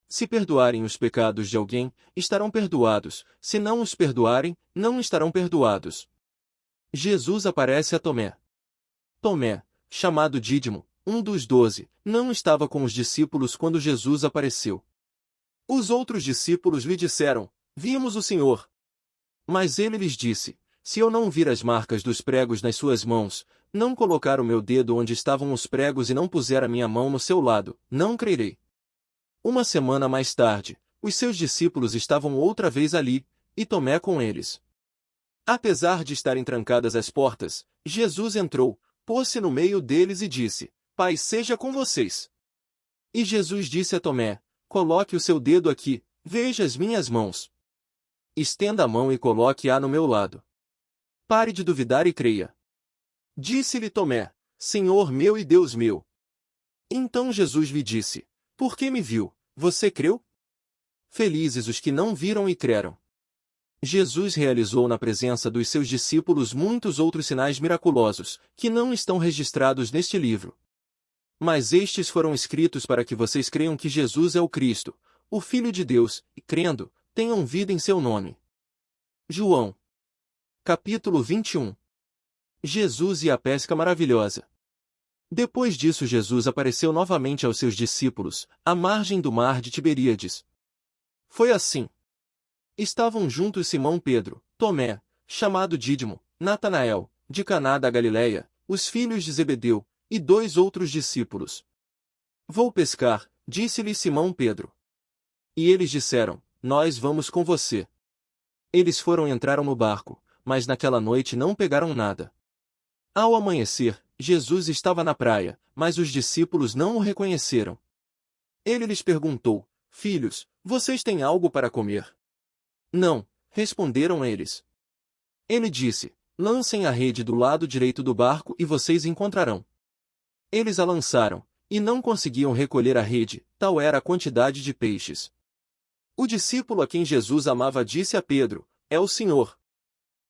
Se perdoarem os pecados de alguém, estarão perdoados; se não os perdoarem, não estarão perdoados. Jesus aparece a Tomé. Tomé, chamado Dídimo, um dos 12, não estava com os discípulos quando Jesus apareceu. Os outros discípulos lhe disseram: Vimos o Senhor. Mas ele lhes disse: Se eu não vir as marcas dos pregos nas suas mãos, não colocar o meu dedo onde estavam os pregos e não puser a minha mão no seu lado, não crerei. Uma semana mais tarde, os seus discípulos estavam outra vez ali, e Tomé com eles. Apesar de estarem trancadas as portas, Jesus entrou, pôs-se no meio deles e disse: Paz seja com vocês. E Jesus disse a Tomé: Coloque o seu dedo aqui, veja as minhas mãos. Estenda a mão e coloque-a no meu lado. Pare de duvidar e creia. Disse-lhe Tomé: Senhor meu e Deus meu. Então Jesus lhe disse: Por que me viu, você creu? Felizes os que não viram e creram. Jesus realizou na presença dos seus discípulos muitos outros sinais miraculosos, que não estão registrados neste livro. Mas estes foram escritos para que vocês creiam que Jesus é o Cristo, o Filho de Deus, e crendo, tenham vida em seu nome. João. Capítulo 21. Jesus e a pesca maravilhosa. Depois disso Jesus apareceu novamente aos seus discípulos, à margem do mar de Tiberíades. Foi assim. Estavam juntos Simão Pedro, Tomé, chamado Dídimo, Natanael, de Caná da Galileia, os filhos de Zebedeu, e 2 outros discípulos. Vou pescar, disse-lhe Simão Pedro. E eles disseram: Nós vamos com você. Eles foram e entraram no barco, mas naquela noite não pegaram nada. Ao amanhecer, Jesus estava na praia, mas os discípulos não o reconheceram. Ele lhes perguntou: Filhos, vocês têm algo para comer? Não, responderam eles. Ele disse: Lancem a rede do lado direito do barco e vocês encontrarão. Eles a lançaram, e não conseguiam recolher a rede, tal era a quantidade de peixes. O discípulo a quem Jesus amava disse a Pedro: É o Senhor.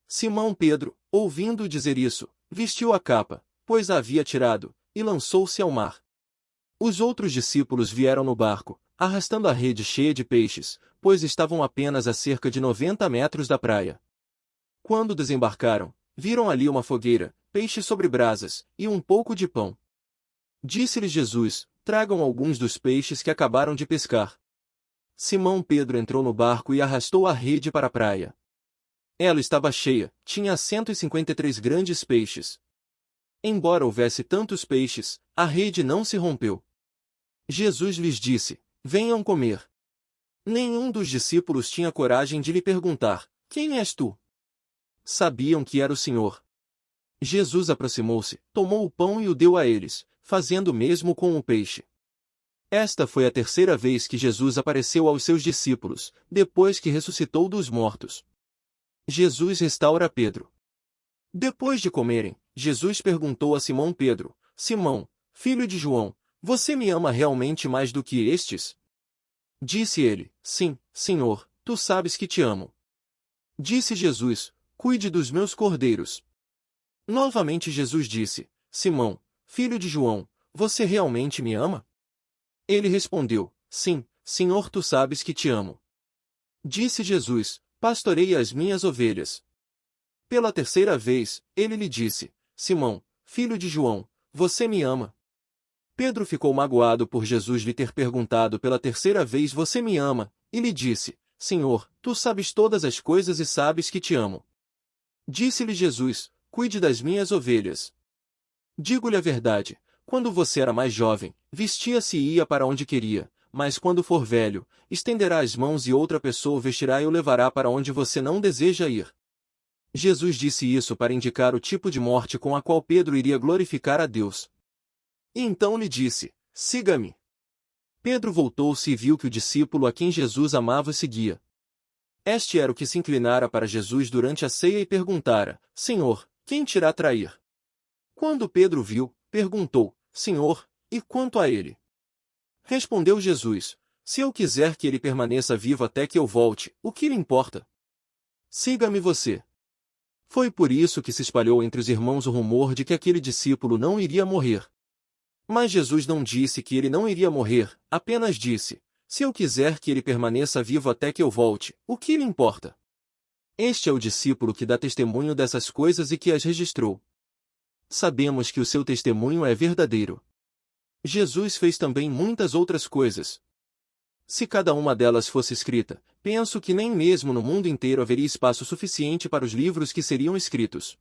Simão Pedro, ouvindo-o dizer isso, vestiu a capa, pois a havia tirado, e lançou-se ao mar. Os outros discípulos vieram no barco, arrastando a rede cheia de peixes, pois estavam apenas a cerca de 90 metros da praia. Quando desembarcaram, viram ali uma fogueira, peixe sobre brasas, e um pouco de pão. Disse-lhes Jesus: Tragam alguns dos peixes que acabaram de pescar. Simão Pedro entrou no barco e arrastou a rede para a praia. Ela estava cheia, tinha 153 grandes peixes. Embora houvesse tantos peixes, a rede não se rompeu. Jesus lhes disse: Venham comer. Nenhum dos discípulos tinha coragem de lhe perguntar: Quem és tu? Sabiam que era o Senhor. Jesus aproximou-se, tomou o pão e o deu a eles, fazendo o mesmo com o peixe. Esta foi a terceira vez que Jesus apareceu aos seus discípulos, depois que ressuscitou dos mortos. Jesus restaura Pedro. Depois de comerem, Jesus perguntou a Simão Pedro: Simão, filho de João, você me ama realmente mais do que estes? Disse ele: Sim, Senhor, tu sabes que te amo. Disse Jesus: Cuide dos meus cordeiros. Novamente Jesus disse: Simão, filho de João, você realmente me ama? Ele respondeu: Sim, Senhor, tu sabes que te amo. Disse Jesus: Pastoreia as minhas ovelhas. Pela terceira vez, ele lhe disse: Simão, filho de João, você me ama? Pedro ficou magoado por Jesus lhe ter perguntado pela terceira vez: Você me ama? E lhe disse: Senhor, tu sabes todas as coisas e sabes que te amo. Disse-lhe Jesus: Cuide das minhas ovelhas. Digo-lhe a verdade, quando você era mais jovem, vestia-se e ia para onde queria, mas quando for velho, estenderá as mãos e outra pessoa o vestirá e o levará para onde você não deseja ir. Jesus disse isso para indicar o tipo de morte com a qual Pedro iria glorificar a Deus. E então lhe disse: Siga-me. Pedro voltou-se e viu que o discípulo a quem Jesus amava seguia. Este era o que se inclinara para Jesus durante a ceia e perguntara: Senhor, quem te irá trair? Quando Pedro viu, perguntou: Senhor, e quanto a ele? Respondeu Jesus: Se eu quiser que ele permaneça vivo até que eu volte, o que lhe importa? Siga-me você. Foi por isso que se espalhou entre os irmãos o rumor de que aquele discípulo não iria morrer. Mas Jesus não disse que ele não iria morrer, apenas disse: Se eu quiser que ele permaneça vivo até que eu volte, o que lhe importa? Este é o discípulo que dá testemunho dessas coisas e que as registrou. Sabemos que o seu testemunho é verdadeiro. Jesus fez também muitas outras coisas. Se cada uma delas fosse escrita, penso que nem mesmo no mundo inteiro haveria espaço suficiente para os livros que seriam escritos.